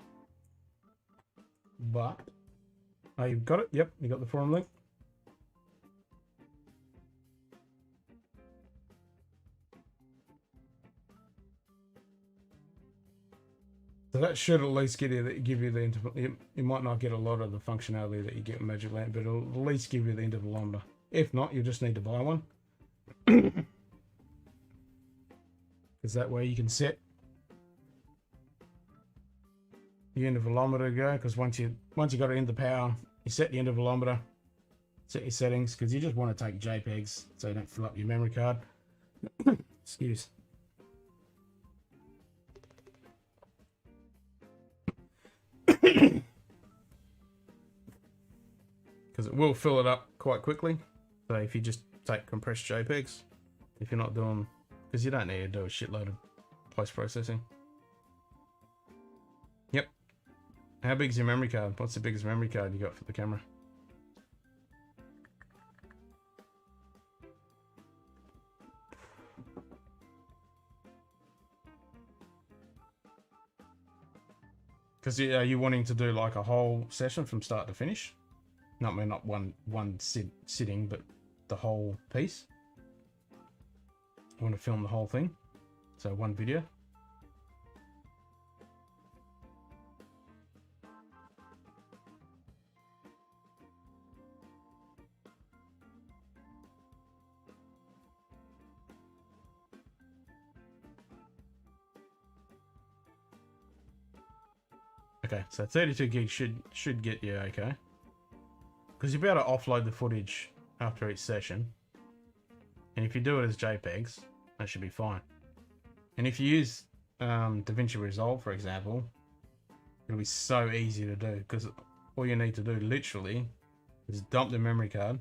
But, oh, you've got it? Yep, you got the forum link. So that should at least give you the interval. You might not get a lot of the functionality that you get in Magic Lantern, but it'll at least give you the intervalometer. If not, you just need to buy one. Because that way you can set the intervalometer to go. Because once you got it into power, you set the intervalometer, set your settings. Because you just want to take JPEGs so you don't fill up your memory card. Excuse. Because it will fill it up quite quickly. So if you just take compressed JPEGs, if you're not doing, because you don't need to do a shitload of post-processing. Yep. How big is your memory card? What's the biggest memory card you got for the camera? Because are you wanting to do like a whole session from start to finish? Not one sitting, but the whole piece. You want to film the whole thing, so one video. Okay, so 32 gigs should get you okay. Because you'll be able to offload the footage after each session. And if you do it as JPEGs, that should be fine. And if you use DaVinci Resolve, for example, it'll be so easy to do. Because all you need to do, literally, is dump the memory card.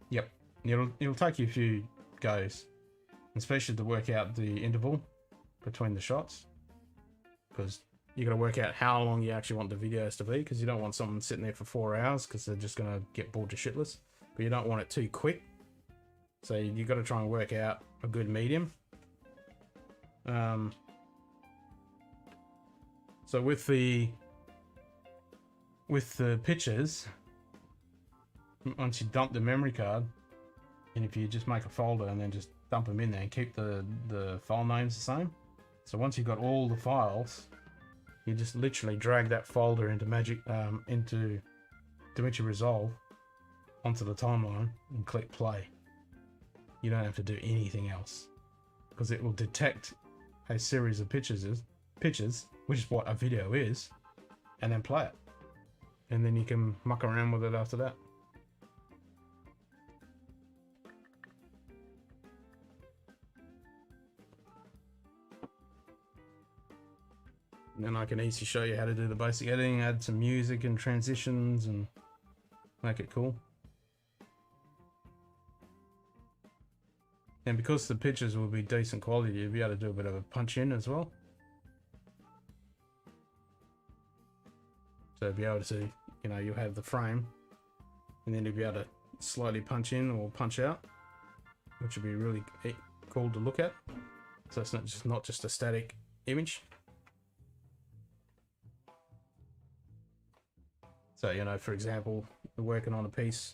Yep. It'll take you a few goes. Especially to work out the interval between the shots. Because you got to work out how long you actually want the videos to be, because you don't want someone sitting there for 4 hours because they're just going to get bored to shitless. But you don't want it too quick, so you got to try and work out a good medium. So with the pictures, once you dump the memory card, and if you just make a folder and then just dump them in there and keep the file names the same. So once you've got all the files, you just literally drag that folder into into DaVinci Resolve onto the timeline and click play. You don't have to do anything else, because it will detect a series of pictures, which is what a video is, and then play it. And then you can muck around with it after that. And then I can easily show you how to do the basic editing, add some music and transitions and make it cool. And because the pictures will be decent quality, you'll be able to do a bit of a punch in as well. So be able to, you know, you'll have the frame, and then you'll be able to slowly punch in or punch out, which will be really cool to look at. So it's not just a static image. So, you know, for example, we're working on a piece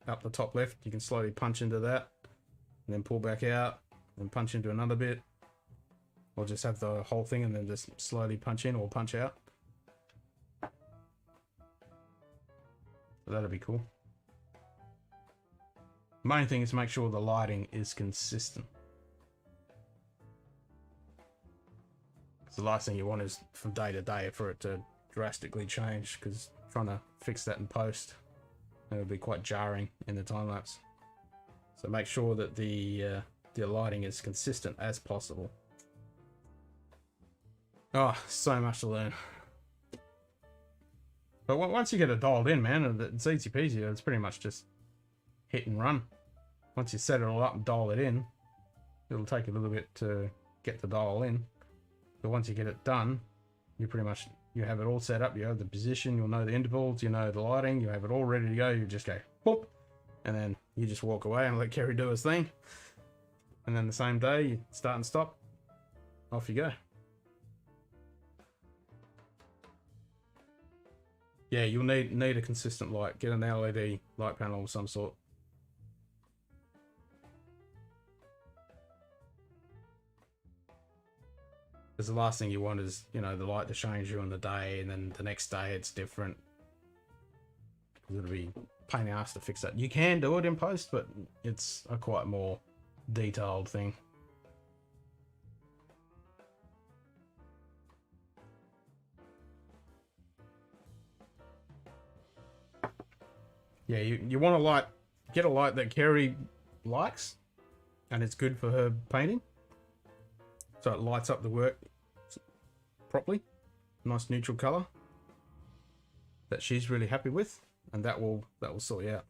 up the top left, you can slowly punch into that, and then pull back out, and punch into another bit, or just have the whole thing and then just slowly punch in or punch out. So that'll be cool. The main thing is to make sure the lighting is consistent. The last thing you want is from day to day for it to drastically change, because trying to fix that in post, it'll be quite jarring in the time lapse. So make sure that the lighting is consistent as possible. Oh, so much to learn. But once you get it dialed in, man, it's easy peasy. It's pretty much just hit and run. Once you set it all up and dial it in, it'll take a little bit to get the dial in. But once you get it done, you have it all set up. You have the position, you'll know the intervals, you know the lighting, you have it all ready to go. You just go boop, and then you just walk away and let Kerry do his thing. And then the same day, you start and stop, off you go. Yeah, you'll need a consistent light. Get an LED light panel of some sort. Because the last thing you want is, you know, the light to change during the day, and then the next day it's different. It'll be a pain in the ass to fix that. You can do it in post, but it's a quite more detailed thing. Yeah, you want a light, get a light that Kerry likes, and it's good for her painting. So it lights up the work properly, nice neutral color that she's really happy with, and that will sort you out.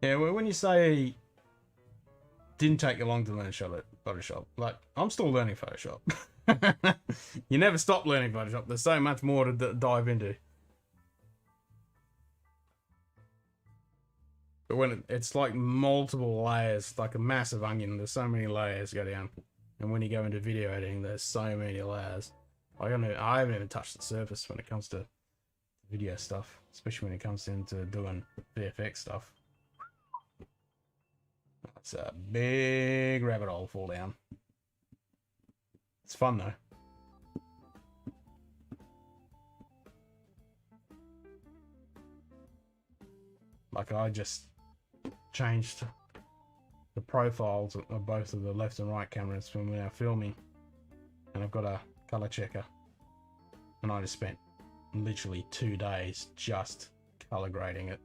Yeah, well, when you say didn't take you long to learn Photoshop, like, I'm still learning Photoshop. You never stop learning Photoshop. There's so much more to dive into. But when it's like multiple layers, like a massive onion, there's so many layers to go down. And when you go into video editing, there's so many layers. I haven't even touched the surface when it comes to video stuff, especially when it comes into doing VFX stuff. It's a big rabbit hole to fall down. It's fun though. Like, I just changed the profiles of both of the left and right cameras when we are filming, and I've got a color checker, and I just spent literally 2 days just color grading it.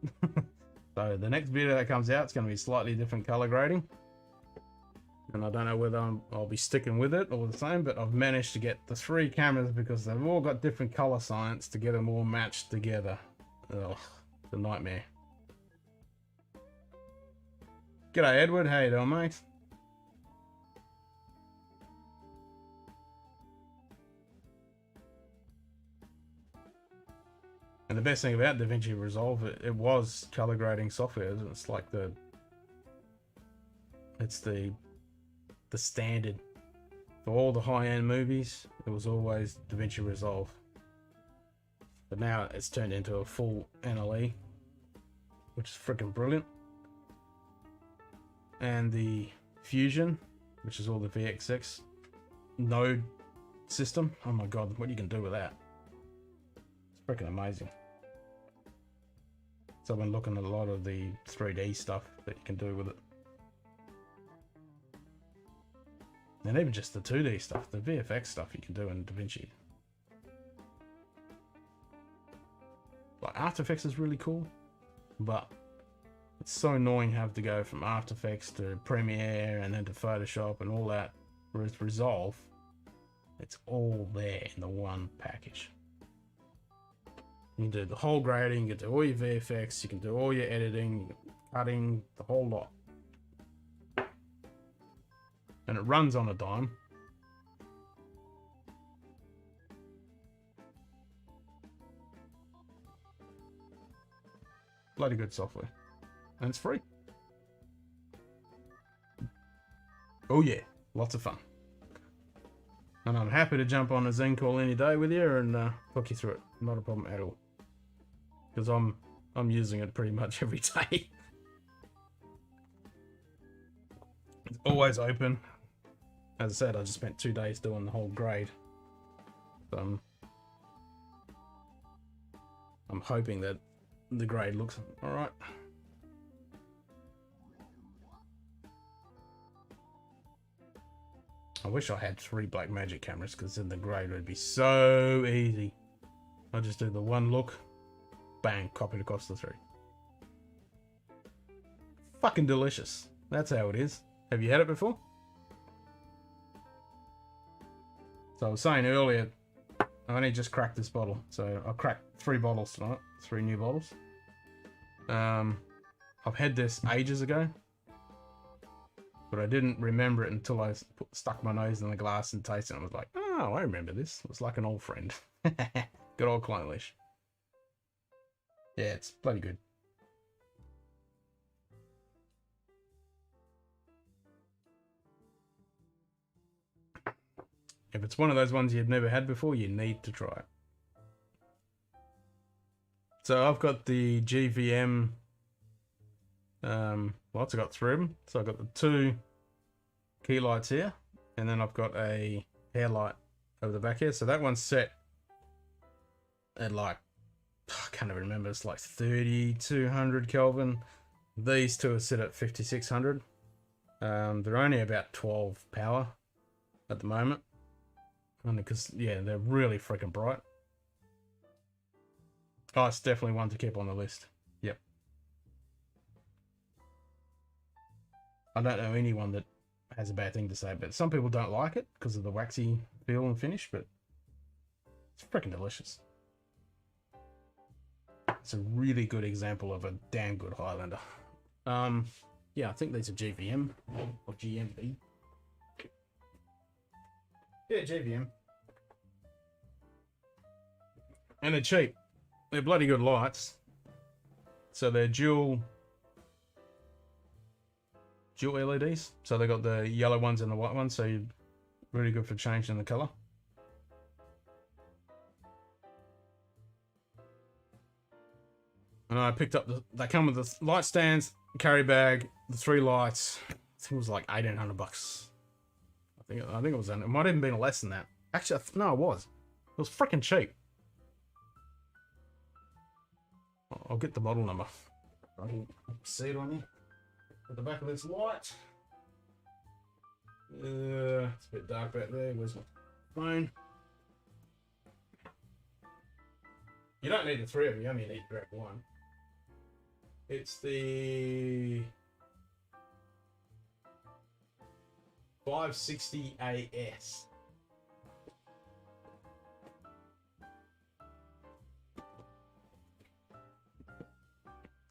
So the next video that comes out, it's going to be slightly different color grading, and I don't know whether I'll be sticking with it or the same, but I've managed to get the 3 cameras, because they've all got different color science, to get them all matched together. Ugh, it's a nightmare. G'day Edward, how you doing, mate? And the best thing about DaVinci Resolve, it was color grading software. It's like it's the standard for all the high-end movies. It was always DaVinci Resolve, but now it's turned into a full NLE, which is freaking brilliant. And the Fusion, which is all the VXX node system. Oh my god, what you can do with that. It's freaking amazing. So I've been looking at a lot of the 3D stuff that you can do with it. And even just the 2D stuff, the VFX stuff you can do in DaVinci. Like, After Effects is really cool, but it's so annoying to have to go from After Effects to Premiere and then to Photoshop and all that. Whereas Resolve, it's all there in the one package. You can do the whole grading, you can do all your VFX, you can do all your editing, cutting, the whole lot. and it runs on a dime. Bloody good software. And it's free. Oh yeah, lots of fun. And I'm happy to jump on a Zen call any day with you and talk you through it. Not a problem at all. Because I'm using it pretty much every day. It's always open. As I said, I just spent 2 days doing the whole grade. So I'm hoping that the grade looks alright. I wish I had 3 black magic cameras, because then the grade would be so easy. I just do the one look, bang, copy it across the 3. Fucking delicious. That's how it is. Have you had it before? So I was saying earlier, I only just cracked this bottle. So I cracked 3 bottles tonight, 3 new bottles. I've had this ages ago, but I didn't remember it until I stuck my nose in the glass and tasted it. I was like, oh, I remember this. It was like an old friend. Good old Clonelish. Yeah, it's bloody good. If it's one of those ones you've never had before, you need to try it. So I've got the GVM lights. I've got 3 of them. So I've got the 2 key lights here, and then I've got a hair light over the back here. So that one's set at like, I can't even remember, it's like 3200 Kelvin. These 2 are set at 5600. They're only about 12 power at the moment. Only because, yeah, they're really freaking bright. Oh, it's definitely one to keep on the list. Yep. I don't know anyone that has a bad thing to say, but some people don't like it because of the waxy feel and finish, but it's freaking delicious. It's a really good example of a damn good Highlander. Yeah, I think these are GVM or GMB. Yeah, GVM. And they're cheap. They're bloody good lights. So they're dual LEDs. So they got the yellow ones and the white ones. So you're really good for changing the color. And I picked up they come with the light stands, carry bag, the 3 lights. I think it was like 1800 bucks. I think it was. It might have even been less than that. Actually, no, it was. It was freaking cheap. I'll get the model number. I can see it on you. At the back of this light. It's a bit dark back there. Where's my phone? You don't need the 3 of them. You only need to grab 1. It's the 560 AS.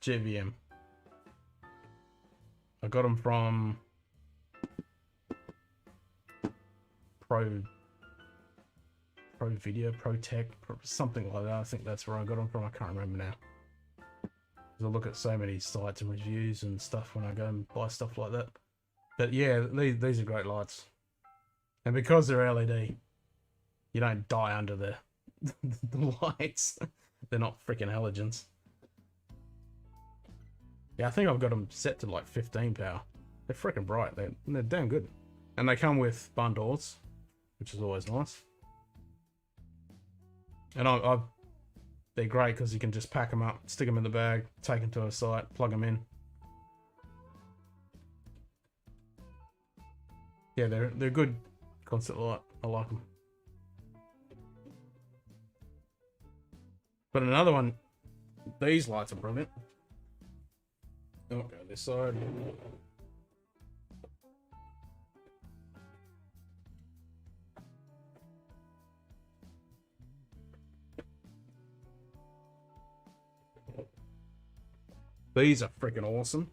JVM. I got them from Pro Video, Pro Tech, something like that. I think that's where I got them from. I can't remember now. I look at so many sites and reviews and stuff when I go and buy stuff like that. But yeah, these are great lights. And because they're LED, you don't die under the lights. They're not freaking halogens. Yeah, I think I've got them set to like 15 power. They're freaking bright. They're damn good. And they come with bundles, which is always nice. And they're great because you can just pack them up, stick them in the bag, take them to a site, plug them in. Yeah, they're good concept light. I like them. But another one, these lights are brilliant. I'll go this side. These are freaking awesome.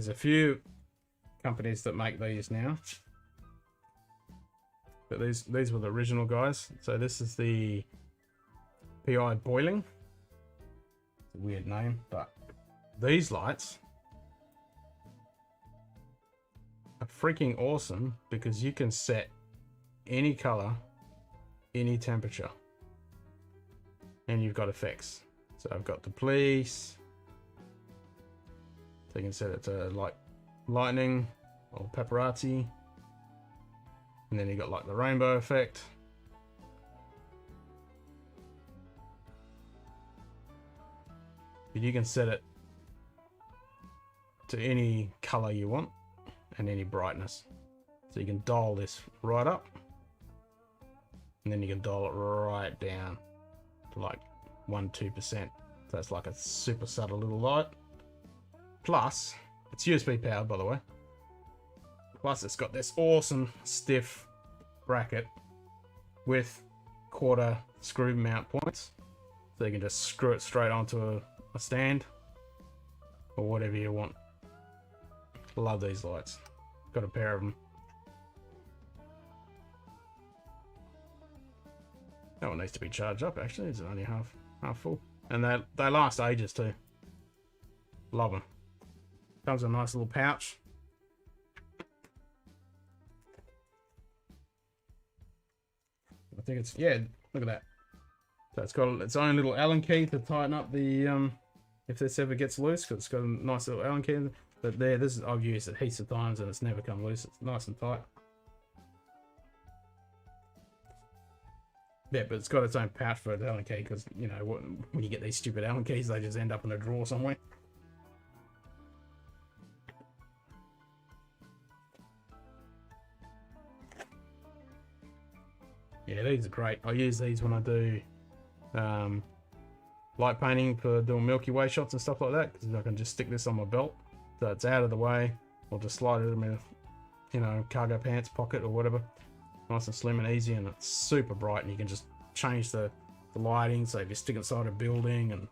There's a few companies that make these now, but these were the original guys. So this is the PI Boiling. It's a weird name, but these lights are freaking awesome because you can set any color, any temperature, and you've got effects. So I've got the police, so you can set it to like lightning or paparazzi, and then you got like the rainbow effect. But you can set it to any color you want and any brightness. So you can dial this right up, and then you can dial it right down to like 1-2%. So that's like a super subtle little light. Plus, it's USB powered, by the way. Plus, it's got this awesome stiff bracket with quarter screw mount points, so you can just screw it straight onto a stand or whatever you want. Love these lights. Got a pair of them. That one needs to be charged up. Actually, it's only half full, and they last ages too. Love them. Comes in a nice little pouch. I think it's, yeah, look at that. So it's got its own little Allen key to tighten up the if this ever gets loose, because it's got a nice little Allen key. But there, this is, I've used it heaps of times and it's never come loose. It's nice and tight. Yeah, but it's got its own pouch for the Allen key, because, you know, when you get these stupid Allen keys, they just end up in a drawer somewhere. Yeah, these are great. I use these when I do light painting for doing Milky Way shots and stuff like that, because I can just stick this on my belt, so it's out of the way, or just slide it in my, you know, cargo pants pocket or whatever. Nice and slim and easy, and it's super bright, and you can just change the lighting, so if you stick inside a building, and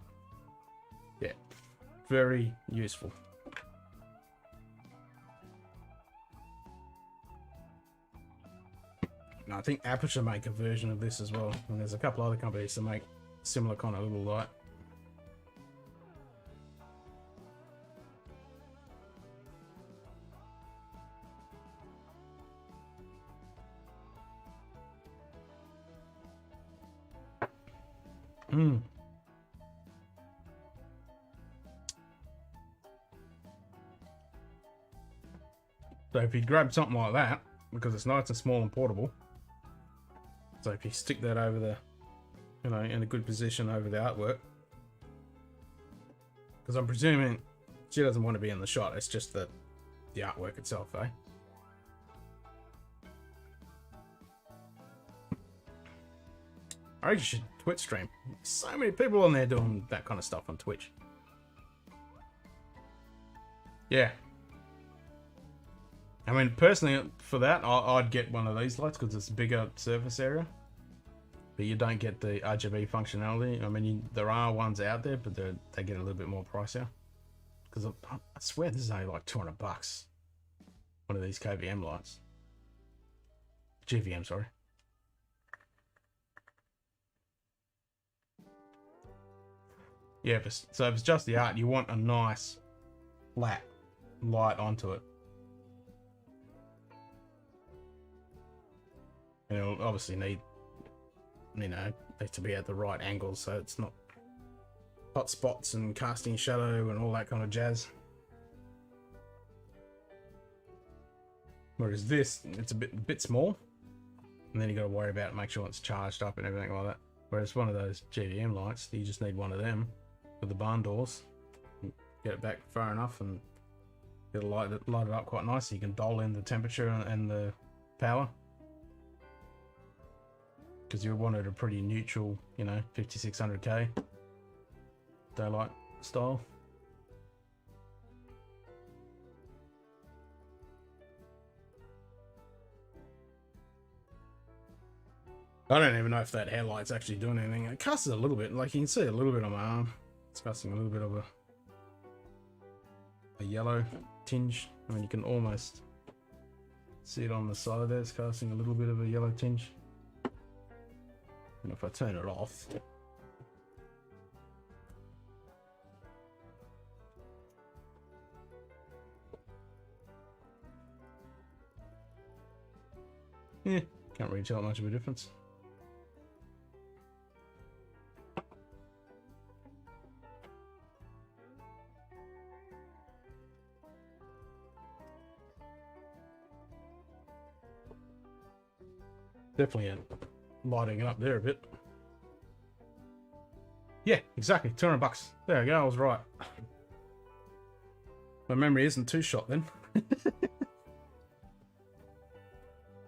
yeah, very useful. And I think Aperture make a version of this as well, and there's a couple other companies that make similar kind of little light. So if you grab something like that, because it's nice and small and portable, so if you stick that over the, you know, in a good position over the artwork, because I'm presuming she doesn't want to be in the shot, it's just the artwork itself, eh? I reckon you should Twitch stream. So many people on there doing that kind of stuff on Twitch. Yeah. I mean, personally, for that, I'd get one of these lights because it's a bigger surface area. But you don't get the RGB functionality. I mean, there are ones out there, but they get a little bit more pricier. Because I swear this is only like $200. One of these KVM lights. GVM, sorry. Yeah, so if it's just the art, you want a nice flat light onto it. And it'll obviously need, you know, to be at the right angle, so it's not hot spots and casting shadow and all that kind of jazz. Whereas this, it's a bit small, and then you got to worry about make sure it's charged up and everything like that. Whereas one of those GVM lights, you just need one of them with the barn doors, get it back far enough, and it'll light it up quite nicely. You can dial in the temperature and the power, because you want it a pretty neutral, you know, 5600K daylight style. I don't even know if that headlight's actually doing anything. It casts a little bit, like you can see a little bit on my arm. It's casting a little bit of a yellow. tinge. I mean, you can almost see it on the side there. It's casting a little bit of a yellow tinge. And if I turn it off, yeah, can't really tell much of a difference. Definitely lighting it up there a bit. Yeah, exactly. $200. There we go. I was right. My memory isn't too shot then.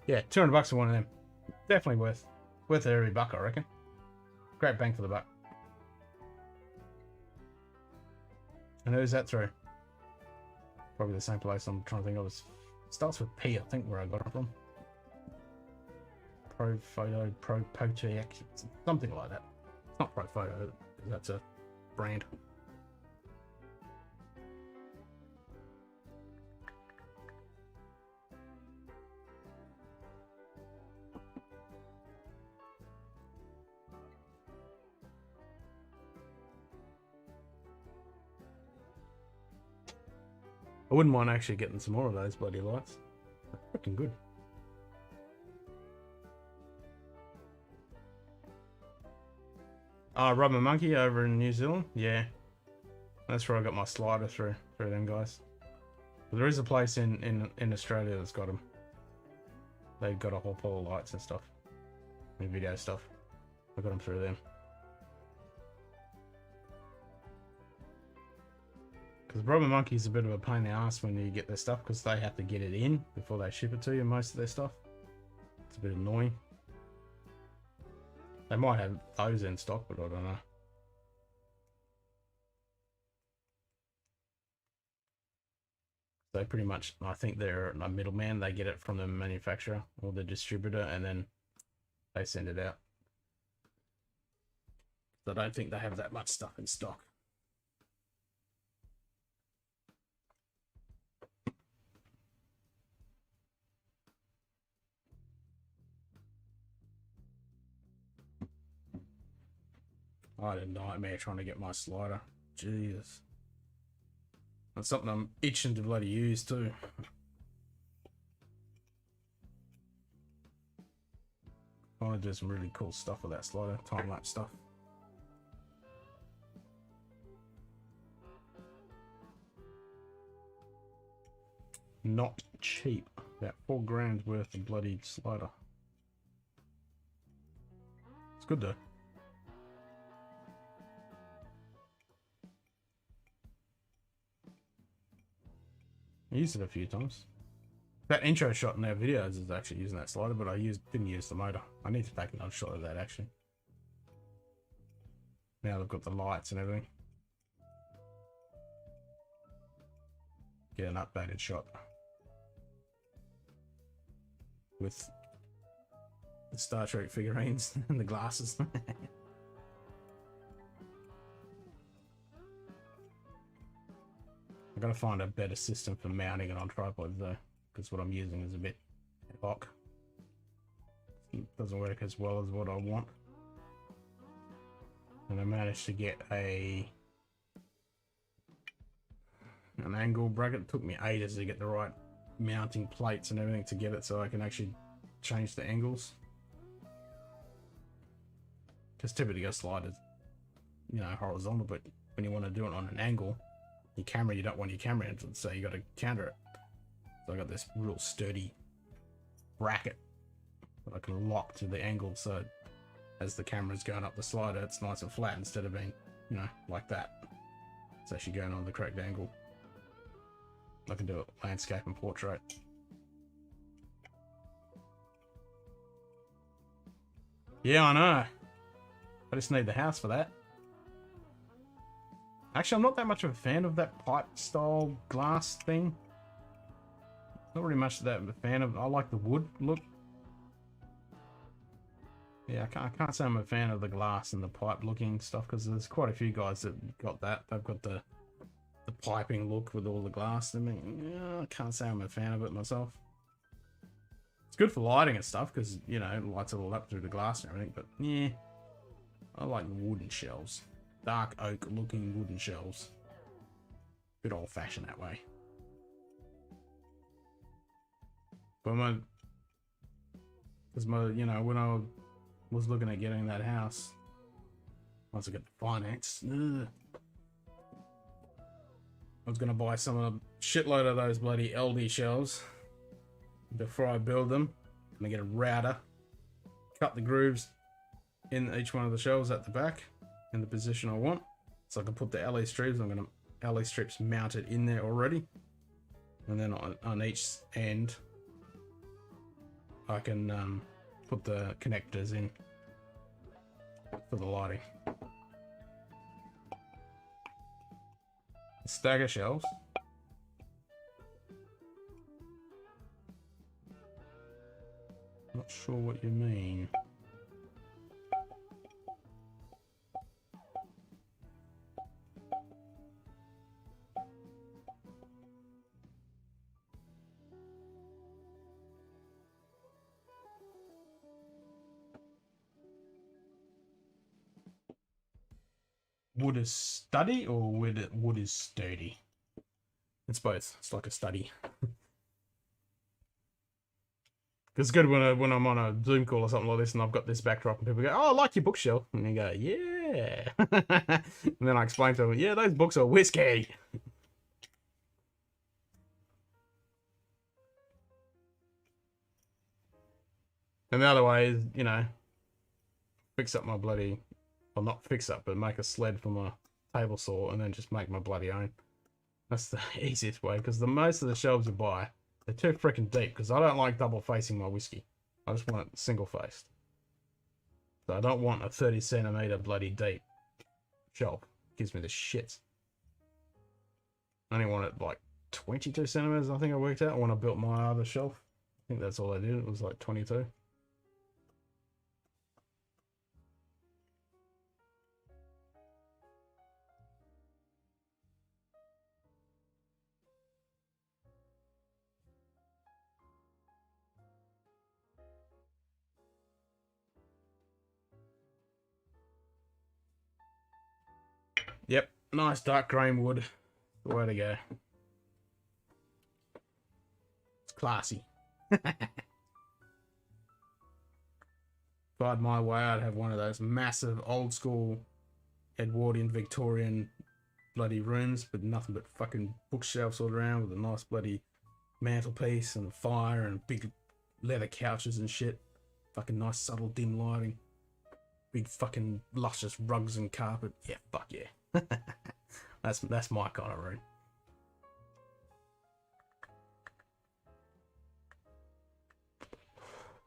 Yeah, $200 for one of them. Definitely worth every buck, I reckon. Great bang for the buck. And who's that through? Probably the same place I'm trying to think of. It starts with P, I think, where I got it from. Pro Photo, Pro Potex, something like that. It's not Pro Photo, that's a brand. I wouldn't mind actually getting some more of those bloody lights. They're freaking good. Rubber Monkey over in New Zealand. Yeah, that's where I got my slider through them guys. But there is a place in Australia that's got them. They've got a whole pile of lights and stuff, and video stuff. I got them through them. Because Rubber Monkey's a bit of a pain in the ass when you get their stuff, because they have to get it in before they ship it to you, most of their stuff. It's a bit annoying. They might have those in stock, but I don't know. So pretty much, I think they're a middleman. They get it from the manufacturer or the distributor, and then they send it out. So I don't think they have that much stuff in stock. I had a nightmare trying to get my slider. Jesus. That's something I'm itching to bloody use too. I want to do some really cool stuff with that slider, time-lapse stuff. Not cheap. About $4 worth of bloody slider. It's good though. I used it a few times. That intro shot in our videos is actually using that slider, but I didn't use the motor. I need to take another shot of that actually. Now they've got the lights and everything. Get an updated shot with the Star Trek figurines and the glasses. I've got to find a better system for mounting it on tripods though, because what I'm using is a bit ad hoc. It doesn't work as well as what I want. And I managed to get an angle bracket. It took me ages to get the right mounting plates and everything to get it so I can actually change the angles. Because typically a slider's, you know, horizontal, but when you want to do it on an angle, your camera, you don't want your camera into it, so you got to counter it. So I got this real sturdy bracket that I can lock to the angle, so as the camera's going up the slider, it's nice and flat instead of being, you know, like that. It's actually going on the correct angle. I can do it landscape and portrait. Yeah, I know. I just need the house for that. Actually, I'm not that much of a fan of that pipe style glass thing. Not really much of that of a fan of. I like the wood look. Yeah, I can't say I'm a fan of the glass and the pipe looking stuff, because there's quite a few guys that got that. They've got the the piping look with all the glass. I mean, yeah, I can't say I'm a fan of it myself. It's good for lighting and stuff because, you know, it lights it all up through the glass and everything. But yeah, I like the wooden shelves, dark oak looking wooden shelves. Bit old fashioned that way. But you know, when I was looking at getting that house, once I get the finance, I was gonna buy some of the shitload of those bloody LD shelves before I build them. I'm gonna get a router, cut the grooves in each one of the shelves at the back in the position I want, so I can put the LE strips. I'm gonna LE strips mounted in there already, and then on each end I can put the connectors in for the lighting. Stagger shelves. Not sure what you mean. Wood is study or wood is sturdy? It's both. It's like a study. It's good when I'm on a Zoom call or something like this and I've got this backdrop and people go, "Oh, I like your bookshelf," and you go, "Yeah," and then I explain to them, "Yeah, those books are whiskey." And the other way is, you know, fix up my bloody, well, not fix up, but make a sled for my table saw and then just make my bloody own. That's the easiest way, because most of the shelves you buy, they're too freaking deep, because I don't like double facing my whiskey. I just want it single faced. So I don't want a 30 centimeter bloody deep shelf. It gives me the shits. I only want it like 22 centimeters, I think I worked out when I built my other shelf. I think that's all I did. It was like 22. Yep, nice dark grain wood. The way to go. It's classy. If I had my way, I'd have one of those massive old school Edwardian Victorian bloody rooms, but nothing but fucking bookshelves all around with a nice bloody mantelpiece and a fire and big leather couches and shit. Fucking nice subtle dim lighting. Big fucking luscious rugs and carpet. Yeah, fuck yeah. That's my kind of room.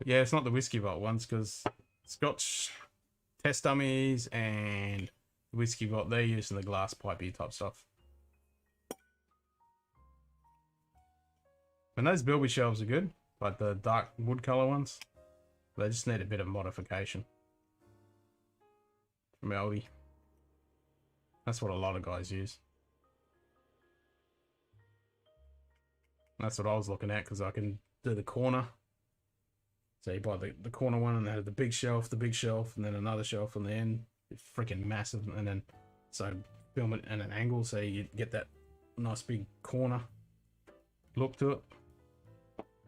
Yeah, it's not the whiskey vault ones, because Scotch test dummies and whiskey vault, they're using the glass pipey type stuff. And those bilby shelves are good, like the dark wood color ones. They just need a bit of modification from Aldi. That's what a lot of guys use. That's what I was looking at, because I can do the corner. So you buy the corner one and they have the big shelf, and then another shelf on the end. It's freaking massive. And then, so film it at an angle so you get that nice big corner look to it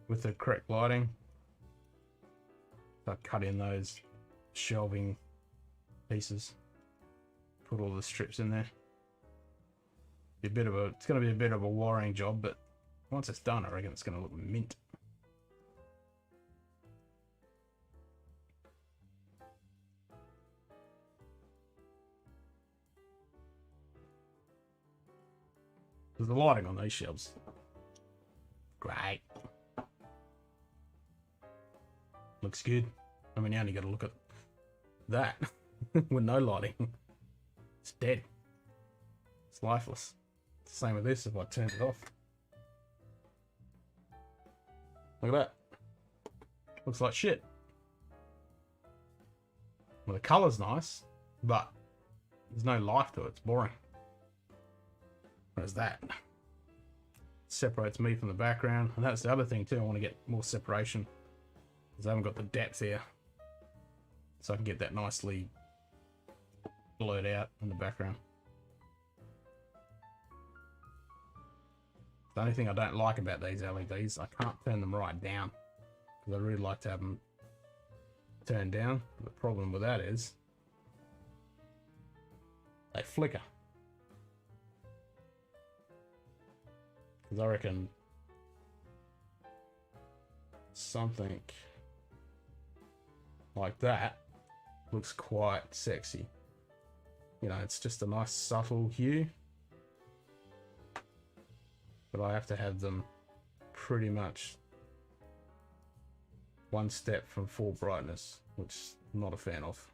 with the correct lighting. So I cut in those shelving pieces. Put all the strips in there. It's going to be a bit of a wiring job, but once it's done, I reckon it's going to look mint. There's the lighting on these shelves. Great. Looks good. I mean, you only got to look at that with no lighting. It's dead. It's lifeless. Same with this if I turn it off. Look at that. Looks like shit. Well, the colour's nice, but there's no life to it. It's boring. Whereas that separates me from the background, and that's the other thing too. I want to get more separation because I haven't got the depth here, so I can get that nicely blurred out in the background. The only thing I don't like about these LEDs, I can't turn them right down because I really like to have them turned down. The problem with that is they flicker. Because I reckon something like that looks quite sexy. You know, it's just a nice subtle hue. But I have to have them pretty much one step from full brightness, which I'm not a fan of.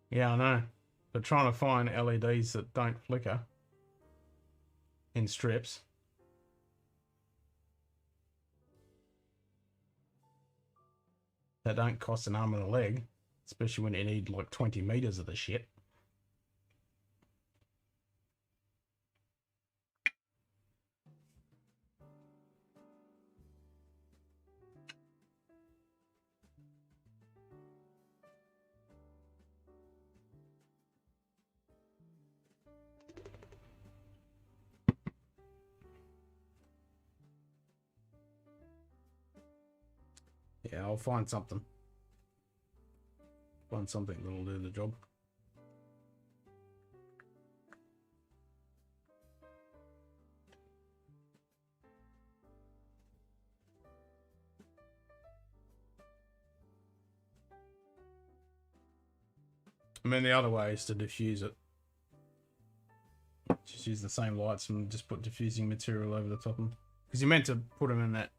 Yeah, I know. But trying to find LEDs that don't flicker in strips. That don't cost an arm and a leg, especially when you need like 20 meters of the shit. Yeah, I'll find something. Find something that'll do the job. I mean, the other way is to diffuse it. Just use the same lights and just put diffusing material over the top of them. Because you're meant to put them in that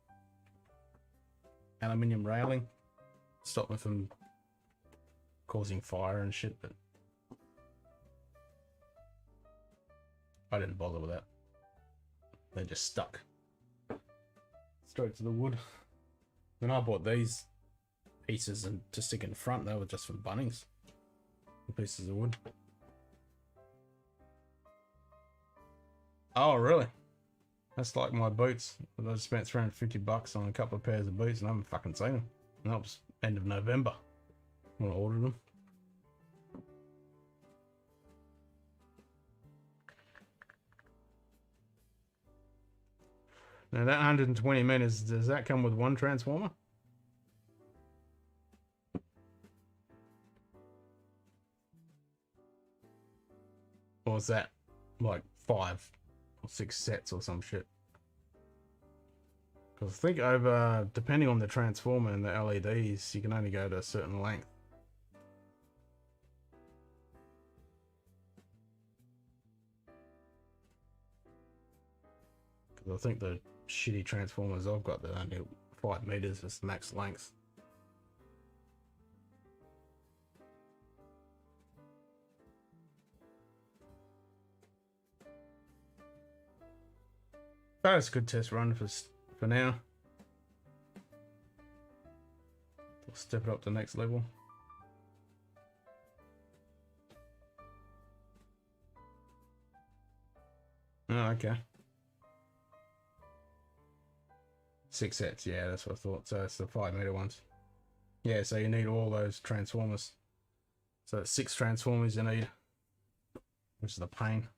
aluminium railing. Stop them from causing fire and shit, but I didn't bother with that. They just stuck straight to the wood. When I bought these pieces and to stick in front, they were just from Bunnings. The pieces of wood. Oh, really? That's like my boots. I spent $350 on a couple of pairs of boots and I haven't fucking seen them. And that was end of November when I ordered them. Now that 120 meters, does that come with one transformer? Or is that like 5 or 6 sets or some shit? Because I think over, depending on the transformer and the LEDs, you can only go to a certain length. Because I think the shitty transformers I've got, they're only 5 meters is max length. But it's a good test run for now. We'll step it up to the next level. Oh, okay. 6 sets, yeah, that's what I thought. So it's the 5 meter ones. Yeah, so you need all those transformers. So it's 6 transformers you need, which is the pain.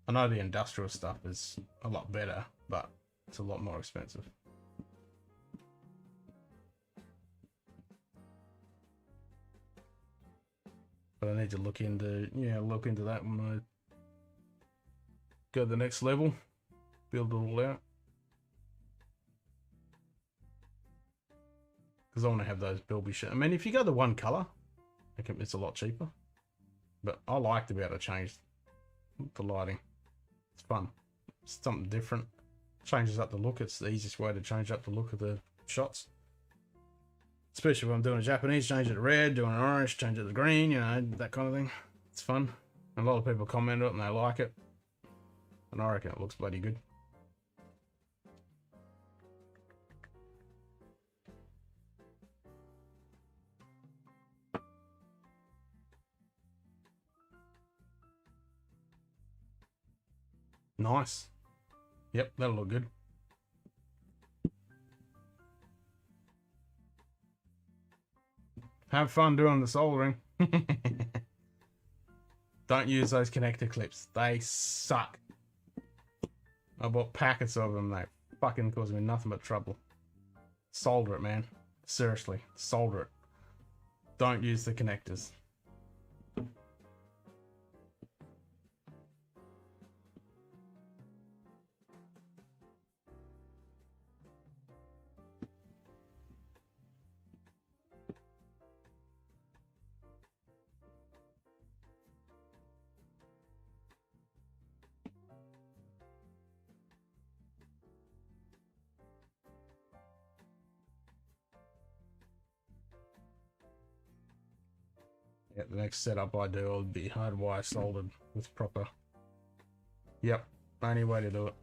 I know the industrial stuff is a lot better, but it's a lot more expensive. But I need to look into that when I go to the next level, build it all out. because I want to have those Bilby shit. I mean, if you go the one color, it's a lot cheaper. But I like to be able to change the lighting. It's fun. It's something different. Changes up the look. It's the easiest way to change up the look of the shots. Especially when I'm doing a Japanese, change it to red, doing an orange, change it to green, you know, that kind of thing. It's fun. A lot of people comment on it and they like it. And I reckon it looks bloody good. Nice. Yep, that'll look good. Have fun doing the soldering. Don't use those connector clips. They suck. I bought packets of them. They fucking cause me nothing but trouble. Solder it, man. Seriously, solder it. Don't use the connectors. Yeah, the next setup I do will be hardwire soldered with proper. Yep, only way to do it.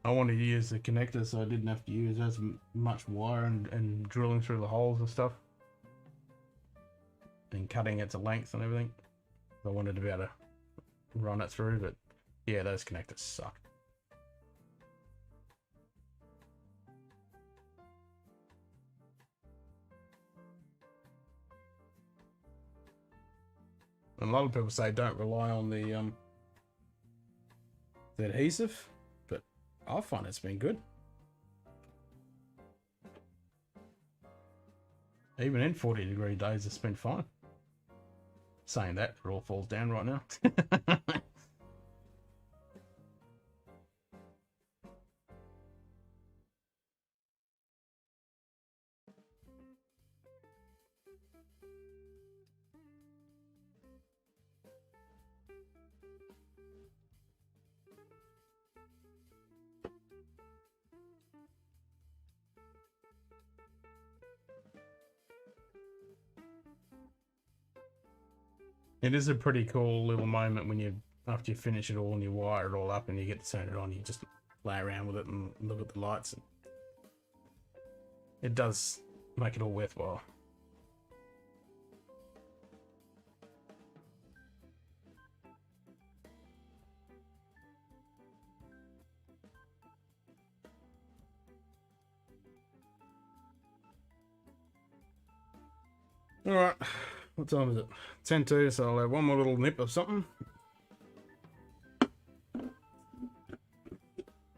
I wanted to use the connector so I didn't have to use as much wire and drilling through the holes and stuff. And cutting it to length and everything. I wanted to be able to run it through, but yeah, those connectors suck. And a lot of people say don't rely on the adhesive, but I find it's been good. Even in 40-degree days, it's been fine. Saying that, it all falls down right now. It is a pretty cool little moment when you, after you finish it all and you wire it all up and you get to turn it on, you just play around with it and look at the lights. It does make it all worthwhile. Alright, what time is it? 10:02, so I'll have one more little nip of something. And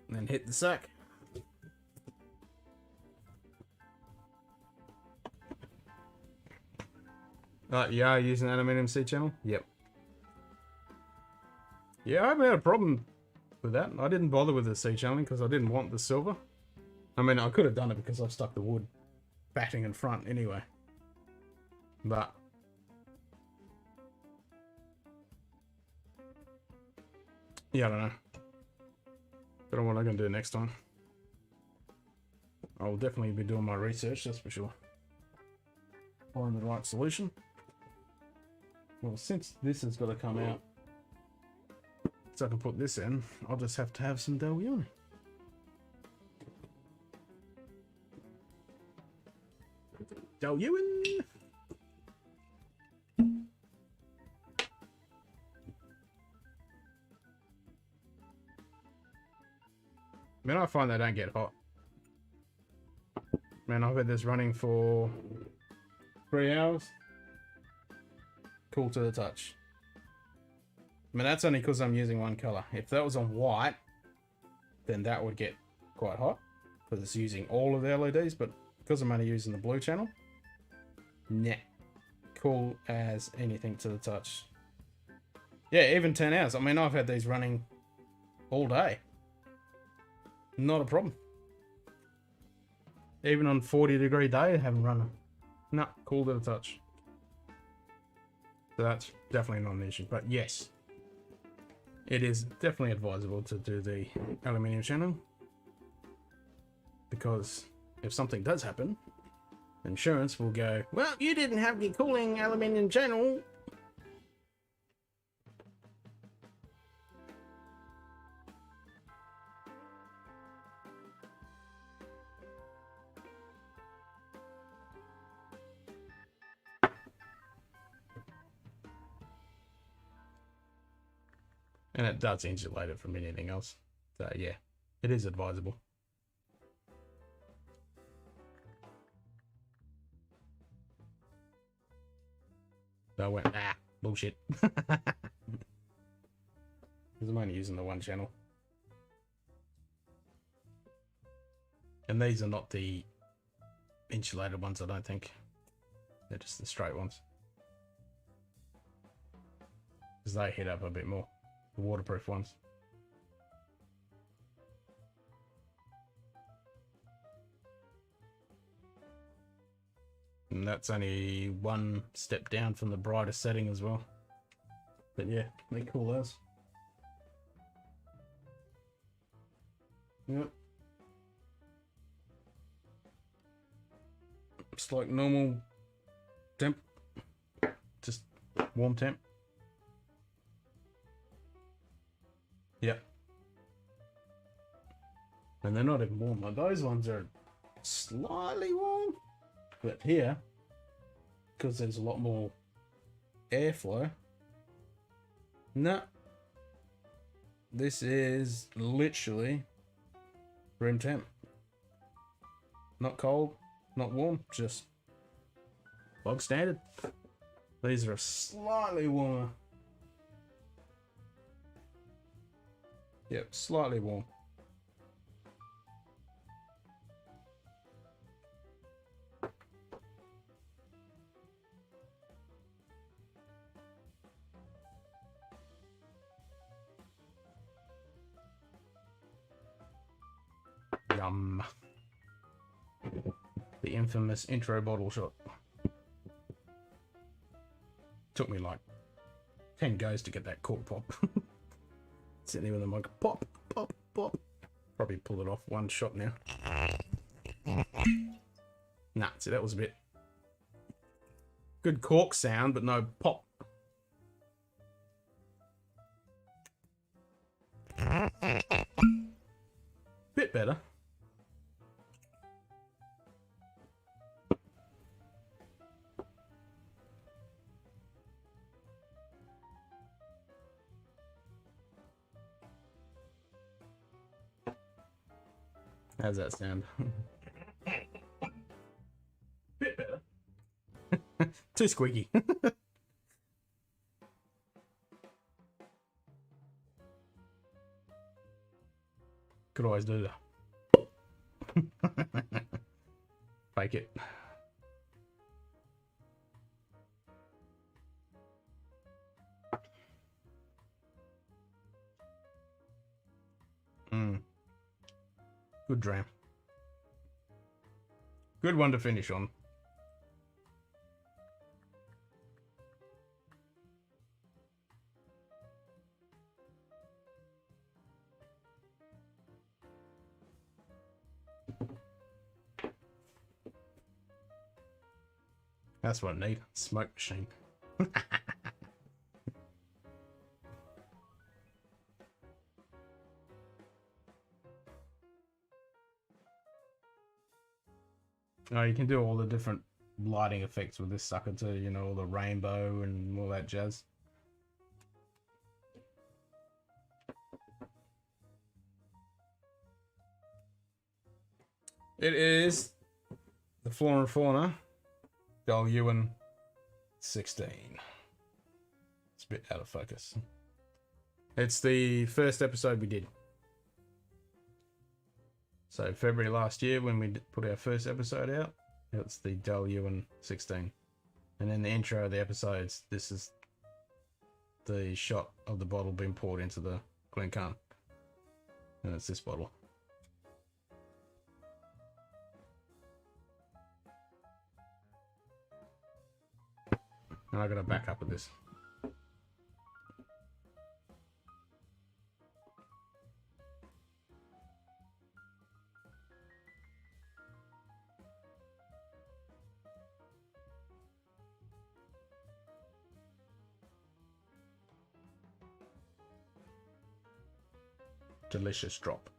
then hit the sack. You are using aluminium C channel? Yep. Yeah, I haven't had a problem with that. I didn't bother with the C channeling because I didn't want the silver. I mean, I could have done it because I've stuck the wood batting in front anyway. But yeah, I don't know. Don't know what I'm going to do next time. I'll definitely be doing my research, that's for sure. Find the right solution. Well, since this has got to come out, so I can put this in, I'll just have to have some Dallione. Dallione! Man, I find they don't get hot. Man, I've had this running for 3 hours. Cool to the touch. I mean, that's only because I'm using one color. If that was on white, then that would get quite hot because it's using all of the LEDs, but because I'm only using the blue channel, nah. Cool as anything to the touch. Yeah, even 10 hours. I mean, I've had these running all day. Not a problem. Even on 40-degree day, I haven't run them. No, cooled it a touch. So that's definitely not an issue. But yes, it is definitely advisable to do the aluminium channel, because if something does happen, insurance will go, well, you didn't have your cooling aluminium channel. And it does insulate it from anything else. So yeah, it is advisable. So I went, bullshit. Because I'm only using the one channel. And these are not the insulated ones, I don't think. They're just the straight ones. Because they heat up a bit more. The waterproof ones. And that's only one step down from the brightest setting as well. But yeah, they cool those. Yep. It's like normal temp. Just warm temp. Yep. And they're not even warm. Like those ones are slightly warm. But here, because there's a lot more airflow, no. This is literally room temp. Not cold, not warm, just bog standard. These are slightly warmer. Yep, slightly warm. Yum. The infamous intro bottle shot. Took me like 10 goes to get that cork pop. Sitting there with the mic, pop, pop, pop. Probably pull it off one shot now. Nah, see, that was a bit good cork sound, but no pop. Bit better. How's that sound? Bit better. Too squeaky. Could always do that. Fake it. Good dram. Good one to finish on. That's what I need. Smoke machine. Oh, you can do all the different lighting effects with this sucker too, you know, all the rainbow and all that jazz. It is the Flora and Fauna Del Ewan 16. It's a bit out of focus. It's the first episode we did. So February last year when we put our first episode out, it's the Del Ewan 16. And in the intro of the episodes, this is the shot of the bottle being poured into the Glencairn. And it's this bottle. And I gotta back up with this. Delicious drop.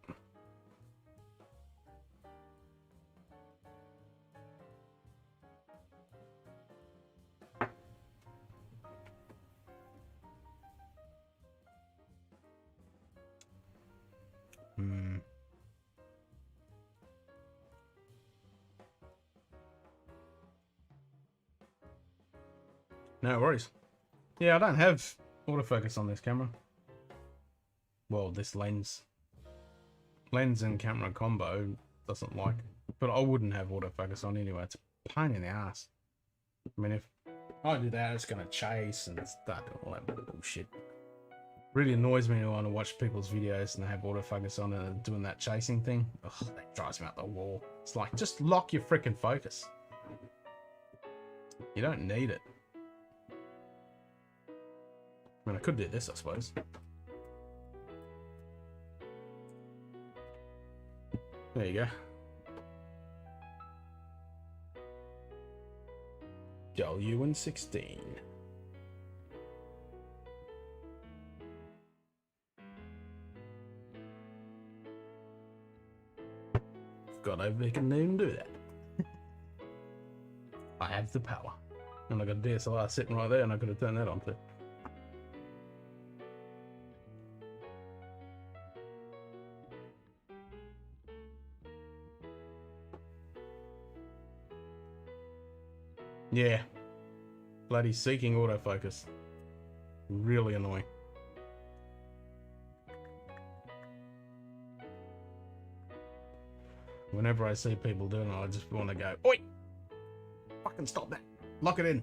No worries. Yeah, I don't have autofocus on this camera. Well, this lens and camera combo doesn't like, but I wouldn't have autofocus on anyway. It's a pain in the ass. I mean, if I do that, it's gonna chase and start doing all that bullshit. Really annoys me when I watch people's videos and they have autofocus on and they're doing that chasing thing. Ugh, that drives me out the wall. It's like, just lock your freaking focus. You don't need it. I mean, I could do this, I suppose. There you go. W16. Forgot I can even do that. I have the power. And I got a DSLR sitting right there and I could have turned that on too. Yeah. Bloody seeking autofocus. Really annoying. Whenever I see people doing it, I just want to go, oi! Fucking stop that. Lock it in.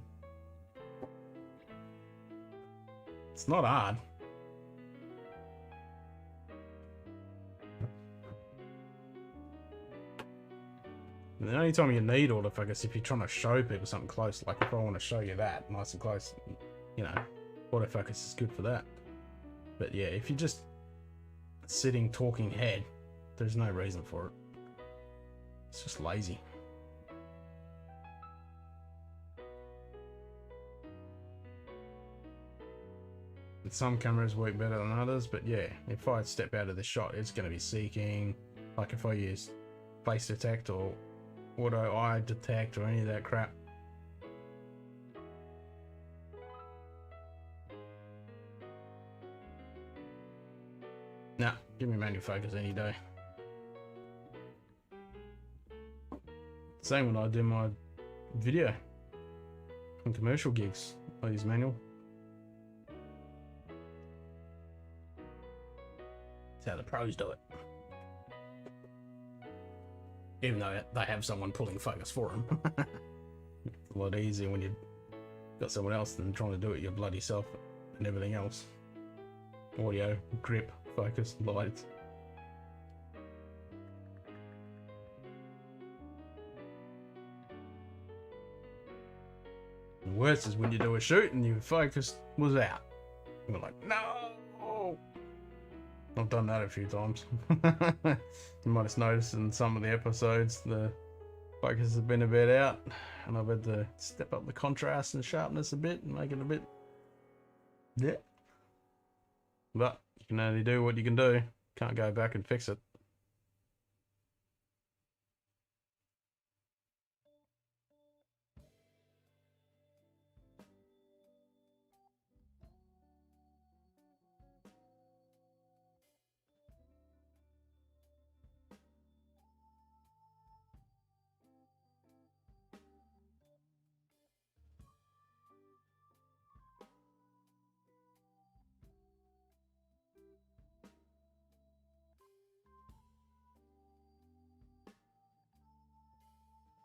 It's not hard. The only time you need autofocus if you're trying to show people something close, like if I want to show you that nice and close, you know, autofocus is good for that. But yeah, if you're just sitting talking head, there's no reason for it. It's just lazy. And some cameras work better than others, but yeah, if I step out of the shot, it's going to be seeking. Like if I use face detect or auto eye detect or any of that crap. Nah, give me manual focus any day. Same when I do my video and commercial gigs, I use manual. That's how the pros do it. Even though they have someone pulling focus for them. It's a lot easier when you've got someone else than trying to do it your bloody self and everything else. Audio, grip, focus, lights. The worst is when you do a shoot and your focus was out. You're like, no! I've done that a few times. You might have noticed in some of the episodes the focus has been a bit out and I've had to step up the contrast and sharpness a bit and make it a bit, yeah. But you can only do what you can do. Can't go back and fix it.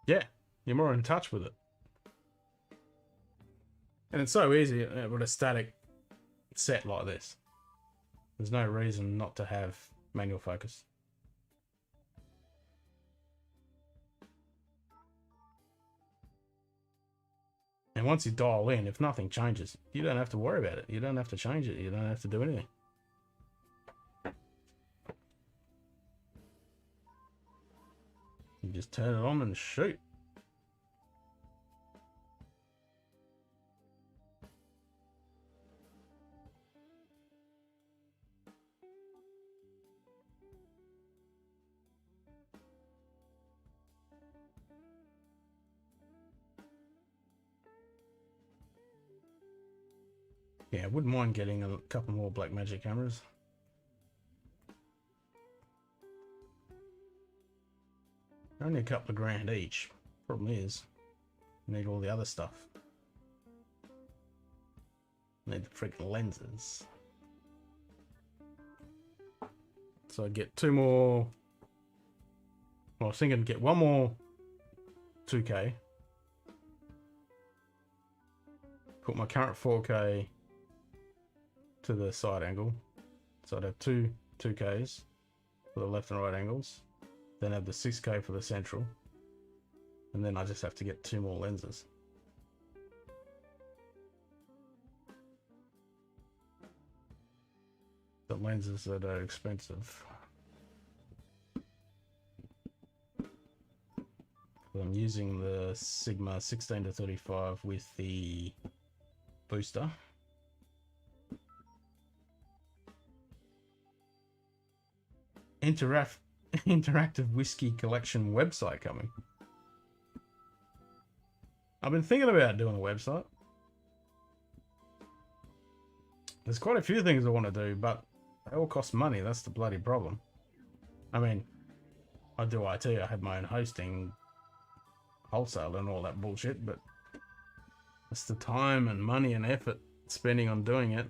Yeah, you're more in touch with it. And it's so easy with a static set like this. There's no reason not to have manual focus. And once you dial in, if nothing changes, you don't have to worry about it. You don't have to change it. You don't have to do anything. You just turn it on and shoot. Yeah, I wouldn't mind getting a couple more Blackmagic cameras. Only a couple of grand each. Problem is, you need all the other stuff. Need the freaking lenses. So I get 2 more. Well, I was thinking get 1 more 2K. Put my current 4K to the side angle. So I'd have 2 2Ks for the left and right angles. Then have the 6K for the central. And then I just have to get 2 more lenses. The lenses that are expensive. I'm using the Sigma 16-35 with the booster. Interactive whiskey collection website coming. I've been thinking about doing a website. There's quite a few things I want to do, but they all cost money. That's the bloody problem. I mean, I do IT. I have my own hosting, wholesale and all that bullshit, but it's the time and money and effort spending on doing it.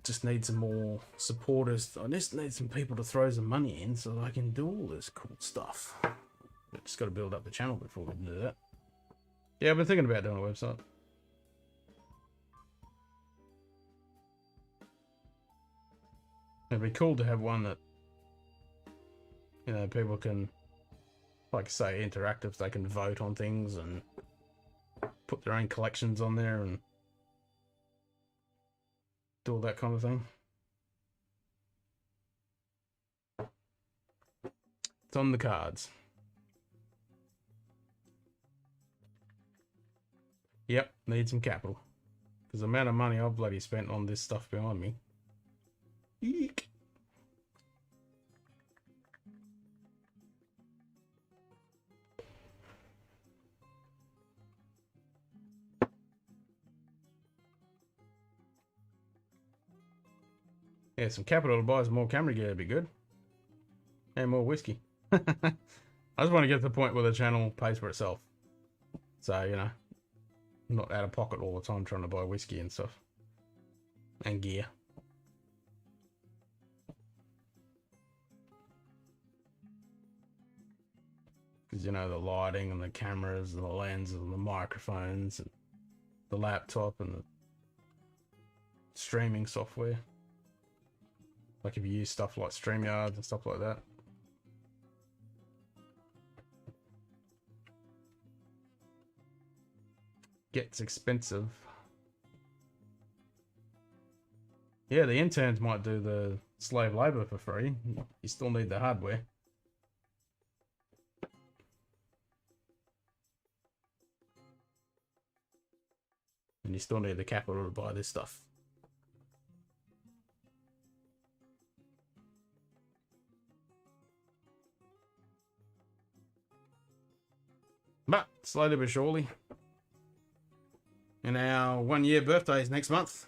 Just need some more supporters. I just need some people to throw some money in so that I can do all this cool stuff. But just got to build up the channel before we can do that. Yeah, I've been thinking about doing a website. It'd be cool to have one that, you know, people can, like say, interactive. They can vote on things and put their own collections on there and do all that kind of thing. It's on the cards. Yep, need some capital. Because the amount of money I've bloody spent on this stuff behind me. Eek. Yeah, some capital to buy some more camera gear would be good. And more whiskey. I just want to get to the point where the channel pays for itself. So, you know, I'm not out of pocket all the time trying to buy whiskey and stuff. And gear. Because, you know, the lighting and the cameras and the lenses and the microphones and the laptop and the streaming software. Like if you use stuff like StreamYard and stuff like that. Gets expensive. Yeah, the interns might do the slave labor for free. You still need the hardware. And you still need the capital to buy this stuff. But slowly but surely. And our 1-year birthday is next month.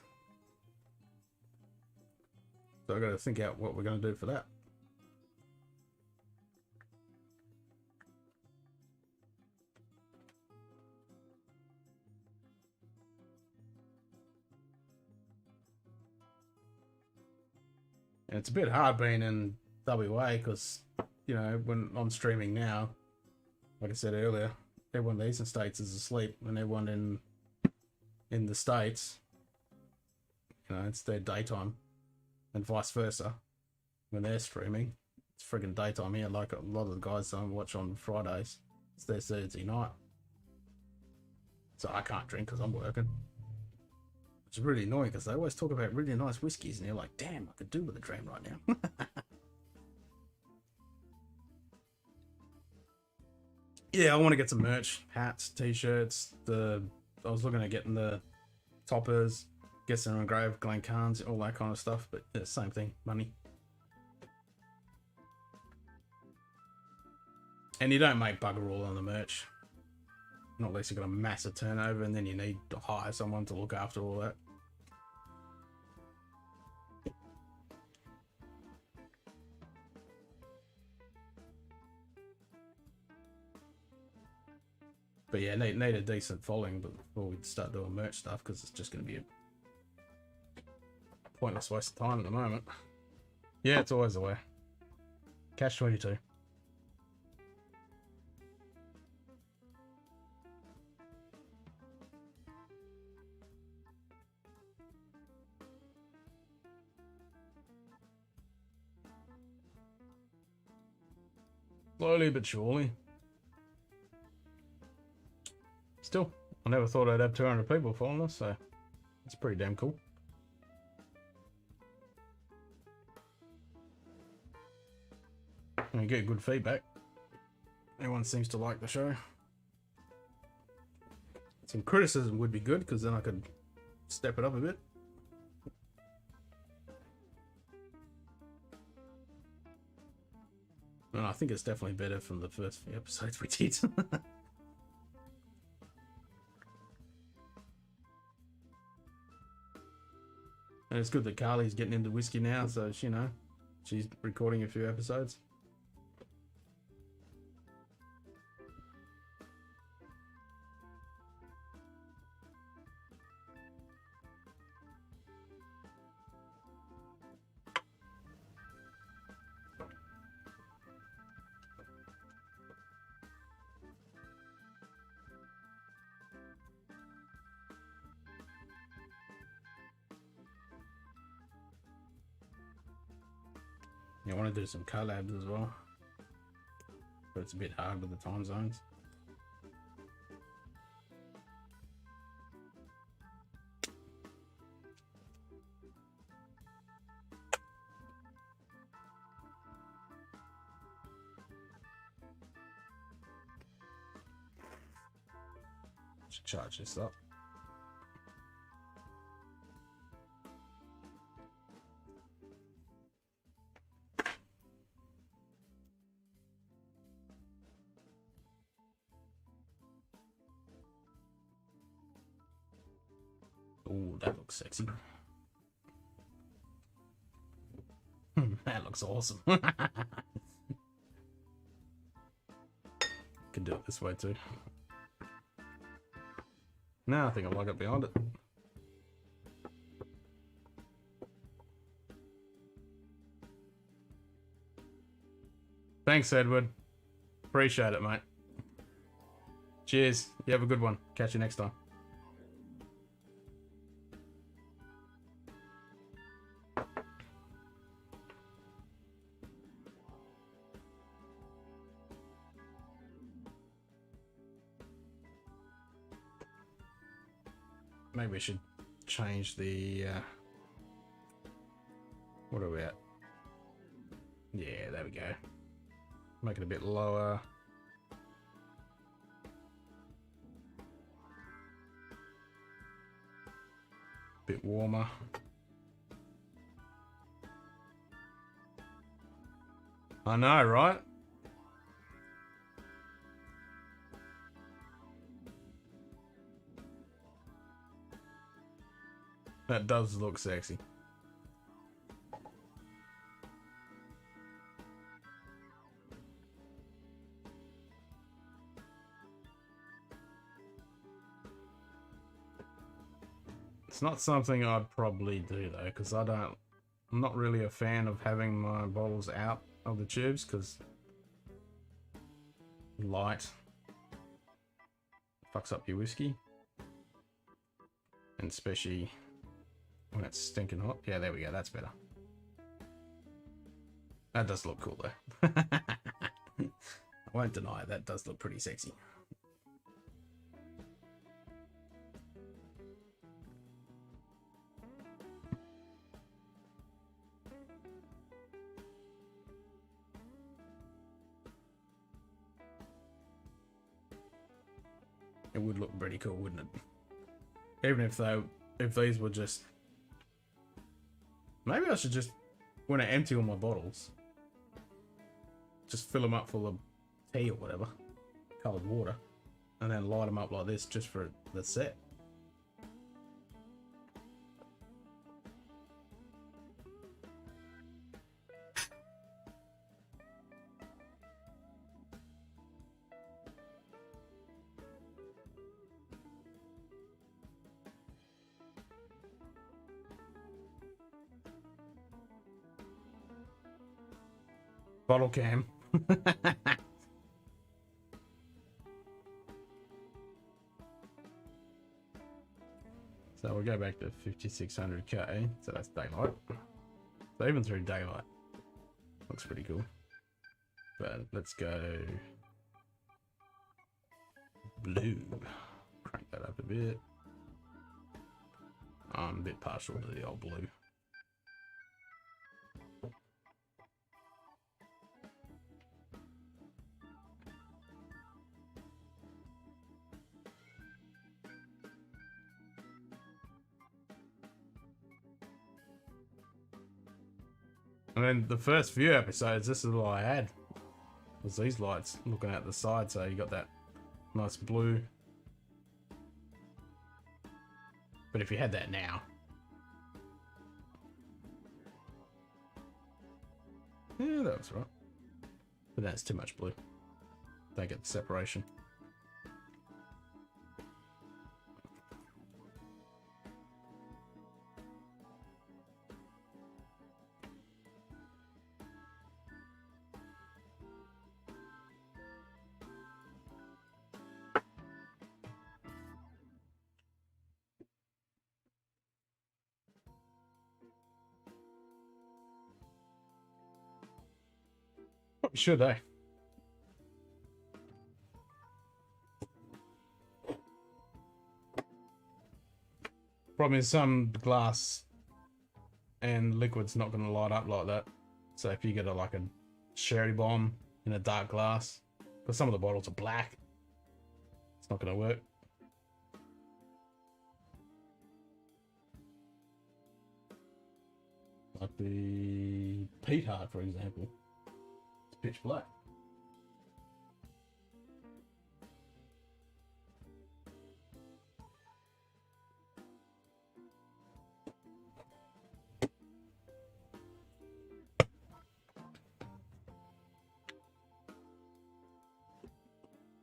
So I've got to think out what we're going to do for that. And it's a bit hard being in WA because, you know, when I'm streaming now, like I said earlier, everyone in the eastern states is asleep and everyone in the States You know, it's their daytime, and vice versa. When they're streaming, it's friggin' daytime here. Like a lot of the guys I watch on Fridays, it's their Thursday night. So I can't drink because I'm working. Which is really annoying because they always talk about really nice whiskies, and you're like, damn, I could do with a dram right now. Yeah, I want to get some merch, hats, t-shirts. I was looking at getting the toppers, get some engraved Glen Carnes, all that kind of stuff. But yeah, same thing, money. And you don't make bugger all on the merch. Not unless you've got a massive turnover, and then you need to hire someone to look after all that. But yeah, need a decent following before we start doing merch stuff, because it's just going to be a pointless waste of time at the moment. Yeah, it's always the way. Cash 22. Slowly but surely. Still, I never thought I'd have 200 people following us, so it's pretty damn cool. And we get good feedback. Everyone seems to like the show. Some criticism would be good, because then I could step it up a bit. And I think it's definitely better from the first few episodes we did. And it's good that Carly's getting into whiskey now, so you know, she's recording a few episodes. I want to do some collabs as well, but it's a bit hard with the time zones. Should charge this up. Oh, that looks sexy. That looks awesome. Can do it this way too. No, I think I like it behind it. Thanks, Edward. Appreciate it, mate. Cheers. You have a good one. Catch you next time. Maybe we should change the what are we at? Yeah, there we go. Make it a bit lower. Bit warmer. I know, right? That does look sexy. It's not something I'd probably do though, because I'm not really a fan of having my bottles out of the tubes, because light fucks up your whiskey, and especially when it's stinking hot. Yeah, there we go. That's better. That does look cool though. I won't deny it. That does look pretty sexy. It would look pretty cool, wouldn't it? Even if these were just... Maybe I should just, when I empty all my bottles, just fill them up full of tea or whatever, coloured water, and then light them up like this just for the set. Bottle cam. So we'll go back to 5600K. So that's daylight. So even through daylight, looks pretty cool. But let's go blue. Crank that up a bit. I'm a bit partial to the old blue. And then the first few episodes, this is all I had, was these lights looking at the side, so you got that nice blue. But if you had that now, yeah, that was right. But that's too much blue. Don't get the separation. Probably should, eh? Problem is some glass and liquid's not going to light up like that. So if you get like a sherry bomb in a dark glass, because some of the bottles are black, it's not going to work. Like the Peat Heart, for example. It's pitch black.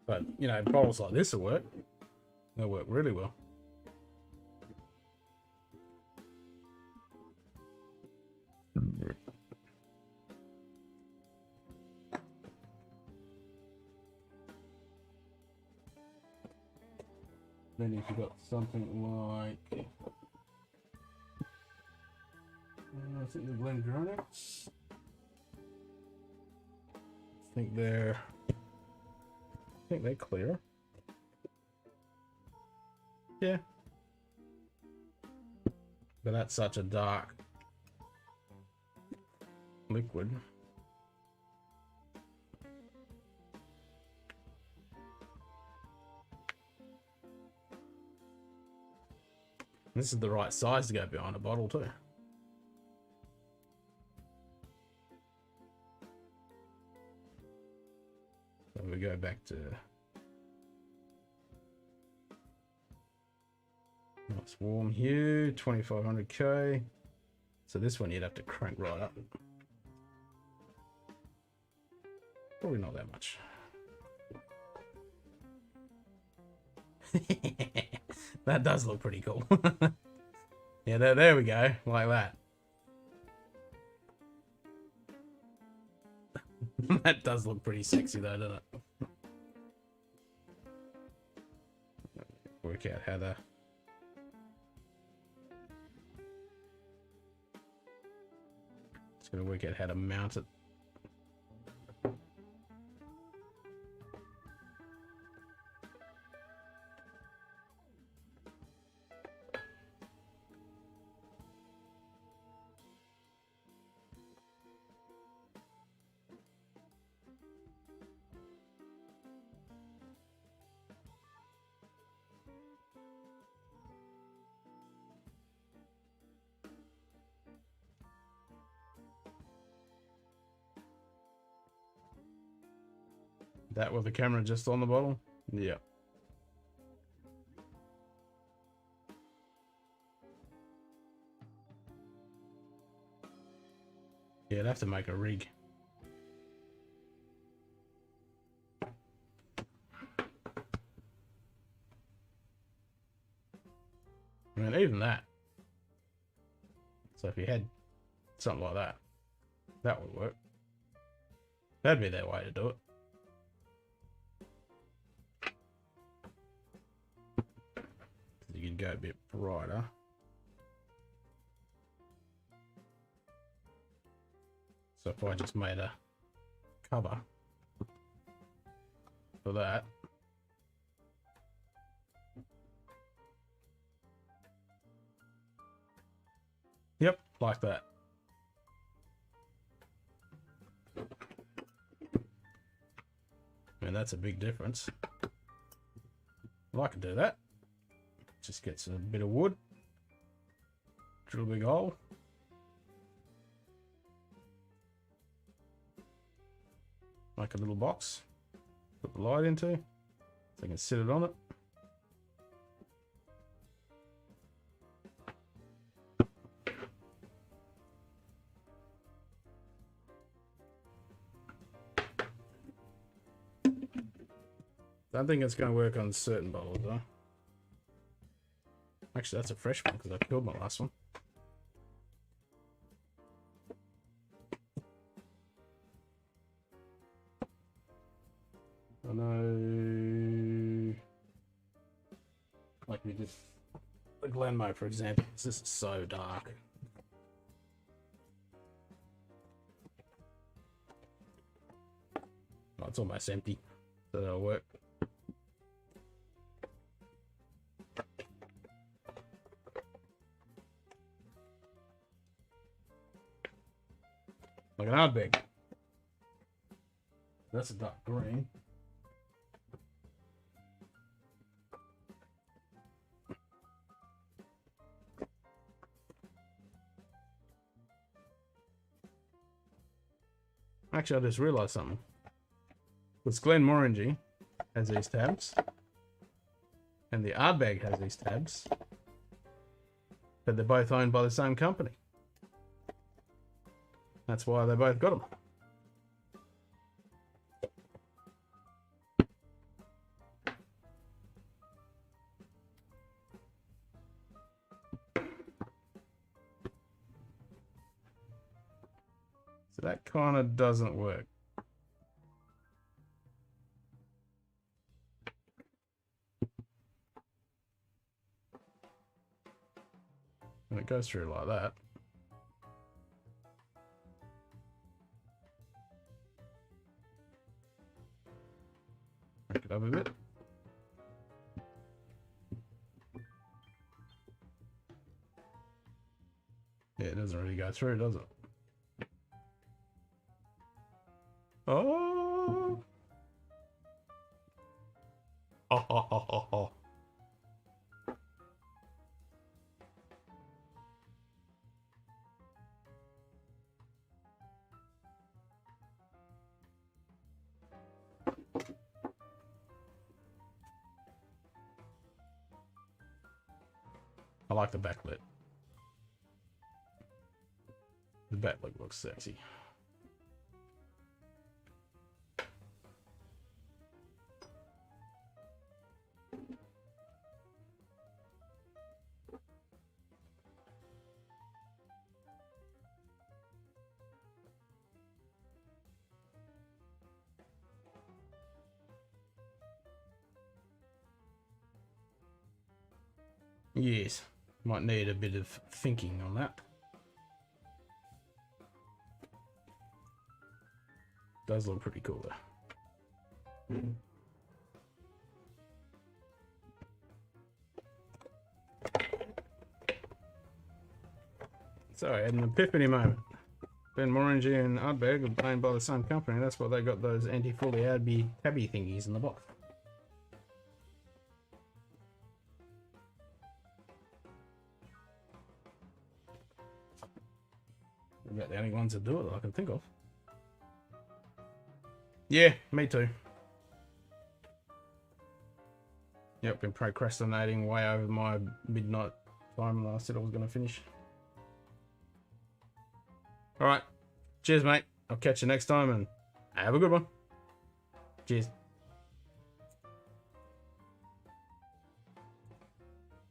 But, you know, bottles like this will work. They'll work really well. Then if you've got something like... I think the Glendronachs. I think they're clear. Yeah. But that's such a dark liquid. This is the right size to go behind a bottle too. So we go back to nice warm hue, 2500K. So this one you'd have to crank right up. Probably not that much. That does look pretty cool. Yeah, there we go, like that. That does look pretty sexy though, doesn't it? Work out how to... Gonna work out how to mount it. That with the camera just on the bottle? Yeah. Yeah, I'd have to make a rig. I mean, even that. So if you had something like that, that would work. That'd be their way to do it. You can go a bit brighter. So if I just made a cover for that. Yep, like that. I mean, that's a big difference. Well, I could do that. Just get some bit of wood, drill a big hole. Make a little box, put the light into, so I can sit it on it. Don't think it's going to work on certain bottles though. Actually, that's a fresh one because I killed my last one. I know, like we did the Glenmo, for example. This is so dark. Oh, it's almost empty, so that'll work. Like an Ardbeg. That's a dark green. Actually, I just realised something. This Glenmorangie has these tabs, and the Ardbeg has these tabs, but they're both owned by the same company. That's why they both got them. So that kind of doesn't work. And it goes through like that. Break it up a bit. Yeah, it doesn't really go through, does it? Oh! Oh, oh, oh, oh, oh. I like the backlit. The backlit looks sexy. Yes, might need a bit of thinking on that. does look pretty cool though. Sorry, I had an epiphany moment. Ben Morangi and Ardbeg are owned by the same company. That's why they got those anti-fully tabby thingies in the box. They're about the only ones that do it that I can think of. Yeah, me too. Yep, been procrastinating way over my midnight time that I said I was going to finish. Alright, cheers mate. I'll catch you next time and have a good one. Cheers.